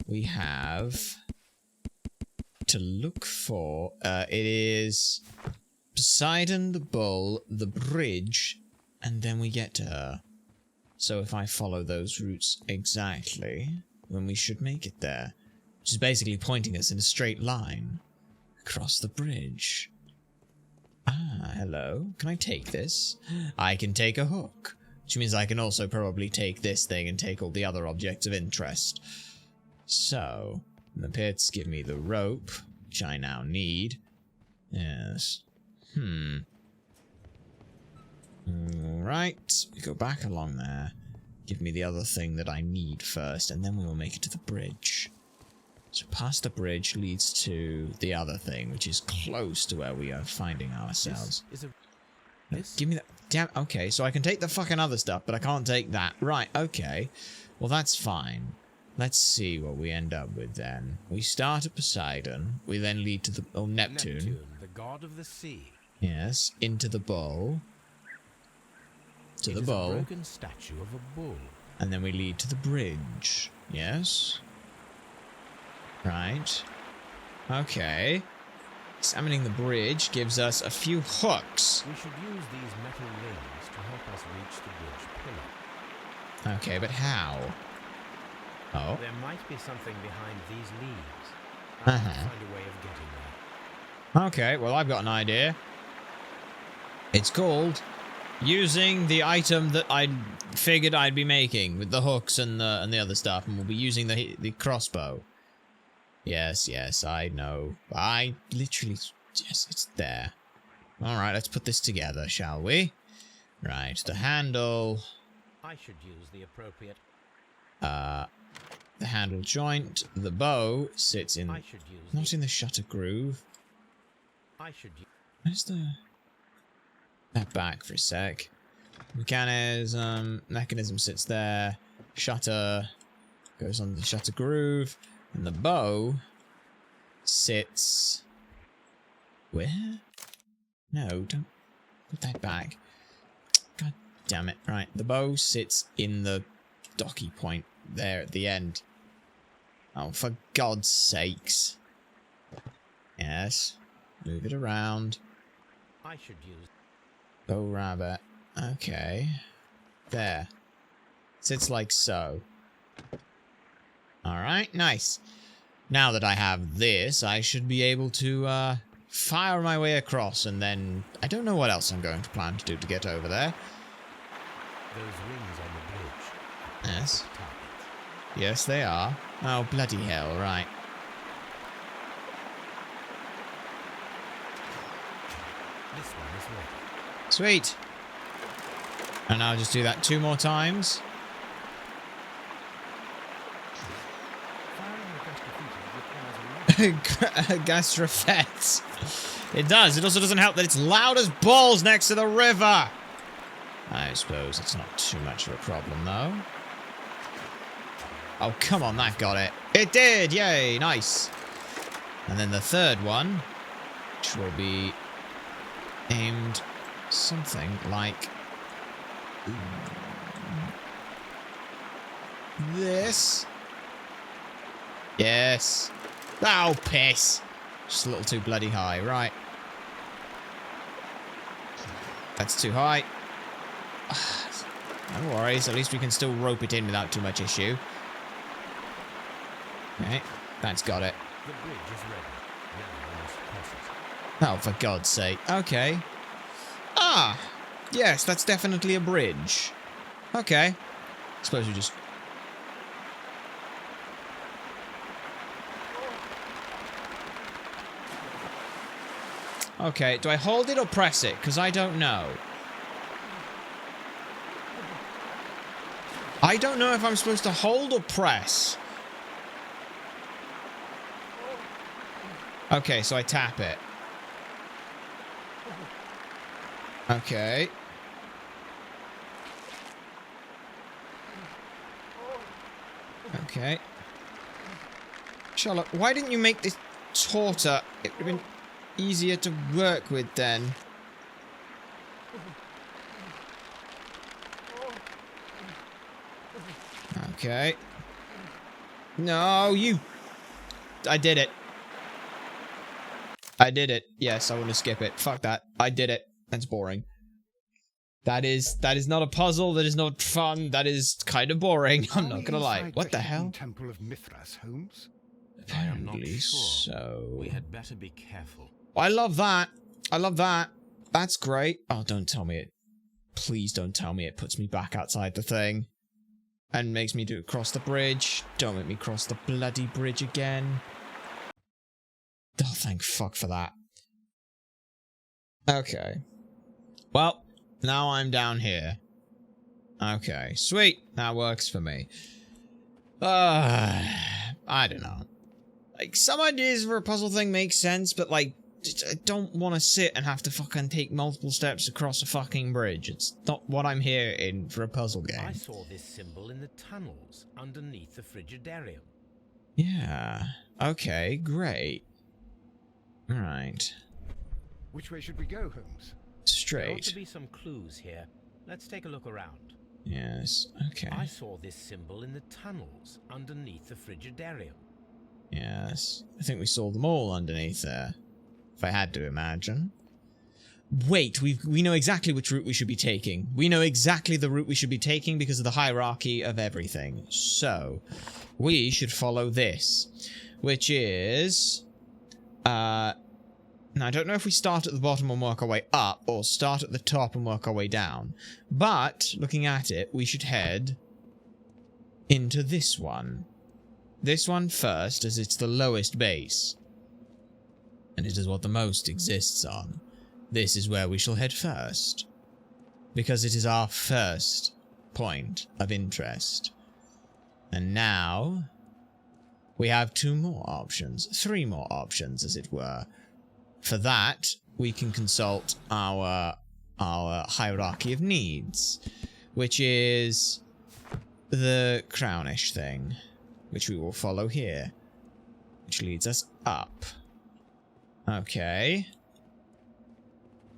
we have to look for, it is Poseidon, the bull, the bridge, and then we get to her. So if I follow those routes exactly, then we should make it there. Which is basically pointing us in a straight line across the bridge. Ah, hello. Can I take this? I can take a hook. Which means I can also probably take this thing and take all the other objects of interest. So, the pits give me the rope, which I now need. Yes. Alright, we go back along there. Give me the other thing that I need first, and then we will make it to the bridge. So past the bridge leads to the other thing, which is close to where we are finding ourselves. Give me that. Damn, okay, so I can take the fucking other stuff, but I can't take that. Right, okay. Well, that's fine. Let's see what we end up with then. We start at Poseidon. We then lead to the... Oh, Neptune. The god of the sea. Yes, into the bowl. To the bowl. A broken statue of a bull. And then we lead to the bridge. Yes. Right. Okay. Examining the bridge gives us a few hooks. We should use these metal rings to help us reach the bridge pillar. Okay, but how? Oh. There might be something behind these leaves. I'll find a way of getting there. Okay, well, I've got an idea. It's called using the item that I figured I'd be making with the hooks and the other stuff, and we'll be using the crossbow. Yes, I know. I literally... Yes, it's there. Alright, let's put this together, shall we? Right, the handle... I should use the appropriate... the handle joint. The bow sits in... I should use not in the shutter groove. I should use... Where's the... That back for a sec. Mechanism sits there. Shutter goes on the shutter groove. And the bow sits... Where? No, don't put that back. God damn it. Right, the bow sits in the docky point there at the end. Oh, for God's sakes. Yes. Move it around. I should use... Bow rabbit. Okay. There. Sits like so. Alright, nice. Now that I have this, I should be able to, fire my way across, and then... I don't know what else I'm going to plan to do to get over there. Those rings on the bridge. Yes. Yes, they are. Oh, bloody hell, right. This one is ready. Sweet. And I'll just do that 2 more times. Gastrophet. It does. It also doesn't help that it's loud as balls next to the river. I suppose it's not too much of a problem, though. Oh, come on, that got it. It did! Yay, nice. And then the third one, which will be aimed something like this. Yes. Oh, piss. Just a little too bloody high. Right. That's too high. No worries. At least we can still rope it in without too much issue. Okay. That's got it. The bridge is ready. Now we must cross it. Oh, for God's sake. Okay. Ah! Yes, that's definitely a bridge. Okay. Suppose we just... Okay, do I hold it or press it? Because I don't know. I don't know if I'm supposed to hold or press. Okay, so I tap it. Okay. Okay. Sherlock, why didn't you make this shorter? It would have been easier to work with then. Okay. No, you... I did it. I did it. Yes, I want to skip it. Fuck that. I did it. That's boring. That is not a puzzle. That is not fun. That is kind of boring. I'm not gonna lie. What the hell? Temple of Mithras, Holmes? I am not Apparently sure. so. We had better be careful. I love that. I love that. That's great. Oh, don't tell me it. Please don't tell me it puts me back outside the thing. And makes me do it cross the bridge. Don't make me cross the bloody bridge again. Oh, thank fuck for that. Okay. Well, now I'm down here. Okay, sweet. That works for me. I don't know. Like, some ideas for a puzzle thing make sense, but, like, I don't want to sit and have to fucking take multiple steps across a fucking bridge. It's not what I'm here in for a puzzle game. I saw this symbol in the tunnels underneath the Frigidarium. Yeah. Okay, great. Alright. Which way should we go, Holmes? There ought to Straight. be some clues here. Let's take a look around. Yes, okay. I saw this symbol in the tunnels underneath the Frigidarium. Yes. I think we saw them all underneath there. If I had to imagine. Wait, we know exactly which route we should be taking. We know exactly the route we should be taking because of the hierarchy of everything. So, we should follow this. Which is... now, I don't know if we start at the bottom and work our way up, or start at the top and work our way down. But, looking at it, we should head into this one. This one first, as it's the lowest base. And it is what the most exists on. This is where we shall head first. Because it is our first point of interest. And now... we have 2 more options. 3 more options, as it were. For that, we can consult our hierarchy of needs. Which is... the crownish thing. Which we will follow here. Which leads us up. Okay.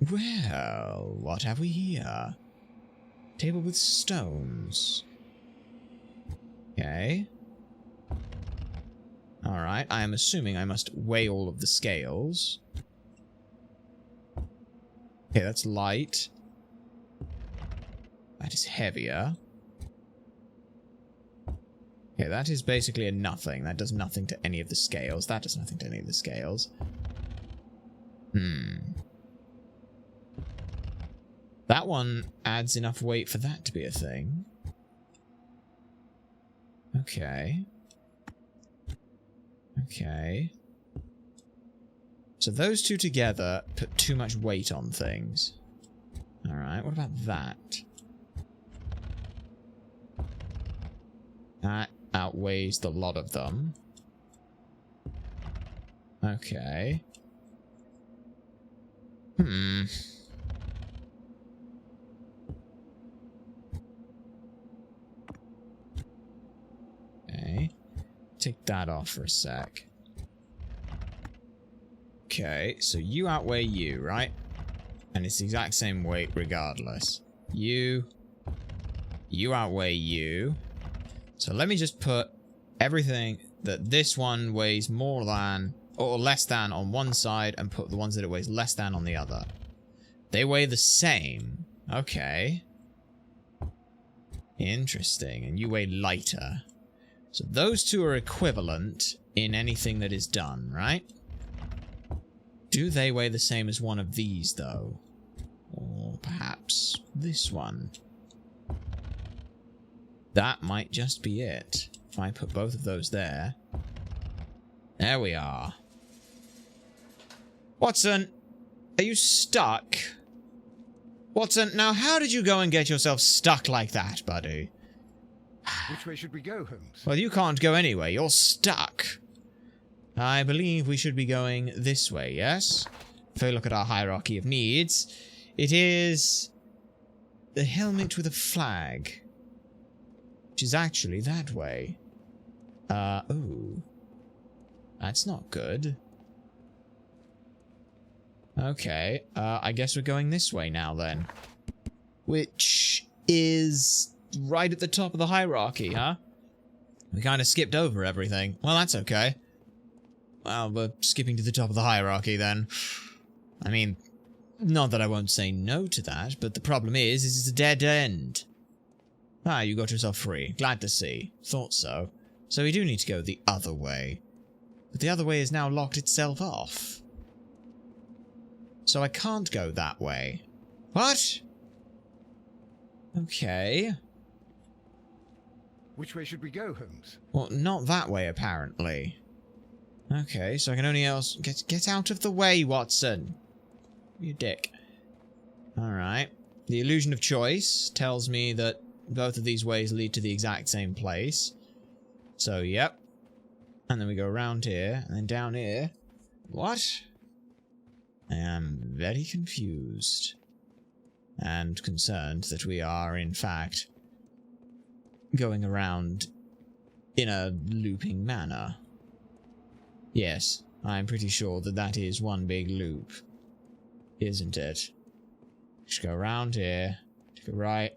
Well, what have we here? Table with stones. Okay. Alright, I am assuming I must weigh all of the scales. Okay, that's light. That is heavier. Okay, that is basically a nothing. That does nothing to any of the scales. That does nothing to any of the scales. That one adds enough weight for that to be a thing. Okay. Okay. So those two together put too much weight on things. Alright, what about that? That outweighs the lot of them. Okay. Okay. Take that off for a sec. Okay, so you outweigh you, right? And it's the exact same weight regardless. You outweigh you. So let me just put everything that this one weighs more than or less than on one side and put the ones that it weighs less than on the other. They weigh the same. Okay. Interesting. And you weigh lighter. So those two are equivalent in anything that is done, right? Do they weigh the same as one of these, though? Or perhaps this one? That might just be it. If I put both of those there. There we are. Watson, are you stuck? Watson, now how did you go and get yourself stuck like that, buddy? Which way should we go, Holmes? Well, you can't go anywhere. You're stuck. I believe we should be going this way, yes? If we look at our hierarchy of needs, it is the helmet with a flag, which is actually that way. Oh. That's not good. Okay, I guess we're going this way now then. Which is right at the top of the hierarchy, huh? We kind of skipped over everything. Well, that's okay. Well, we're skipping to the top of the hierarchy then. I mean, not that I won't say no to that, but the problem is it's a dead end. Ah, you got yourself free. Glad to see. Thought so. So we do need to go the other way. But the other way has now locked itself off. So I can't go that way. What? Okay. Which way should we go, Holmes? Well, not that way, apparently. Okay, so I can only else... Get out of the way, Watson. You dick. Alright. The illusion of choice tells me that both of these ways lead to the exact same place. So, yep. And then we go around here, and then down here. What? I am very confused. And concerned that we are, in fact, going around in a looping manner. Yes, I'm pretty sure that that is one big loop. Isn't it? Just go around here, take a right,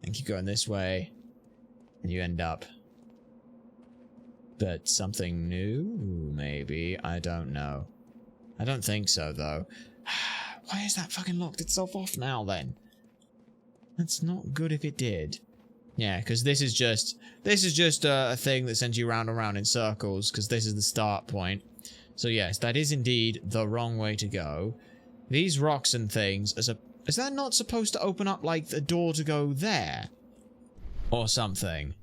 and keep going this way, and you end up. But something new, maybe? I don't know. I don't think so, though. Why has that fucking locked itself off now, then? That's not good if it did. Yeah, because this is just a thing that sends you round and round in circles, because this is the start point. So yes, that is indeed the wrong way to go. These rocks and things, is that not supposed to open up, like, the door to go there? Or something?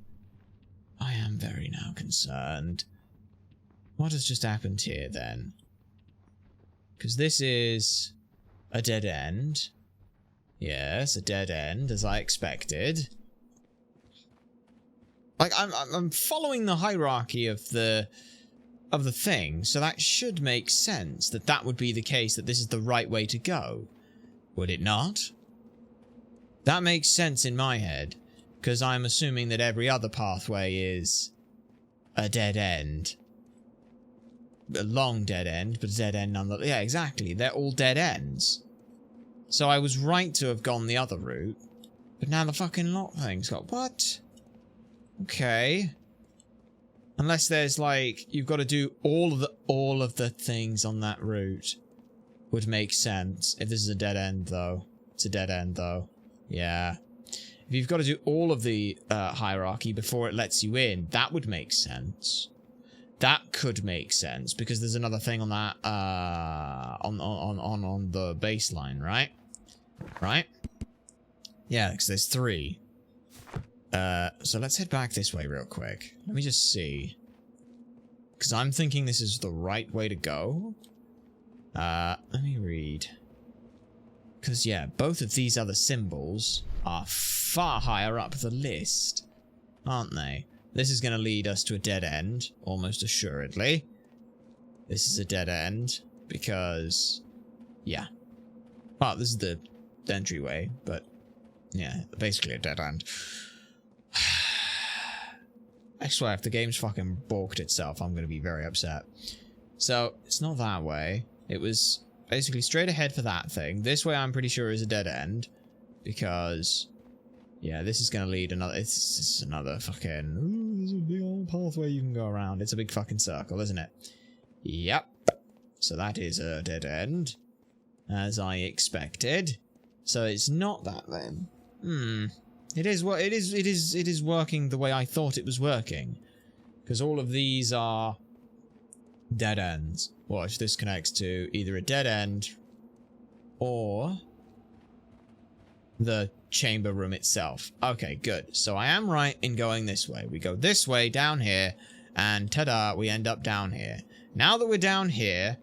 I am very now concerned. What has just happened here, then? Because this is a dead end. Yes, a dead end, as I expected. Like, I'm following the hierarchy of the thing, so that should make sense that that would be the case, that this is the right way to go. Would it not? That makes sense in my head, because I'm assuming that every other pathway is a dead end. A long dead end, but a dead end nonetheless. Yeah, exactly. They're all dead ends. So I was right to have gone the other route, but now the fucking lock thing's got... What? Okay. Unless there's, like, you've got to do all of the things on that route. Would make sense. If this is a dead end, though. It's a dead end, though. Yeah. If you've got to do all of the hierarchy before it lets you in, that would make sense. That could make sense, because there's another thing on that, on the baseline, right? Right? Yeah, because there's 3. So let's head back this way real quick. Let me just see. Because I'm thinking this is the right way to go. Let me read. Because, yeah, both of these other symbols are far higher up the list, aren't they? This is going to lead us to a dead end, almost assuredly. This is a dead end, because, yeah. Well, this is the entryway, but, yeah, basically a dead end. I swear, if the game's fucking balked itself, I'm going to be very upset. So, it's not that way. It was basically straight ahead for that thing. This way, I'm pretty sure, is a dead end. Because, yeah, this is going to lead another... It's another fucking... Ooh, there's a big old pathway you can go around. It's a big fucking circle, isn't it? Yep. So that is a dead end. As I expected. So it's not that then. It is what it is working the way I thought it was working. Because all of these are dead ends. Watch, this connects to either a dead end or the chamber room itself. Okay, good. So I am right in going this way. We go this way down here, and ta-da, we end up down here. Now that we're down here,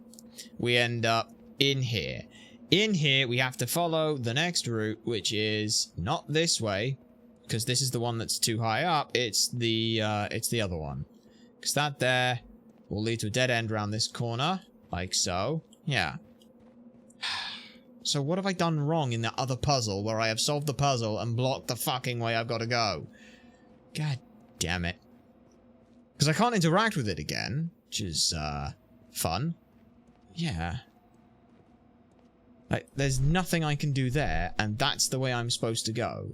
we end up in here. In here, we have to follow the next route, which is not this way, because this is the one that's too high up. It's the other one. Because that there will lead to a dead end around this corner, like so. Yeah. So what have I done wrong in the other puzzle, where I have solved the puzzle and blocked the fucking way I've got to go? God damn it. Because I can't interact with it again, which is, fun. Yeah. Like, there's nothing I can do there, and that's the way I'm supposed to go.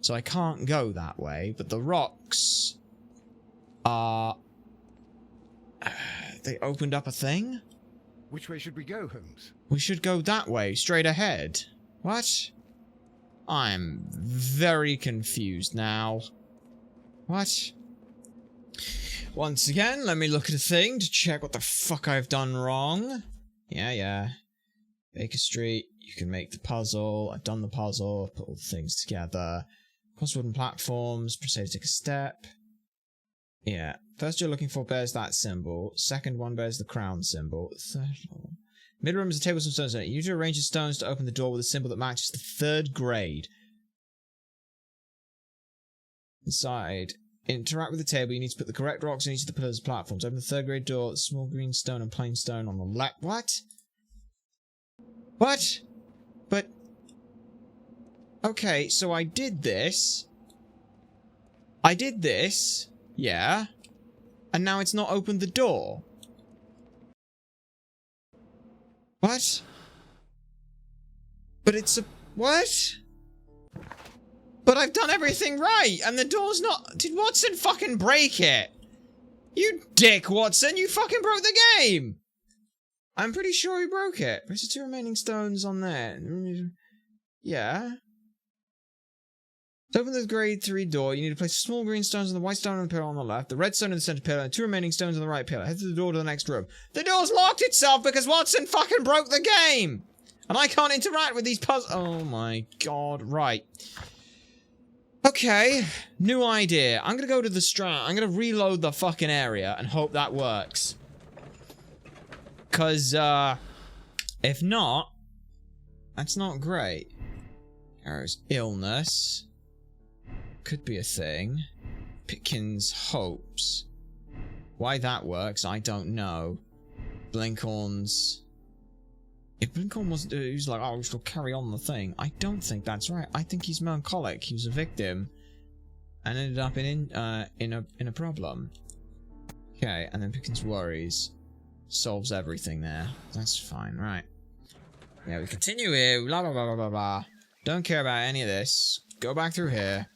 So I can't go that way, but the rocks are... they opened up a thing? Which way should we go, Holmes? We should go that way, straight ahead. What? I'm very confused now. What? Once again, let me look at a thing to check what the fuck I've done wrong. Yeah. Baker Street, you can make the puzzle. I've done the puzzle, put all the things together. Cross wooden platforms, proceed to take a step. Yeah. First you're looking for bears that symbol. Second one bears the crown symbol. Third one. Mid-room is a table with some stones on it. You need to arrange the stones to open the door with a symbol that matches the third grade. Inside. Interact with the table. You need to put the correct rocks on each of the pillars of the platforms. Open the third grade door. Small green stone and plain stone on the left. What? What? But... okay, so I did this. Yeah. And now it's not opened the door. What? But it's a... what? But I've done everything right, and the door's not... did Watson fucking break it? You dick, Watson, you fucking broke the game! I'm pretty sure he broke it. There's the two remaining stones on there. Yeah. To open the grade 3 door, you need to place small green stones on the white stone on the pillar on the left, the red stone in the center pillar, and 2 remaining stones on the right pillar. Head to the door to the next room. The door's locked itself because Watson fucking broke the game! And I can't interact with these puzzles. Oh my god, right. Okay, new idea. I'm gonna go to the strat. I'm gonna reload the fucking area and hope that works. Because, if not, that's not great. There's illness. Could be a thing. Pickens hopes. Why that works, I don't know. Blinkhorn's... if Blinkhorn wasn't... he was like, oh, we should carry on the thing. I don't think that's right. I think he's melancholic. He was a victim. And ended up in a problem. Okay, and then Pickens worries. Solves everything there. That's fine, right. Yeah, we continue here. Blah, blah, blah, blah, blah, blah. Don't care about any of this. Go back through here.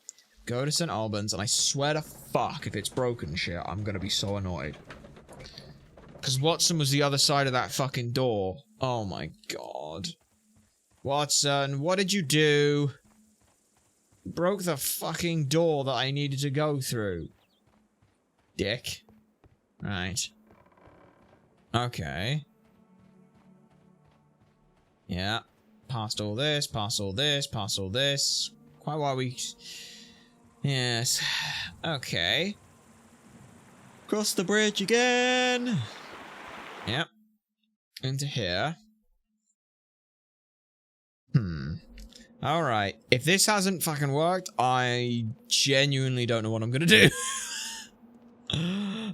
Go to St. Albans, and I swear to fuck, if it's broken shit, I'm gonna be so annoyed. Because Watson was the other side of that fucking door. Oh my god. Watson, what did you do? You broke the fucking door that I needed to go through. Dick. Right. Okay. Yeah. Past all this, past all this, past all this. Quite why we... Yes. Okay. Cross the bridge again. Yep. Into here. Alright. If this hasn't fucking worked, I genuinely don't know what I'm gonna do.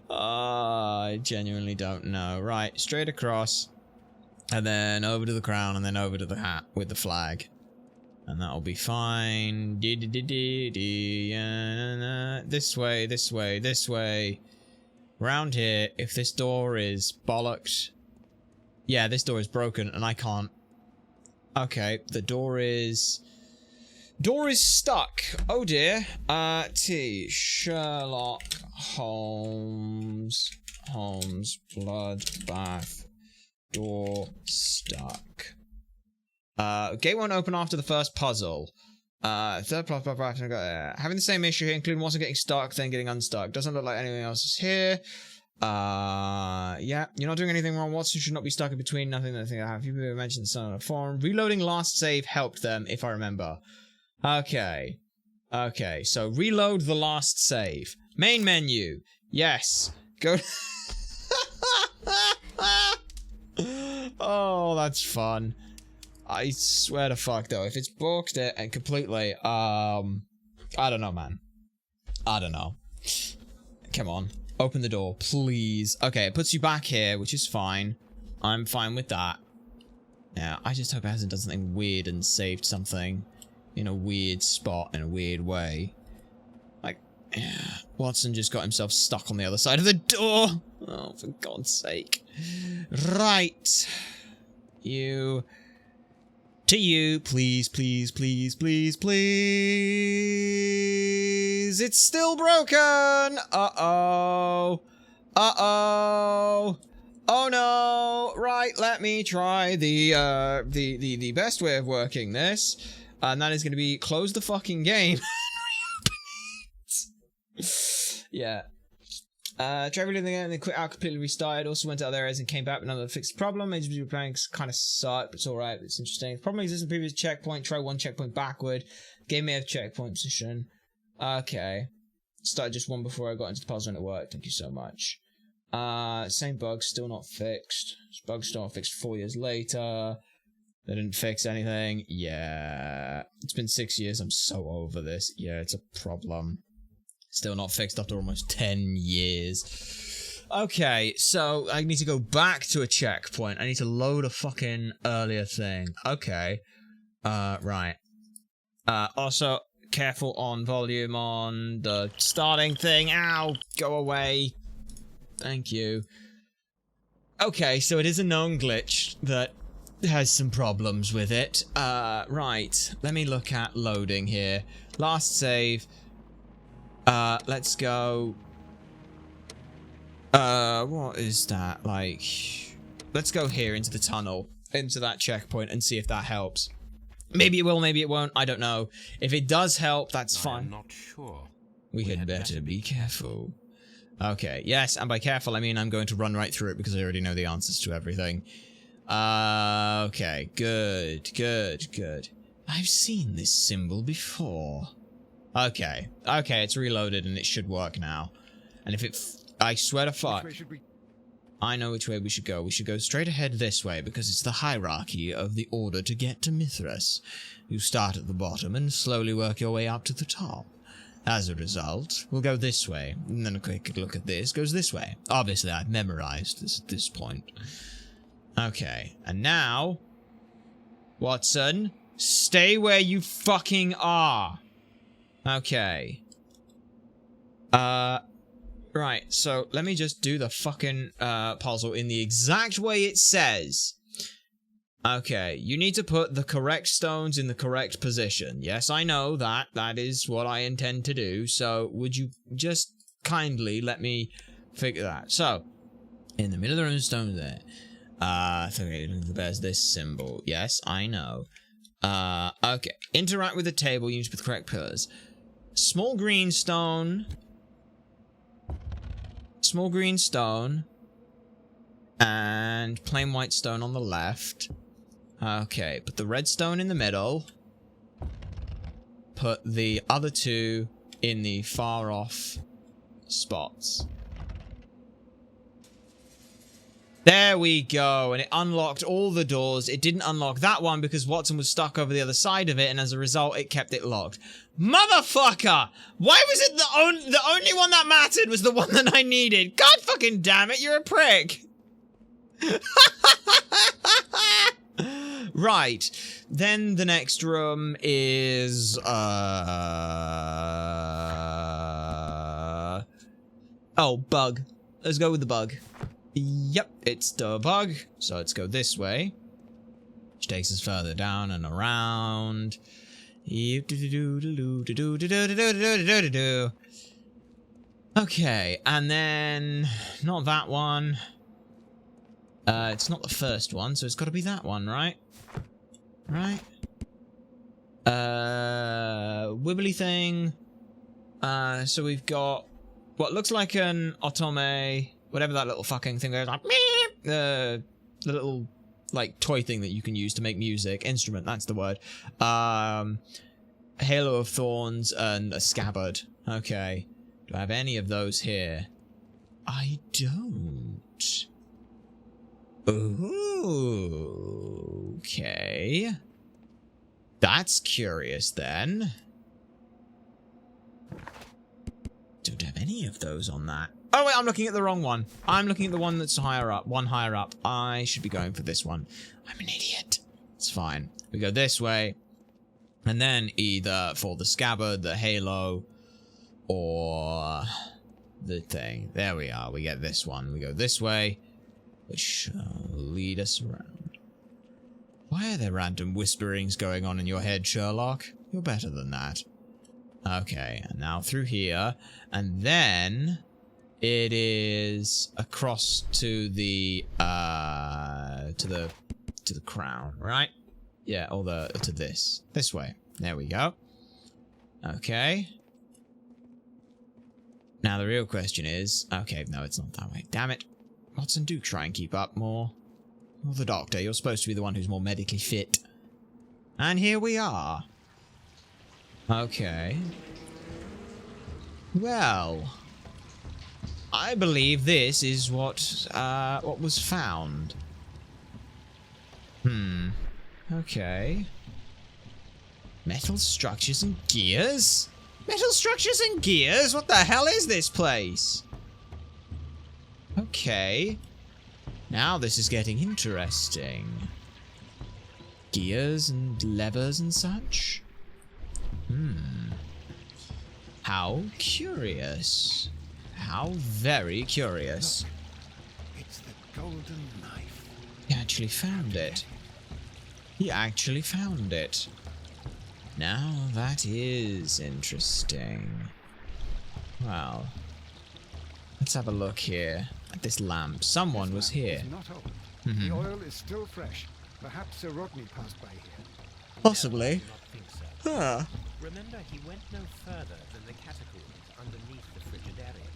I genuinely don't know. Right, straight across. And then over to the crown, and then over to the hat with the flag. And that'll be fine. This way, this way, this way. Round here, if this door is bollocked. Yeah, this door is broken, and I can't. Okay, the door is... Door is stuck. Oh dear. T. Sherlock Holmes. Bloodbath. Door stuck. Gate won't open after the first puzzle. Third having the same issue here, including once getting stuck, then getting unstuck. Doesn't look like anything else is here. Yeah, you're not doing anything wrong. Watson should not be stuck in between. Nothing that I think I have. You mentioned the son on a forum. Reloading last save helped them, if I remember. Okay. Okay, so reload the last save. Main menu. Yes. Go. Oh, that's fun. I swear to fuck though, if it's booked and completely, I don't know, man. I don't know. Come on. Open the door, please. Okay, it puts you back here, which is fine. I'm fine with that. Yeah, I just hope it hasn't done something weird and saved something in a weird spot in a weird way. Like, Watson just got himself stuck on the other side of the door. Oh, for God's sake. Right. You... To you, please, please, please, please, please. It's still broken. Uh-oh. Uh-oh. Oh no. Right, let me try the best way of working this. And that is going to be close the fucking game. Yeah. Tried everything again and then quit out, completely restarted. Also went to other areas and came back with another fixed problem. HB planks kind of suck, but it's alright. It's interesting. The problem exists in previous checkpoint. Try one checkpoint backward. Game may have checkpoint position. Okay. Started just one before I got into the puzzle and it worked. Thank you so much. Same bug, still not fixed. This bug's still not fixed 4 years later. They didn't fix anything. Yeah. It's been 6 years. I'm so over this. Yeah, it's a problem. Still not fixed after almost 10 years. Okay, so I need to go back to a checkpoint. I need to load a fucking earlier thing. Okay. Right. Also, careful on volume on the starting thing. Ow! Go away. Thank you. Okay, so it is a known glitch that has some problems with it. Right. Let me look at loading here. Last save. Let's go. What is that? Like, let's go here into the tunnel, into that checkpoint and see if that helps. Maybe it will, maybe it won't. I don't know. If it does help, that's fine. I'm not sure. We had better be careful. Okay, yes, and by careful, I mean I'm going to run right through it because I already know the answers to everything. Okay, good, good, good. I've seen this symbol before. Okay, okay, it's reloaded and it should work now. And if it... I swear to fuck. Which way should we... I know which way we should go. We should go straight ahead this way because it's the hierarchy of the order to get to Mithras. You start at the bottom and slowly work your way up to the top. As a result, we'll go this way. And then a quick look at this goes this way. Obviously, I've memorized this at this point. Okay, and now... Watson, stay where you fucking are. Okay. Right, so let me just do the fucking puzzle in the exact way it says. Okay, you need to put the correct stones in the correct position. Yes, I know that. That is what I intend to do. So, would you just kindly let me figure that? So, in the middle of the room, stone there. Okay, there's this symbol. Yes, I know. Okay. Interact with the table, use with the correct pillars. Small green stone. Small green stone. And plain white stone on the left. Okay, put the red stone in the middle. Put the other two in the far off spots. There we go, and it unlocked all the doors. It didn't unlock that one because Watson was stuck over the other side of it, and as a result, it kept it locked. Motherfucker! Why was it the only one that mattered was the one that I needed? God fucking damn it, you're a prick! Right, then the next room is, oh, bug. Let's go with the bug. Yep, it's the bug. So let's go this way. Which takes us further down and around. Okay, and then not that one. It's not the first one, so it's got to be that one, right? Right? Wibbly thing. So we've got what looks like an otome. Whatever that little fucking thing goes, like, the little, like, toy thing that you can use to make music. Instrument, that's the word. Halo of Thorns and a scabbard. Okay. Do I have any of those here? I don't. Ooh, okay. That's curious, then. Don't have any of those on that. Oh, wait, I'm looking at the wrong one. I'm looking at the one that's higher up. One higher up. I should be going for this one. I'm an idiot. It's fine. We go this way. And then either for the scabbard, the halo, or the thing. There we are. We get this one. We go this way, which shall lead us around. Why are there random whisperings going on in your head, Sherlock? You're better than that. Okay, and now through here. And then it is across to the crown, right? Yeah, or to this way. There we go. Okay. Now the real question is, okay, no, it's not that way. Damn it. Watson, do try and keep up more. You're the doctor. You're supposed to be the one who's more medically fit. And here we are. Okay. Well, I believe this is what was found. Okay. Metal structures and gears? Metal structures and gears? What the hell is this place? Okay. Now this is getting interesting. Gears and levers and such? How curious. How very curious. Look, it's the golden knife. He actually found it. He actually found it. Now that is interesting. Well, let's have a look here at this lamp. Someone was here. It's not open. The oil is still fresh. Perhaps Sir Rodney passed by here. Possibly. I do not think so. Huh. Remember, he went no further than the catacombs underneath the Frigidaria.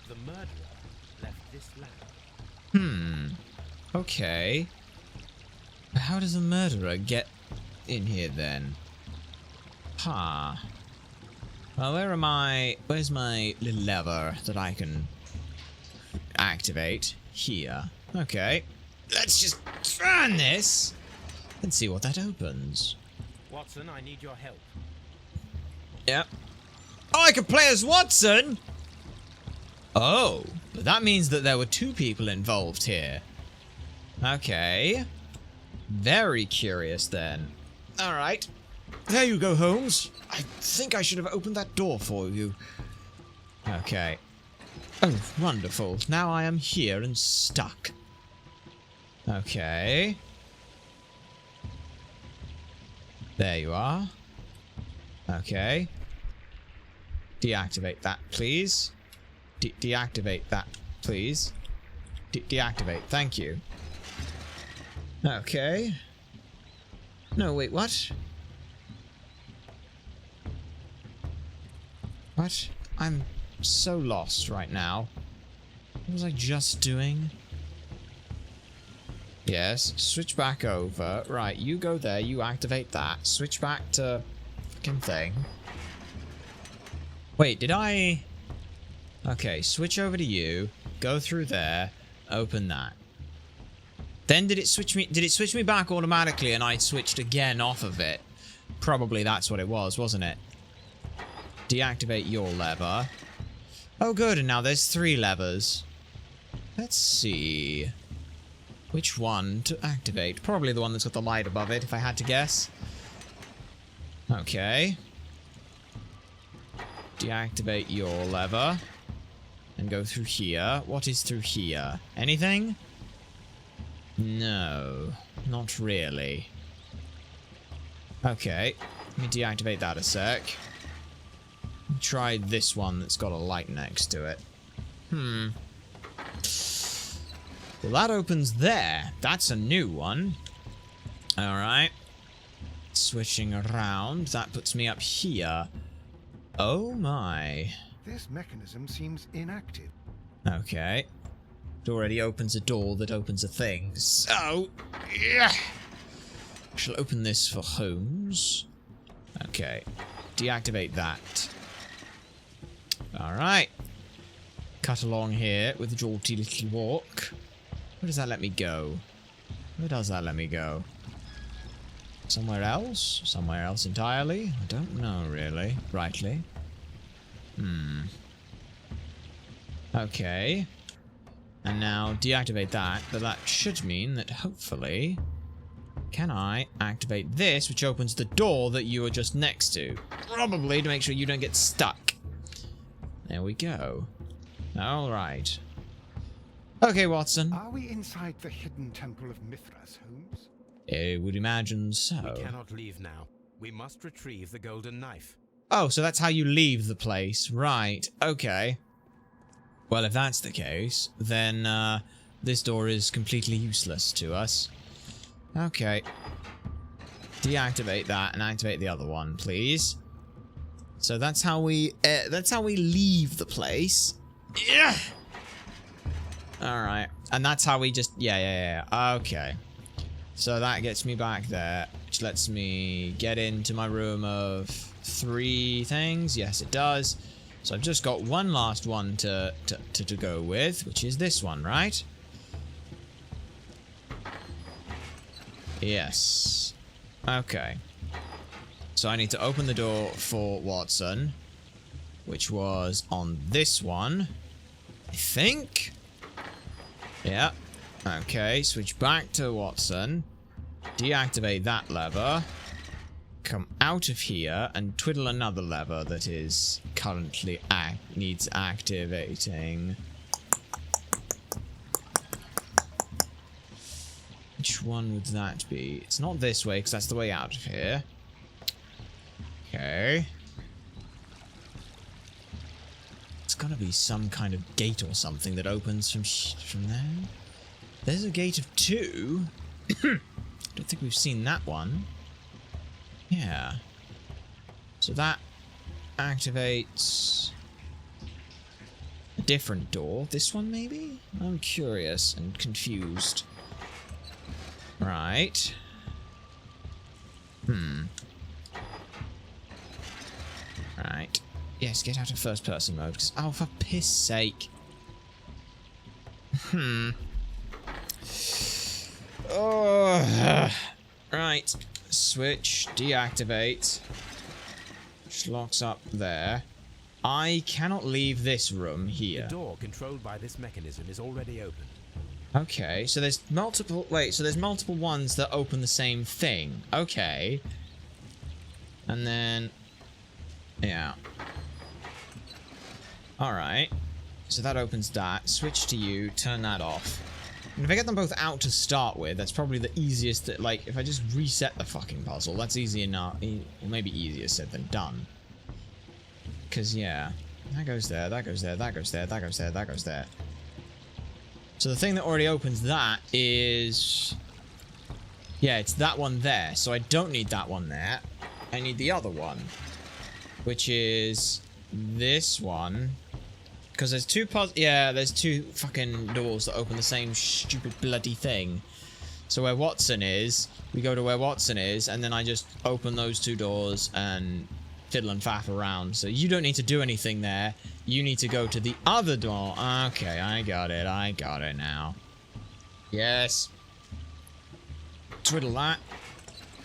The murderer left this lamp. Okay. But how does the murderer get in here then? Well, where's my little lever that I can activate? Here. Okay. Let's just turn this and see what that opens. Watson, I need your help. Yep. Oh, I can play as Watson? Oh, but that means that there were two people involved here. Okay. Very curious then. Alright. There you go, Holmes. I think I should have opened that door for you. Okay. Oh, wonderful. Now I am here and stuck. Okay. There you are. Okay. Deactivate that, please. Deactivate that, please. Deactivate. Thank you. Okay. No, wait, what? What? I'm so lost right now. What was I just doing? Yes, switch back over. Right, you go there, you activate that. Switch back to fucking thing. Wait, did I... Okay, switch over to you. Go through there. Open that. Then did it switch me back automatically and I switched again off of it? Probably that's what it was, wasn't it? Deactivate your lever. Oh good, and now there's 3 levers. Let's see. Which one to activate? Probably the one that's got the light above it, if I had to guess. Okay. Deactivate your lever. And go through here. What is through here? Anything? No. Not really. Okay. Let me deactivate that a sec. Try this one that's got a light next to it. Well, that opens there. That's a new one. Alright. Switching around. That puts me up here. Oh my. This mechanism seems inactive. Okay. It already opens a door that opens a thing. So, yeah. Shall open this for Holmes. Okay. Deactivate that. Alright. Cut along here with a jaunty little walk. Where does that let me go? Where does that let me go? Somewhere else? Somewhere else entirely? I don't know, really. Rightly. Okay. And now deactivate that, but that should mean that hopefully... Can I activate this, which opens the door that you were just next to? Probably to make sure you don't get stuck. There we go. Alright. Okay, Watson. Are we inside the hidden temple of Mithras, Holmes? I would imagine so. We cannot leave now. We must retrieve the golden knife. Oh, so that's how you leave the place. Right. Okay. Well, if that's the case, then this door is completely useless to us. Okay. Deactivate that and activate the other one, please. So that's how we leave the place. Yeah. All right. And that's how we just yeah. Okay. So that gets me back there, which lets me get into my room of 3 things. Yes, it does. So I've just got one last one to go with, which is this one, right? Yes. Okay. So I need to open the door for Watson, which was on this one, I think. Yeah. Okay, switch back to Watson. Deactivate that lever. Come out of here and twiddle another lever that is currently needs activating. Which one would that be? It's not this way, because that's the way out of here. Okay. It's gotta be some kind of gate or something that opens from there. There's a gate of 2. Don't think we've seen that one. Yeah. So that activates a different door. This one, maybe? I'm curious and confused. Right. Right. Yes, get out of first person mode. Oh, for piss sake. Oh. Right. Switch. Deactivate. Which locks up there. I cannot leave this room here. The door controlled by this mechanism is already open. Okay, so there's multiple... Wait, so there's multiple ones that open the same thing. Okay. And then... Yeah. Alright. So that opens that. Switch to you. Turn that off. And if I get them both out to start with, that's probably the easiest... Like, if I just reset the fucking puzzle, that's easy enough. Well, maybe easier said than done. Because, yeah. That goes there, that goes there, that goes there, that goes there, that goes there. So the thing that already opens that is... Yeah, it's that one there. So I don't need that one there. I need the other one. Which is... this one. Because there's 2 yeah, there's 2 fucking doors that open the same stupid bloody thing. So where Watson is, we go to where Watson is, and then I just open those 2 doors, and fiddle and faff around. So you don't need to do anything there. You need to go to the other door. Okay, I got it. I got it now. Yes. Twiddle that.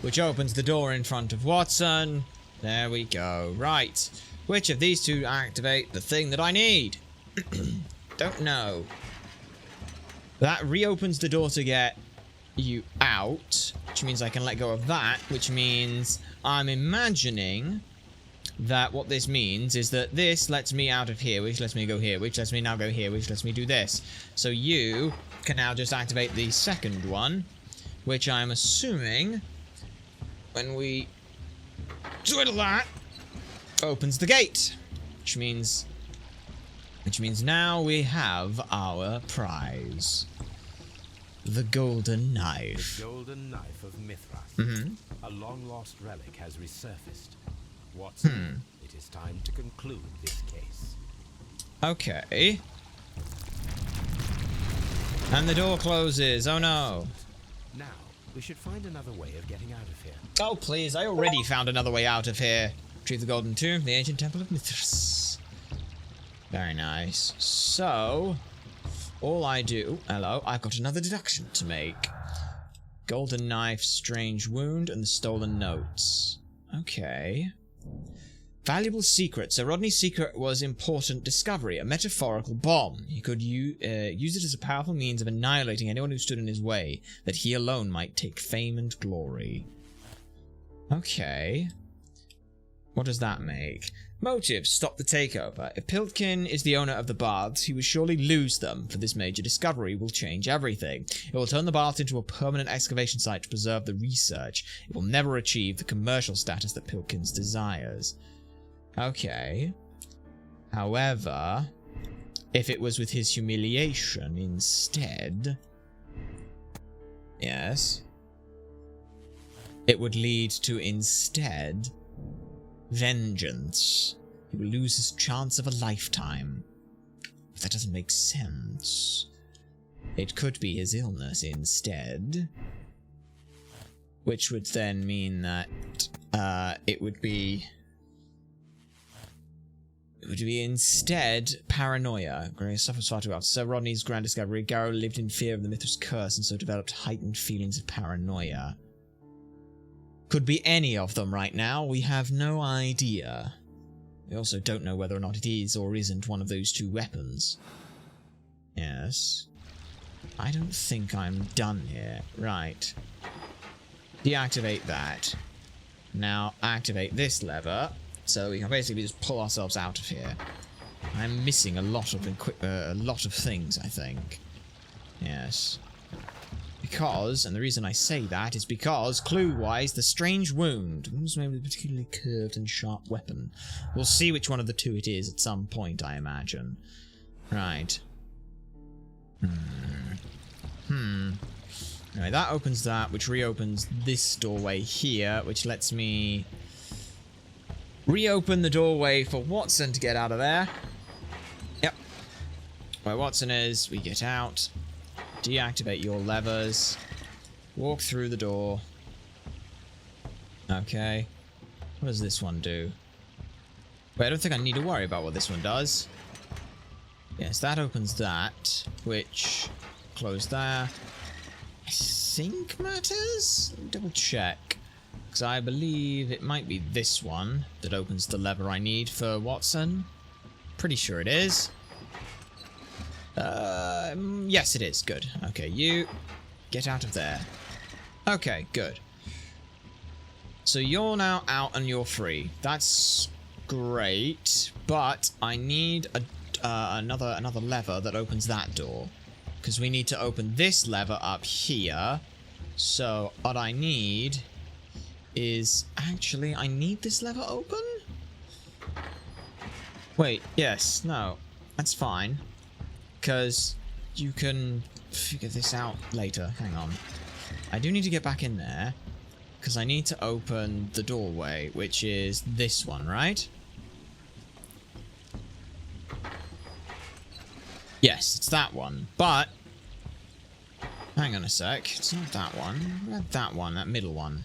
Which opens the door in front of Watson. There we go. Right. Which of these two activate the thing that I need? Don't know. That reopens the door to get you out, which means I can let go of that, which means I'm imagining that what this means is that this lets me out of here, which lets me go here, which lets me now go here, which lets me do this. So you can now just activate the second one, which I'm assuming when we twiddle that opens the gate, which means now we have our prize. The golden knife. The golden knife of Mithras. A long-lost relic has resurfaced. Watson, it is time to conclude this case. Okay. And the door closes. Oh no. Now, we should find another way of getting out of here. Oh please, I already found another way out of here. Retrieve the golden tomb, the ancient temple of Mithras. Very nice. So, all I do... Hello, I've got another deduction to make. Golden knife, strange wound, and the stolen notes. Okay. Valuable secret. Sir Rodney's secret was important discovery, a metaphorical bomb. He could use it as a powerful means of annihilating anyone who stood in his way, that he alone might take fame and glory. Okay. What does that make? Motive, stop the takeover. If Piltkin is the owner of the baths, he will surely lose them, for this major discovery will change everything. It will turn the baths into a permanent excavation site to preserve the research. It will never achieve the commercial status that Piltkin's desires. Okay. However, if it was with his humiliation instead... Yes. It would lead to instead... vengeance. He will lose his chance of a lifetime. But that doesn't make sense. It could be his illness instead. Which would then mean that it would be instead paranoia. Gray suffers far too often. Sir Rodney's grand discovery, Garrow lived in fear of the Mithras curse and so developed heightened feelings of paranoia. Could be any of them right now. We have no idea. We also don't know whether or not it is or isn't one of those two weapons. Yes. I don't think I'm done here. Right. Deactivate that. Now activate this lever, so we can basically just pull ourselves out of here. I'm missing a lot of things, I think. Yes. Because, and the reason I say that is because, clue-wise, the strange wound was maybe a particularly curved and sharp weapon. We'll see which one of the two it is at some point, I imagine. Right. Anyway, that opens that, which reopens this doorway here, which lets me reopen the doorway for Watson to get out of there. Yep. Where Watson is, we get out. Deactivate your levers. Walk through the door. Okay. What does this one do? Wait, I don't think I need to worry about what this one does. Yes, that opens that, which... Close there. I think matters? Double check. Because I believe it might be this one that opens the lever I need for Watson. Pretty sure it is. Yes, it is. Good. Okay, you get out of there. Okay, good. So you're now out and you're free. That's great, but I need another lever that opens that door, because we need to open this lever up here. So what I need is actually I need this lever open. Wait, yes, no, that's fine. Because you can figure this out later. Hang on. I do need to get back in there. Because I need to open the doorway, which is this one, right? Yes, it's that one. But... hang on a sec. It's not that one. That one, that middle one.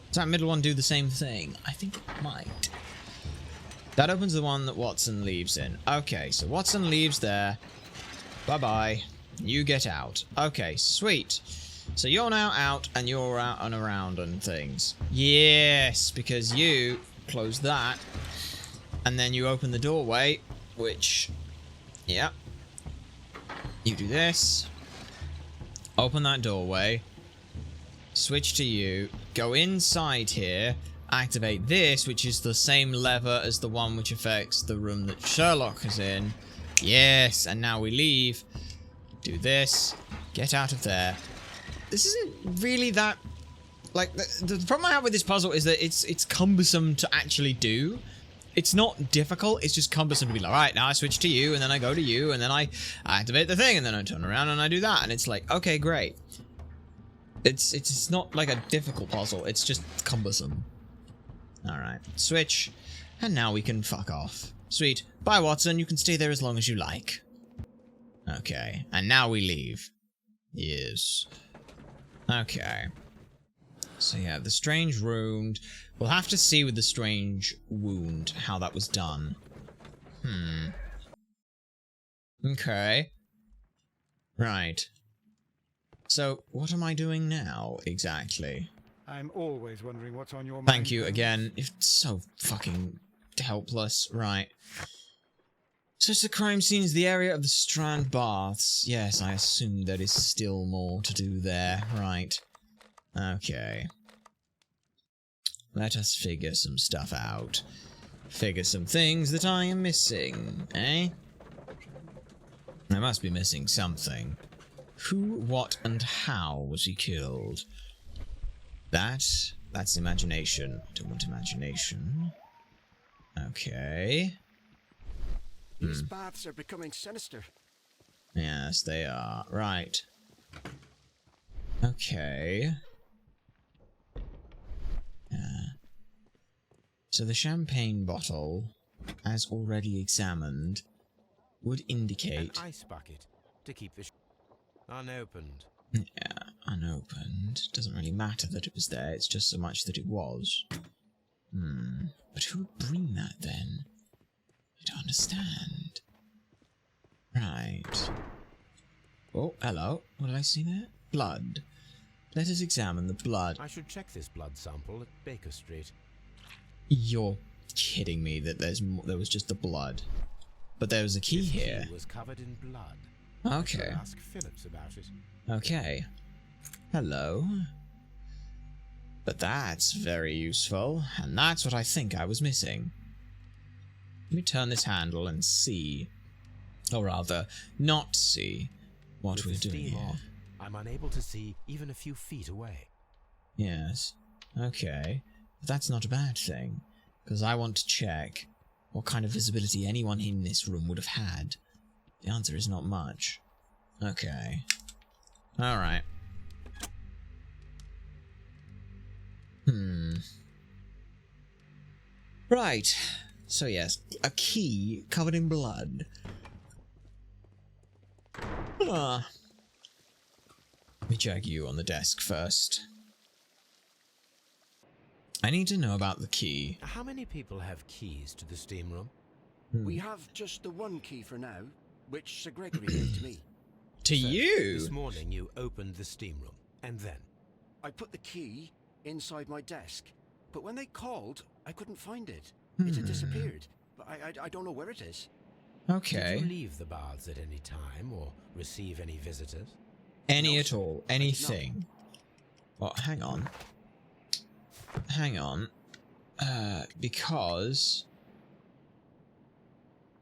Does that middle one do the same thing? I think it might. That opens the one that Watson leaves in. Okay, so Watson leaves there. Bye-bye. You get out. Okay, sweet. So you're now out, and you're out and around and things. Yes, because you close that. And then you open the doorway, which... yeah. You do this. Open that doorway. Switch to you. Go inside here. Activate this, which is the same lever as the one which affects the room that Sherlock is in. Yes, and now we leave. Do this. Get out of there. This isn't really that... like, the problem I have with this puzzle is that it's cumbersome to actually do. It's not difficult, it's just cumbersome to be like, alright, now I switch to you, and then I go to you, and then I activate the thing, and then I turn around and I do that, and it's like, okay, great. It's not like a difficult puzzle, it's just cumbersome. Alright, switch, and now we can fuck off. Sweet. Bye, Watson, you can stay there as long as you like. Okay, and now we leave. Yes. Okay. So yeah, the strange wound. We'll have to see with the strange wound how that was done. Okay. Right. So, what am I doing now, exactly? I'm always wondering what's on your mind. Thank you again. It's so fucking helpless. Right. So the crime scene is the area of the Strand Baths. Yes, I assume there is still more to do there. Right. Okay. Let us figure some stuff out. Figure some things that I am missing, eh? I must be missing something. Who, what, and how was he killed? That's imagination. Don't want imagination. Okay. These baths are becoming sinister. Yes, they are. Right. Okay. So the champagne bottle, as already examined, would indicate... an ice bucket to keep the unopened. Yeah, unopened. Doesn't really matter that it was there, it's just so much that it was. But who would bring that then? I don't understand. Right. Oh, hello. What did I see there? Blood. Let us examine the blood. I should check this blood sample at Baker Street. You're kidding me that there was just the blood. But there was a key here. The key was covered in blood. Okay. Ask Phillips about it. Okay. Hello. But that's very useful, and that's what I think I was missing. Let me turn this handle and see. Or rather, not see what we're doing here. Off, I'm unable to see even a few feet away. Yes. Okay. But that's not a bad thing, because I want to check what kind of visibility anyone in this room would have had. The answer is not much. Okay. Alright. Right. So yes, a key covered in blood. Let me check you on the desk first. I need to know about the key. How many people have keys to the steam room? We have just the one key for now, which Sir Gregory gave to me. To you? This morning you opened the steam room, and then? I put the key inside my desk, but when they called, I couldn't find it. It had disappeared. I don't know where it is. Okay. Did you leave the baths at any time, or receive any visitors? Any at all. Anything. Well, hang on. Hang on. Because...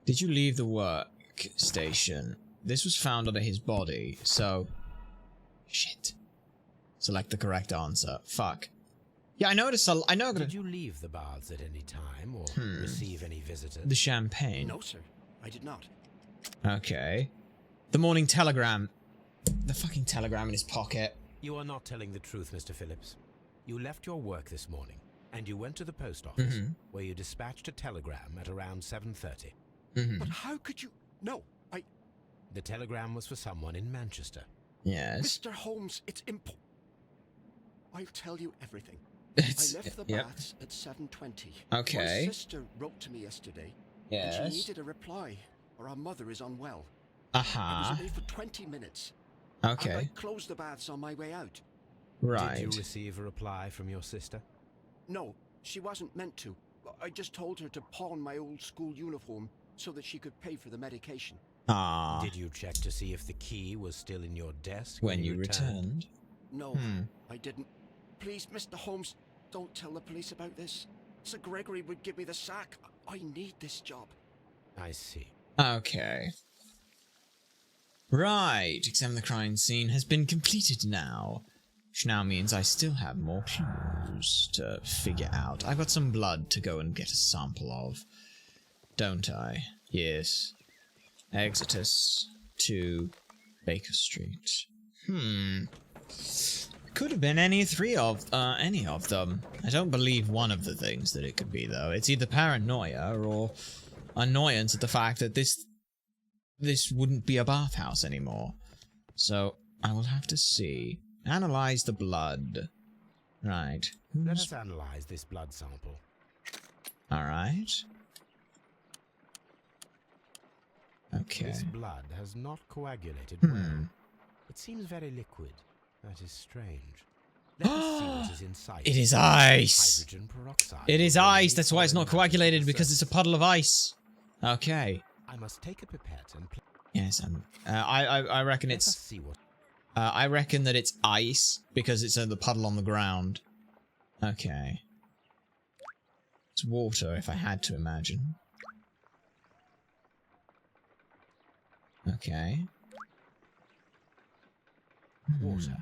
Did you leave the workstation? This was found under his body, so... Shit. Select the correct answer. Fuck. Yeah, I noticed. I know. Did you leave the baths at any time, or receive any visitors? The champagne. No, sir. I did not. Okay. The morning telegram. The fucking telegram in his pocket. You are not telling the truth, Mr. Phillips. You left your work this morning, and you went to the post office, where you dispatched a telegram at around 7:30. But how could you... No, The telegram was for someone in Manchester. Yes. Mr. Holmes, it's I'll tell you everything. left the baths at 7:20. Okay. My sister wrote to me yesterday. Yes. And she needed a reply, or her mother is unwell. Uh-huh. I was away for 20 minutes. Okay. And I closed the baths on my way out. Right. Did you receive a reply from your sister? No, she wasn't meant to. I just told her to pawn my old school uniform so that she could pay for the medication. Ah. Did you check to see if the key was still in your desk when you returned? No, I didn't. Please, Mr. Holmes, don't tell the police about this. Sir Gregory would give me the sack. I need this job. I see. Okay. Right. Examine the crime scene has been completed now. Which now means I still have more clues to figure out. I've got some blood to go and get a sample of. Don't I? Yes. Exodus to Baker Street. Could have been any of them. I don't believe one of the things that it could be, though. It's either paranoia or annoyance at the fact that this wouldn't be a bathhouse anymore. So I will have to see. Analyze the blood. Right. Let us analyze this blood sample. Alright. Okay. This blood has not coagulated well. It seems very liquid. That is strange. Let us see what is inside. It is ice! Hydrogen peroxide. It is ice, that's why it's not coagulated, because it's a puddle of ice. Okay. I must take a pipette and... Yes, I reckon Let us it's... see what... I reckon that it's ice, because it's the puddle on the ground. Okay. It's water, if I had to imagine. Okay. Water.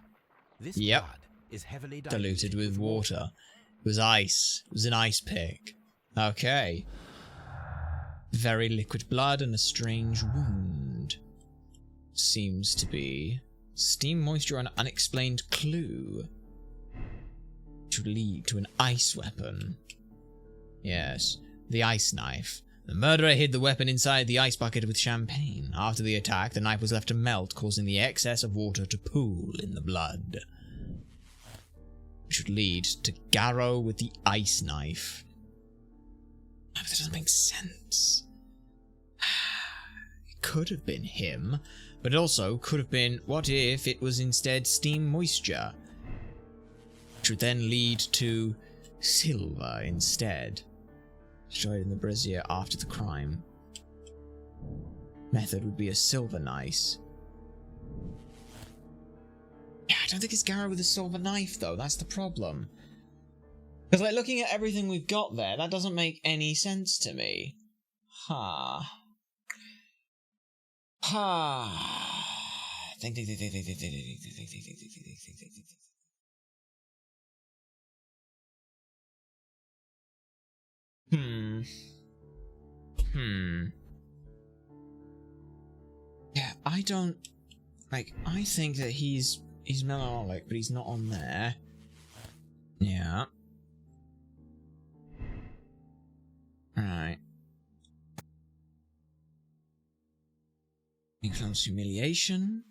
This Yep. blood is heavily Diluted with water. It was ice. It was an ice pick. Okay. Very liquid blood and a strange wound. Seems to be steam, moisture, and unexplained clue. To lead to an ice weapon. Yes, the ice knife. The murderer hid the weapon inside the ice bucket with champagne. After the attack, the knife was left to melt, causing the excess of water to pool in the blood. Which would lead to Garrow with the ice knife. Oh, but that doesn't make sense. It could have been him, but it also could have been, what if it was instead steam moisture? Which would then lead to silver instead. Destroyed in the brazier after the crime. Method would be a silver knife. Yeah, I don't think it's Garrow with a silver knife, though. That's the problem. Because, like, looking at everything we've got there, that doesn't make any sense to me. Think. Yeah, I don't... Like, I think that he's melancholic, but he's not on there. Yeah. Right. Becomes humiliation.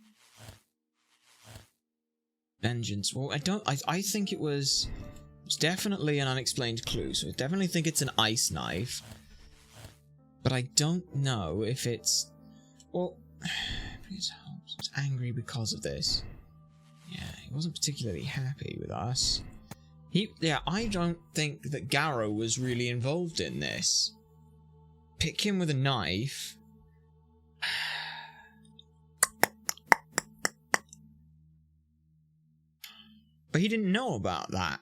Vengeance. Well, I think it was... It's definitely an unexplained clue, so I definitely think it's an ice knife. But I don't know if it's... Well, it's angry because of this. Yeah, he wasn't particularly happy with us. I don't think that Garrow was really involved in this. Pick him with a knife. But he didn't know about that.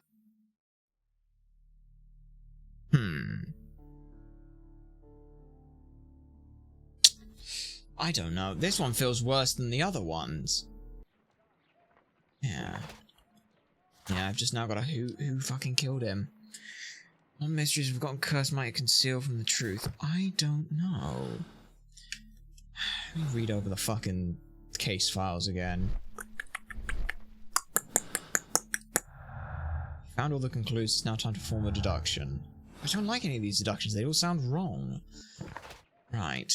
I don't know. This one feels worse than the other ones. Yeah. Yeah, I've just now got a who fucking killed him. What mysteries we've gotten cursed might conceal from the truth? I don't know. Let me read over the fucking case files again. Found all the conclusions. It's now time to form a deduction. I don't like any of these deductions. They all sound wrong. Right.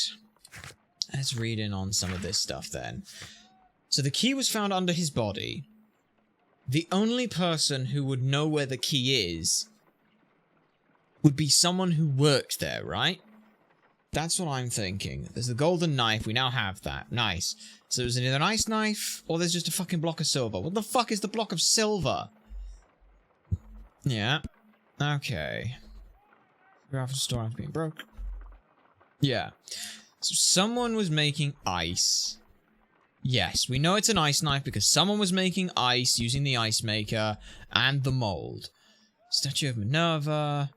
Let's read in on some of this stuff then. So the key was found under his body. the only person who would know where the key is would be someone who worked there, right? That's what I'm thinking. There's the golden knife. We now have that. Nice. So there's either an ice knife or there's just a fucking block of silver. What the fuck is the block of silver? Yeah. Okay. Graph of store after being broke. Yeah. So someone was making ice. Yes, we know it's an ice knife because someone was making ice using the ice maker and the mold. Statue of Minerva.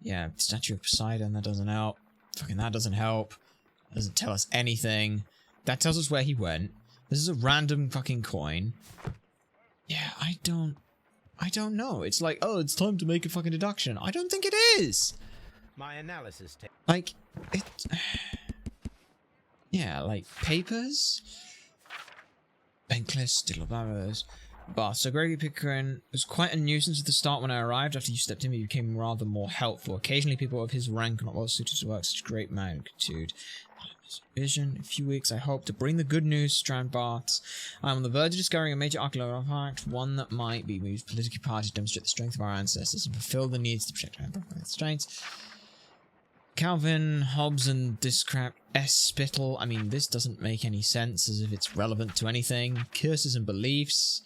Yeah, Statue of Poseidon. That doesn't help. Fucking that doesn't help. Doesn't tell us anything. That tells us where he went. This is a random fucking coin. Yeah, I don't know. It's like, oh, it's time to make a fucking deduction. I don't think it is. My analysis like, it... Yeah, like, papers? Bankless, steel barrows. But so Gregory Pickering was quite a nuisance at the start when I arrived. After you stepped in, he became rather more helpful. Occasionally, people of his rank are not well suited to work such great magnitude. Vision. In a few weeks, I hope to bring the good news, Strandbart. I'm on the verge of discovering a major archaeological artifact, one that might be used politically party to demonstrate the strength of our ancestors and fulfill the needs to protect our strengths. Calvin, Hobbes, and this crap Spittle. I mean, this doesn't make any sense as if it's relevant to anything. Curses and beliefs.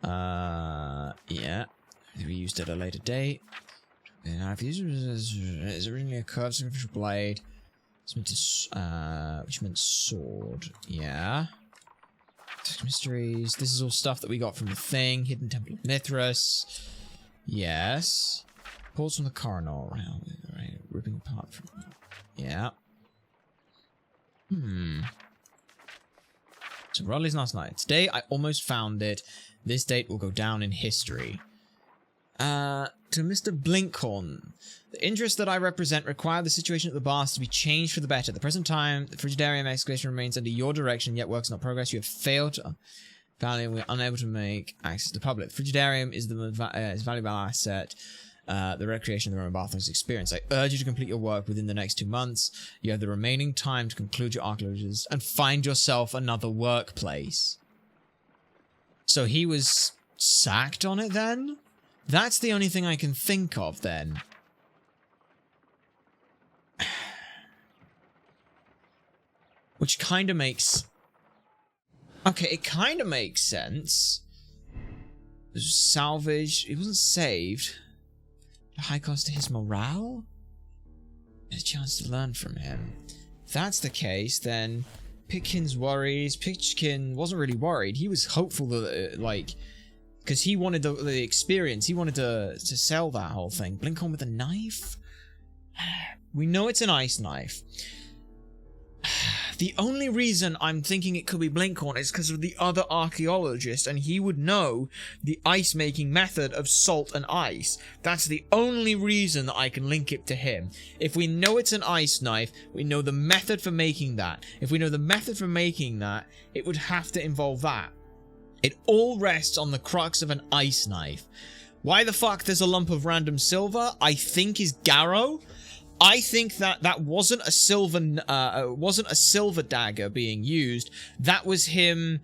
Yeah. We used it at a later date. And I've used it as originally a curved superficial blade. Which meant sword. Yeah. Mysteries. This is all stuff that we got from the thing. Hidden Temple of Mithras. Yes. Pulls from the coronal. Right. Ripping apart from... Yeah. So Rodley's last night. Today, I almost found it. This date will go down in history. To Mr. Blinkhorn. The interests that I represent require the situation at the baths to be changed for the better. At the present time, the Frigidarium excavation remains under your direction, yet works not progress. You have failed to value, we are unable to make access to the public. The Frigidarium is the valuable asset, the recreation of the Roman bathrooms experience. I urge you to complete your work within the next 2 months. You have the remaining time to conclude your archaeologies and find yourself another workplace. So he was sacked on it then? That's the only thing I can think of then. Which kind of makes... Okay, it kind of makes sense. It was salvaged. It wasn't saved. A high cost to his morale? A chance to learn from him. If that's the case, then Pitkin's worries. Pitkin wasn't really worried. He was hopeful that, like... Because he wanted the experience. He wanted to sell that whole thing. Blinkhorn with a knife? We know it's an ice knife. The only reason I'm thinking it could be Blinkhorn is because of the other archaeologist, and he would know the ice-making method of salt and ice. That's the only reason that I can link it to him. If we know it's an ice knife, we know the method for making that. If we know the method for making that, it would have to involve that. It all rests on the crux of an ice knife. Why the fuck there's a lump of random silver, I think is Garrow. I think that wasn't a silver dagger being used. That was him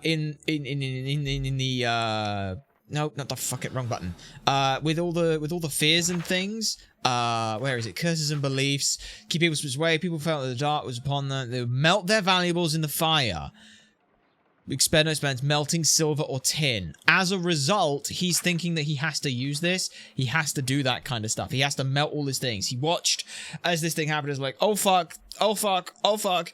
in the no, not the fuck it, wrong button. With all the fears and things. Where is it? Curses and beliefs. Keep people his way. People felt that the dark was upon them. They would melt their valuables in the fire. Expend no expense, melting silver or tin. As a result, he's thinking that he has to use this. He has to do that kind of stuff. He has to melt all his things. He watched as this thing happened. Is like, oh fuck, oh fuck, oh fuck.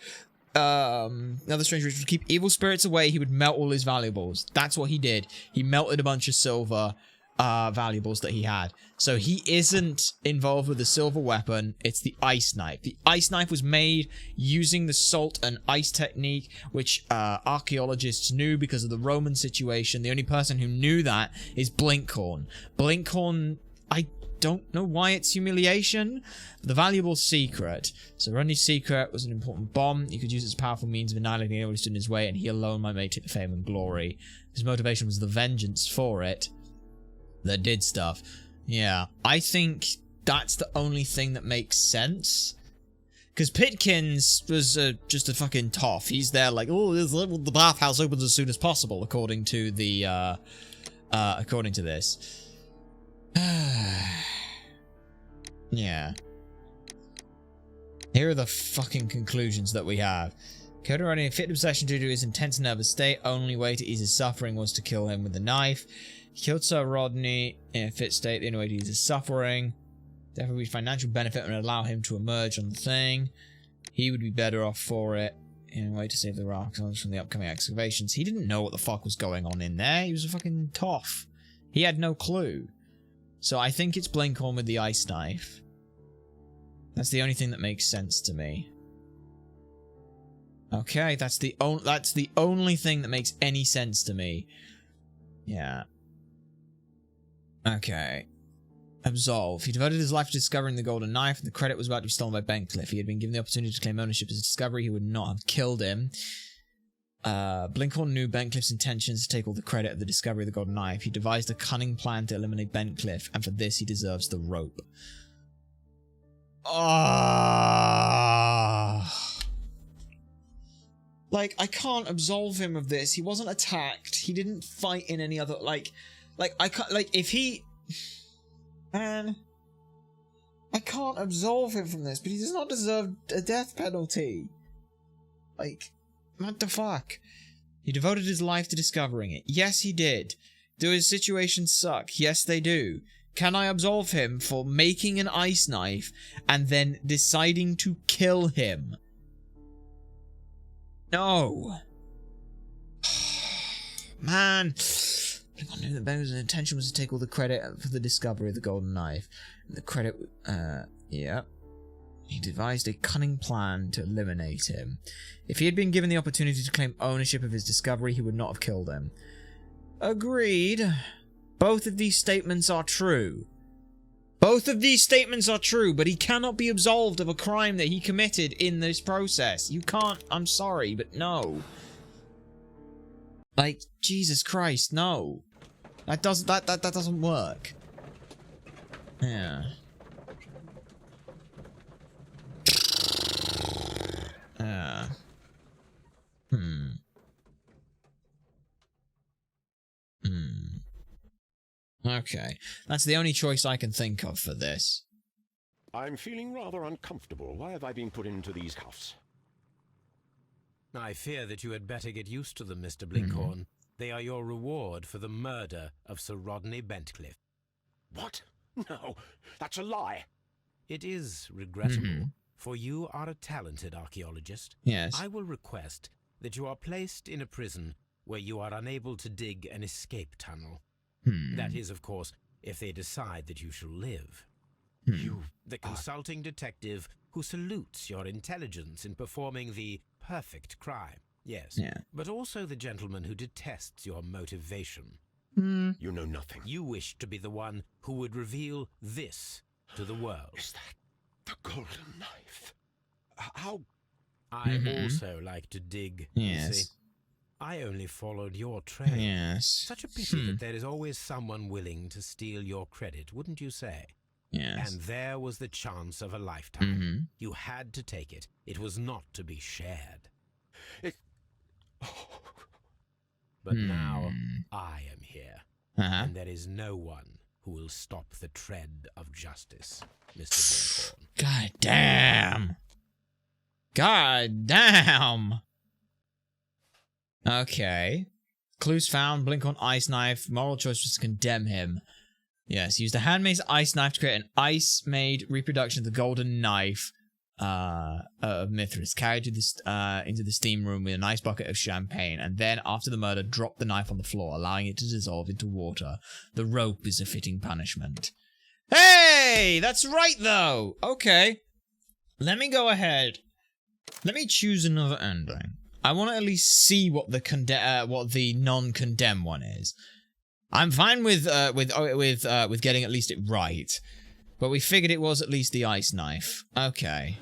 Another strange ritual to keep evil spirits away. He would melt all his valuables. That's what he did. He melted a bunch of silver valuables that he had. So he isn't involved with the silver weapon. It's the ice knife. The ice knife was made using the salt and ice technique, which archaeologists knew because of the Roman situation. The only person who knew that is Blinkhorn. Blinkhorn, I don't know why it's humiliation. The valuable secret. So Rodney's secret was an important bomb. He could use it as a powerful means of annihilating anyone who stood in his way, and he alone might make it to fame and glory. His motivation was the vengeance for it that did stuff. Yeah, I think that's the only thing that makes sense. Because Pitkins was just a fucking toff. He's there like, oh, the bathhouse opens as soon as possible, according to the, according to this. Yeah. Here are the fucking conclusions that we have. Killed Rodney in fit obsession due to his intense nervous state. Only way to ease his suffering was to kill him with a knife. He killed Sir Rodney in a fit state. The only way to ease his suffering. Definitely financial benefit and allow him to emerge on the thing. He would be better off for it. In a way to save the rocks from the upcoming excavations. He didn't know what the fuck was going on in there. He was a fucking toff. He had no clue. So I think it's Blinkhorn with the ice knife. That's the only thing that makes sense to me. Okay, that's the only thing that makes any sense to me. Yeah. Okay. Absolve. He devoted his life to discovering the golden knife, and the credit was about to be stolen by Bencliffe. He had been given the opportunity to claim ownership of his discovery. He would not have killed him. Blinkhorn knew Bencliffe's intentions to take all the credit of the discovery of the golden knife. He devised a cunning plan to eliminate Bencliffe, and for this he deserves the rope. Like, I can't absolve him of this. He wasn't attacked. He didn't fight in any other, I can't, if he... Man, I can't absolve him from this, but he does not deserve a death penalty. Like, what the fuck? He devoted his life to discovering it. Yes, he did. Do his situations suck? Yes, they do. Can I absolve him for making an ice knife and then deciding to kill him? No. Man. I knew that Ben's intention was to take all the credit for the discovery of the golden knife. The credit, yeah. He devised a cunning plan to eliminate him. If he had been given the opportunity to claim ownership of his discovery, he would not have killed him. Agreed. Both of these statements are true. Both of these statements are true, but he cannot be absolved of a crime that he committed in this process. You can't, I'm sorry, but no. Like, Jesus Christ, no. That doesn't work. Yeah. Okay. That's the only choice I can think of for this. I'm feeling rather uncomfortable. Why have I been put into these cuffs? I fear that you had better get used to them, Mr. Blinkhorn. They are your reward for the murder of Sir Rodney Bencliffe. What? No, that's a lie. It is regrettable, for you are a talented archaeologist. Yes. I will request that you are placed in a prison where you are unable to dig an escape tunnel. That is, of course, if they decide that you shall live. You, the consulting detective who salutes your intelligence in performing the perfect crime. Yes, but also the gentleman who detests your motivation. You know nothing. You wish to be the one who would reveal this to the world. Is that the golden knife? How? I also like to dig, you see. I only followed your trail. Yes. Such a pity that there is always someone willing to steal your credit, wouldn't you say? Yes. And there was the chance of a lifetime. You had to take it. It was not to be shared. But now I am here, and there is no one who will stop the tread of justice, Mr. Blinkhorn. God damn. God damn. Okay. Clues found. Blinkhorn ice knife. Moral choice was to condemn him. Yes, used a handmaid's ice knife to create an ice-made reproduction of the golden knife of Mithras, carried to this, into the steam room with an ice bucket of champagne, and then, after the murder, dropped the knife on the floor, allowing it to dissolve into water. The rope is a fitting punishment. Hey! That's right, though! Okay. Let me go ahead. Let me choose another ending. I want to at least see what the non-condemn one is. I'm fine with getting at least it right, but we figured it was at least the ice knife. Okay.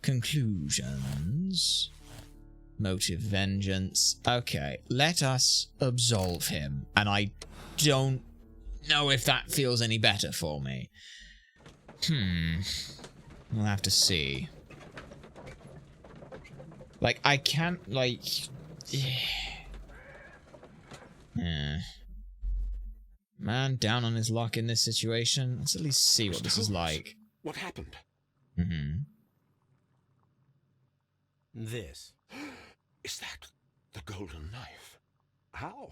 Conclusions. Motive vengeance. Okay, let us absolve him, and I don't know if that feels any better for me. We'll have to see. Like, I can't, like... Yeah. Man, down on his luck in this situation. Let's at least see what this is like. What happened? This. Is that the golden knife? How?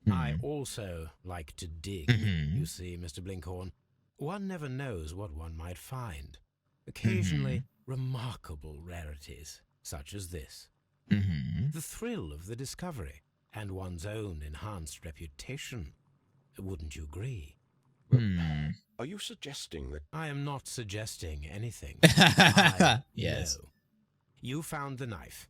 I also like to dig, you see, Mr. Blinkhorn. One never knows what one might find. Occasionally, remarkable rarities, such as this. The thrill of the discovery, and one's own enhanced reputation. Wouldn't you agree? Are you suggesting that... I am not suggesting anything. Yes. know. You found the knife.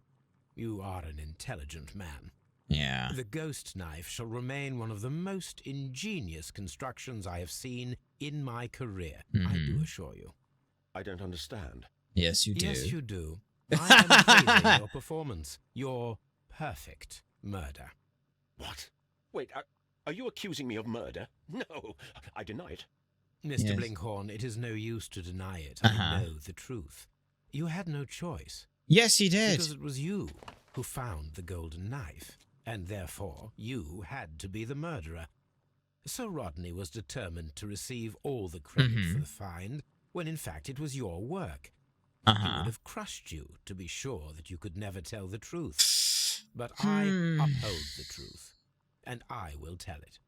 You are an intelligent man. Yeah. The ghost knife shall remain one of the most ingenious constructions I have seen in my career. I do assure you. I don't understand. Yes, you do. Yes, you do. I am praising your performance. Your perfect murder. What? Wait, are you accusing me of murder? No, I deny it. Mr. Yes. Blinkhorn, it is no use to deny it. I know the truth. You had no choice. Yes, he did. Because it was you who found the golden knife, and therefore you had to be the murderer. Sir Rodney was determined to receive all the credit for the find, when in fact it was your work. He would have crushed you to be sure that you could never tell the truth. But I uphold the truth, and I will tell it.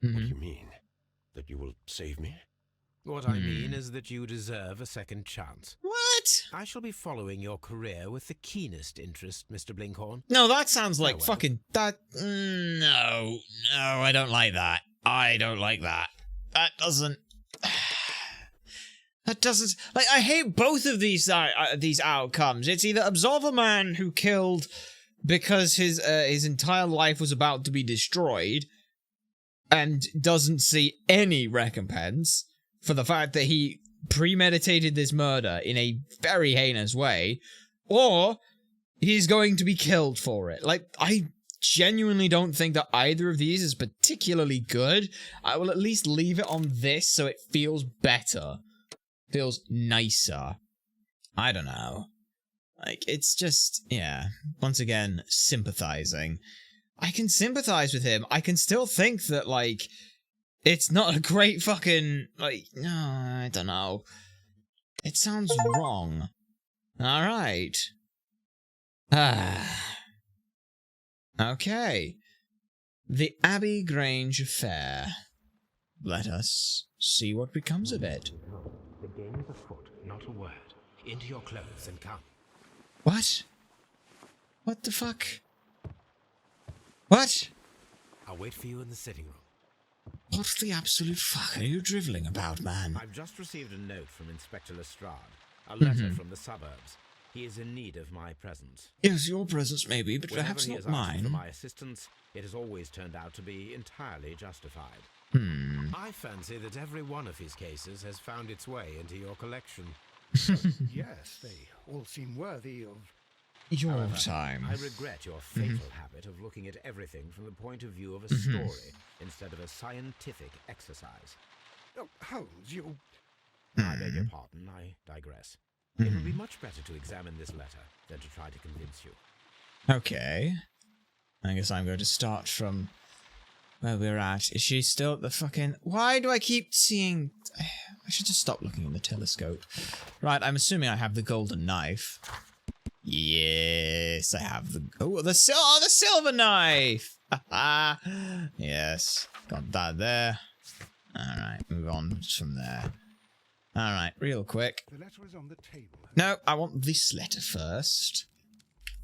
What do you mean? That you will save me? What I mean is that you deserve a second chance. What? I shall be following your career with the keenest interest, Mr. Blinkhorn. No, that sounds like well. fucking... That... No, I don't like that. I don't like that. That doesn't... That doesn't... Like, I hate both of these outcomes. It's either absolve a man who killed because his entire life was about to be destroyed and doesn't see any recompense for the fact that he premeditated this murder in a very heinous way, or he's going to be killed for it. Like, I genuinely don't think that either of these is particularly good. I will at least leave it on this so it feels better. Feels nicer. I don't know. Like, it's just, yeah, once again, sympathizing. I can sympathize with him. I can still think that, like, it's not a great fucking, like, no, I don't know. It sounds wrong. Alright. Okay. The Abbey Grange Affair. Let us see what becomes of it. The game is afoot, not a word. Into your clothes and come. What? What the fuck? What? I'll wait for you in the sitting room. What the absolute fuck are you drivelling about, man? I've just received a note from Inspector Lestrade. A letter from the suburbs. He is in need of my presence. Yes, your presence may be, but Whenever perhaps he not has asked for mine. my assistance, it has always turned out to be entirely justified. I fancy that every one of his cases has found its way into your collection. Yes, they all seem worthy of... Your time. I regret your fatal habit of looking at everything from the point of view of a story instead of a scientific exercise. Oh, Holmes, you... I beg your pardon, I digress. It would be much better to examine this letter than to try to convince you. Okay. I guess I'm going to start from where we're at. Is she still at the fucking... Why do I keep seeing... I should just stop looking in the telescope. Right, I'm assuming I have the golden knife. Yes, I have the... Oh, the silver knife! Yes, got that there. Alright, move on from there. Alright, real quick. The letter is on the table. No, I want this letter first.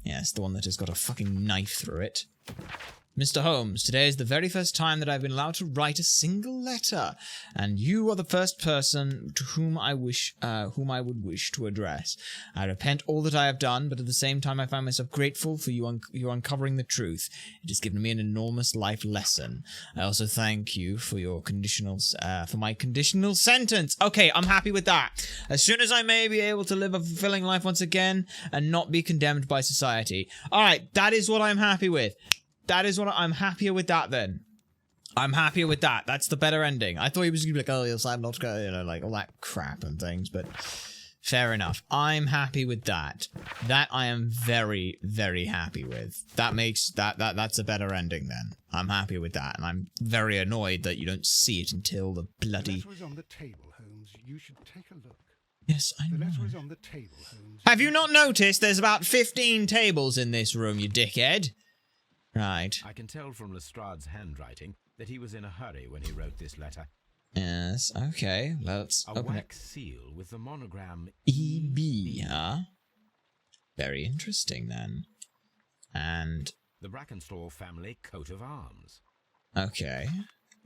Yes, the one that has got a fucking knife through it. Mr. Holmes, today is the very first time that I've been allowed to write a single letter, and you are the first person to whom I would wish to address. I repent all that I have done, but at the same time I find myself grateful for you uncovering the truth. It has given me an enormous life lesson. I also thank you for your for my conditional sentence. Okay, I'm happy with that. As soon as I may be able to live a fulfilling life once again and not be condemned by society. Alright, that is what I'm happy with. That is what I'm happier with that then. I'm happier with that. That's the better ending. I thought he was going to be like, oh, yes, I'm not going to, like all that crap and things, but Fair enough. I'm happy with that. That I am very, very happy with. That makes that's a better ending then. I'm happy with that, and I'm very annoyed that you don't see it until the bloody... The letter is on the table, Holmes. You should take a look. Yes, I know. The letter is on the table, Holmes. Have you not noticed there's about 15 tables in this room, you dickhead? Right. I can tell from Lestrade's handwriting that he was in a hurry when he wrote this letter. Yes, okay. Let's a open wax seal with the monogram EB, huh? Very interesting, then. And... the Brackenstall family coat of arms. Okay.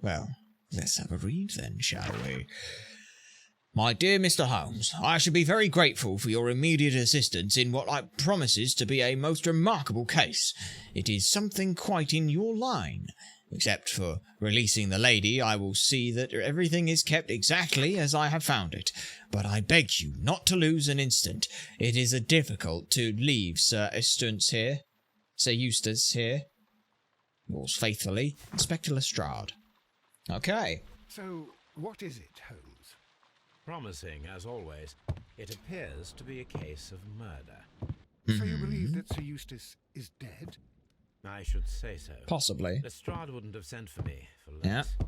Well, let's have a read then, shall we? My dear Mr. Holmes, I should be very grateful for your immediate assistance in what I promises to be a most remarkable case. It is something quite in your line. Except for releasing the lady, I will see that everything is kept exactly as I have found it. But I beg you not to lose an instant. It is difficult to leave Sir Eustace here. Yours faithfully, Inspector Lestrade. Okay. So, what is it, Holmes? Promising, as always. It appears to be a case of murder. So you believe that Sir Eustace is dead? I should say so. Possibly. Lestrade wouldn't have sent for me for less. Yeah.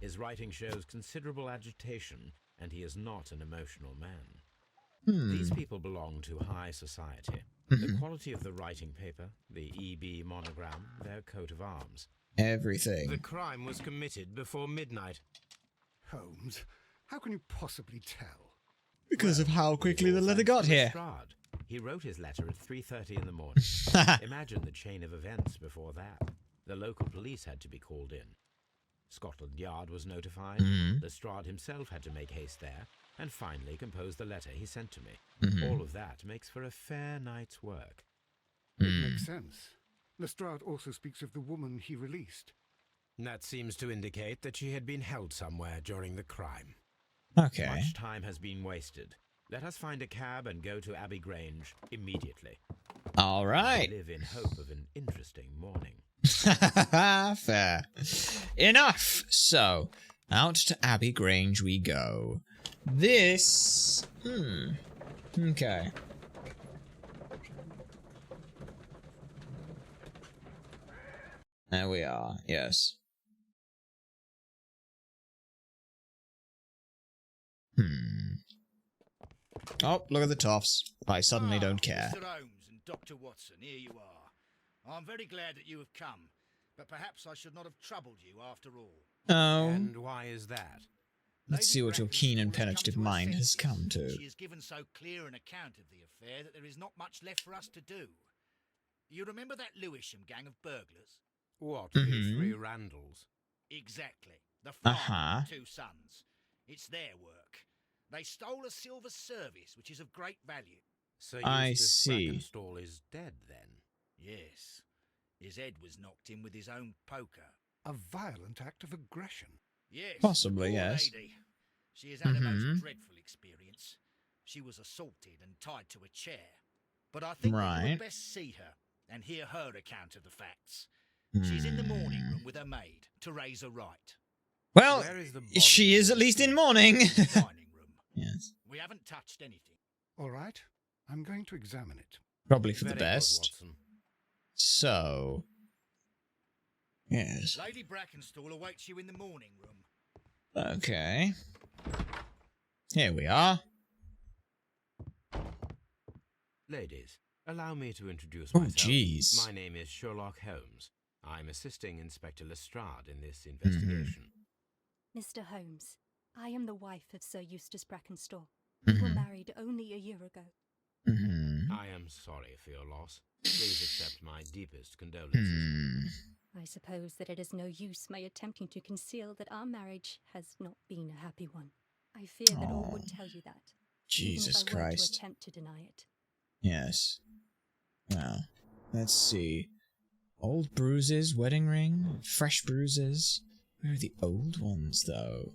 His writing shows considerable agitation, and he is not an emotional man. These people belong to high society. The quality of the writing paper, the EB monogram, their coat of arms. Everything. The crime was committed before midnight. Holmes, how can you possibly tell? Because of how quickly the letter got here. Lestrade. He wrote his letter at 3:30 in the morning. Imagine the chain of events before that. The local police had to be called in. Scotland Yard was notified. Lestrade himself had to make haste there, and finally compose the letter he sent to me. All of that makes for a fair night's work. It makes sense. Lestrade also speaks of the woman he released. That seems to indicate that she had been held somewhere during the crime. Okay. Much time has been wasted. Let us find a cab and go to Abbey Grange immediately. All right. I live in hope of an interesting morning. Fair. Enough. So, out to Abbey Grange we go. This... Okay. There we are, yes. Oh, look at the toffs. I suddenly don't care. Mr. Holmes and Dr. Watson, here you are. I'm very glad that you have come, but perhaps I should not have troubled you after all. Oh. And why is that? Let's see what your keen and penetrative mind has come to. She has given so clear an account of the affair that there is not much left for us to do. You remember that Lewisham gang of burglars? What, the three Randalls? Exactly. The father and 2 sons. It's their work. They stole a silver service, which is of great value. So I see. Brackenstall is dead, then? Yes. His head was knocked in with his own poker. A violent act of aggression. Yes. Possibly, the poor yes. lady. She has had a most dreadful experience. She was assaulted and tied to a chair. But I think that you would best see her and hear her account of the facts. She's in the morning room with her maid, Teresa Wright. Well, she is at least in mourning. Dining room. Yes. We haven't touched anything. All right. I'm going to examine it. Probably for Very the good, best. Watson. So... Yes. Lady Brackenstall awaits you in the morning room. Okay. Here we are. Ladies, allow me to introduce Oh, myself. jeez. My name is Sherlock Holmes. I'm assisting Inspector Lestrade in this investigation. Mr. Holmes, I am the wife of Sir Eustace Brackenstall. We were married only a year ago. I am sorry for your loss. Please accept my deepest condolences. I suppose that it is no use my attempting to conceal that our marriage has not been a happy one. I fear that all would tell you that. Jesus even if I were Christ. to attempt to deny it. Yes. Well, let's see. Old bruises, wedding ring, fresh bruises. Where are the old ones, though?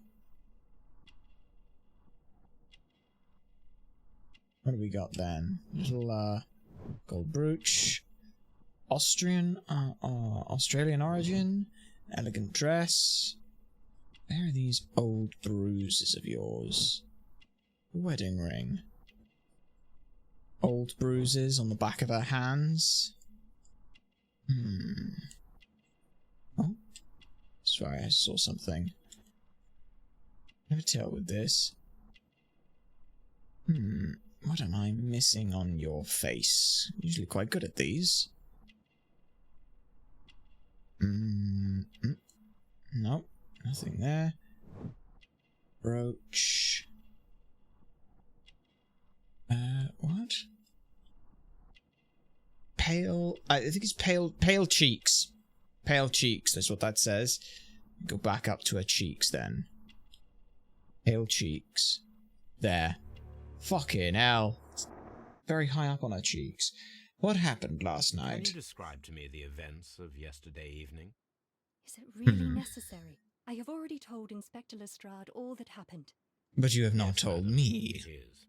What do we got then? Little, gold brooch. Australian origin. Elegant dress. Where are these old bruises of yours? Wedding ring. Old bruises on the back of her hands. Oh. Sorry, I saw something. Never tell with this. What am I missing on your face? Usually quite good at these. Nope, nothing there. Brooch. What? Pale. I think it's pale cheeks. Pale cheeks. That's what that says. Go back up to her cheeks then. Pale cheeks. There. Fucking hell. Very high up on her cheeks. What happened last night? Can you describe to me the events of yesterday evening? Is it really necessary? I have already told Inspector Lestrade all that happened. But you have not told me. It is.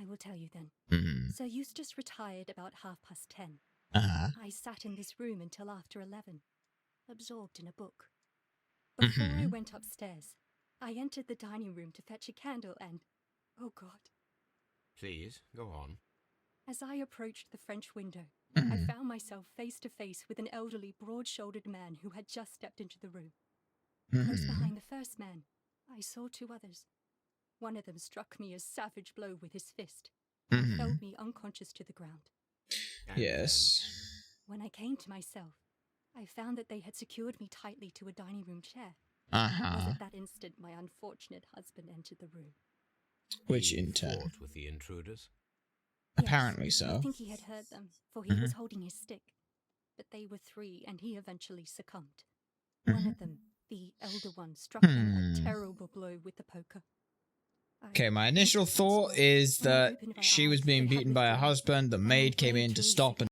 I will tell you then. Sir Eustace retired about 10:30. I sat in this room until after 11, absorbed in a book. Before I went upstairs, I entered the dining room to fetch a candle and... oh God. Please, go on. As I approached the French window, I found myself face to face with an elderly, broad-shouldered man who had just stepped into the room. Close behind the first man, I saw two others. One of them struck me a savage blow with his fist and felled me unconscious to the ground. Yes. When I came to myself, I found that they had secured me tightly to a dining room chair. It was at that instant my unfortunate husband entered the room. Which in turn fought with the intruders? Apparently yes, so. I think he had heard them, for he was holding his stick. But they were three, and he eventually succumbed. One of them, the elder one, struck him a terrible blow with the poker. Okay, my initial thought is that she was being beaten by her husband, the maid came in to stop and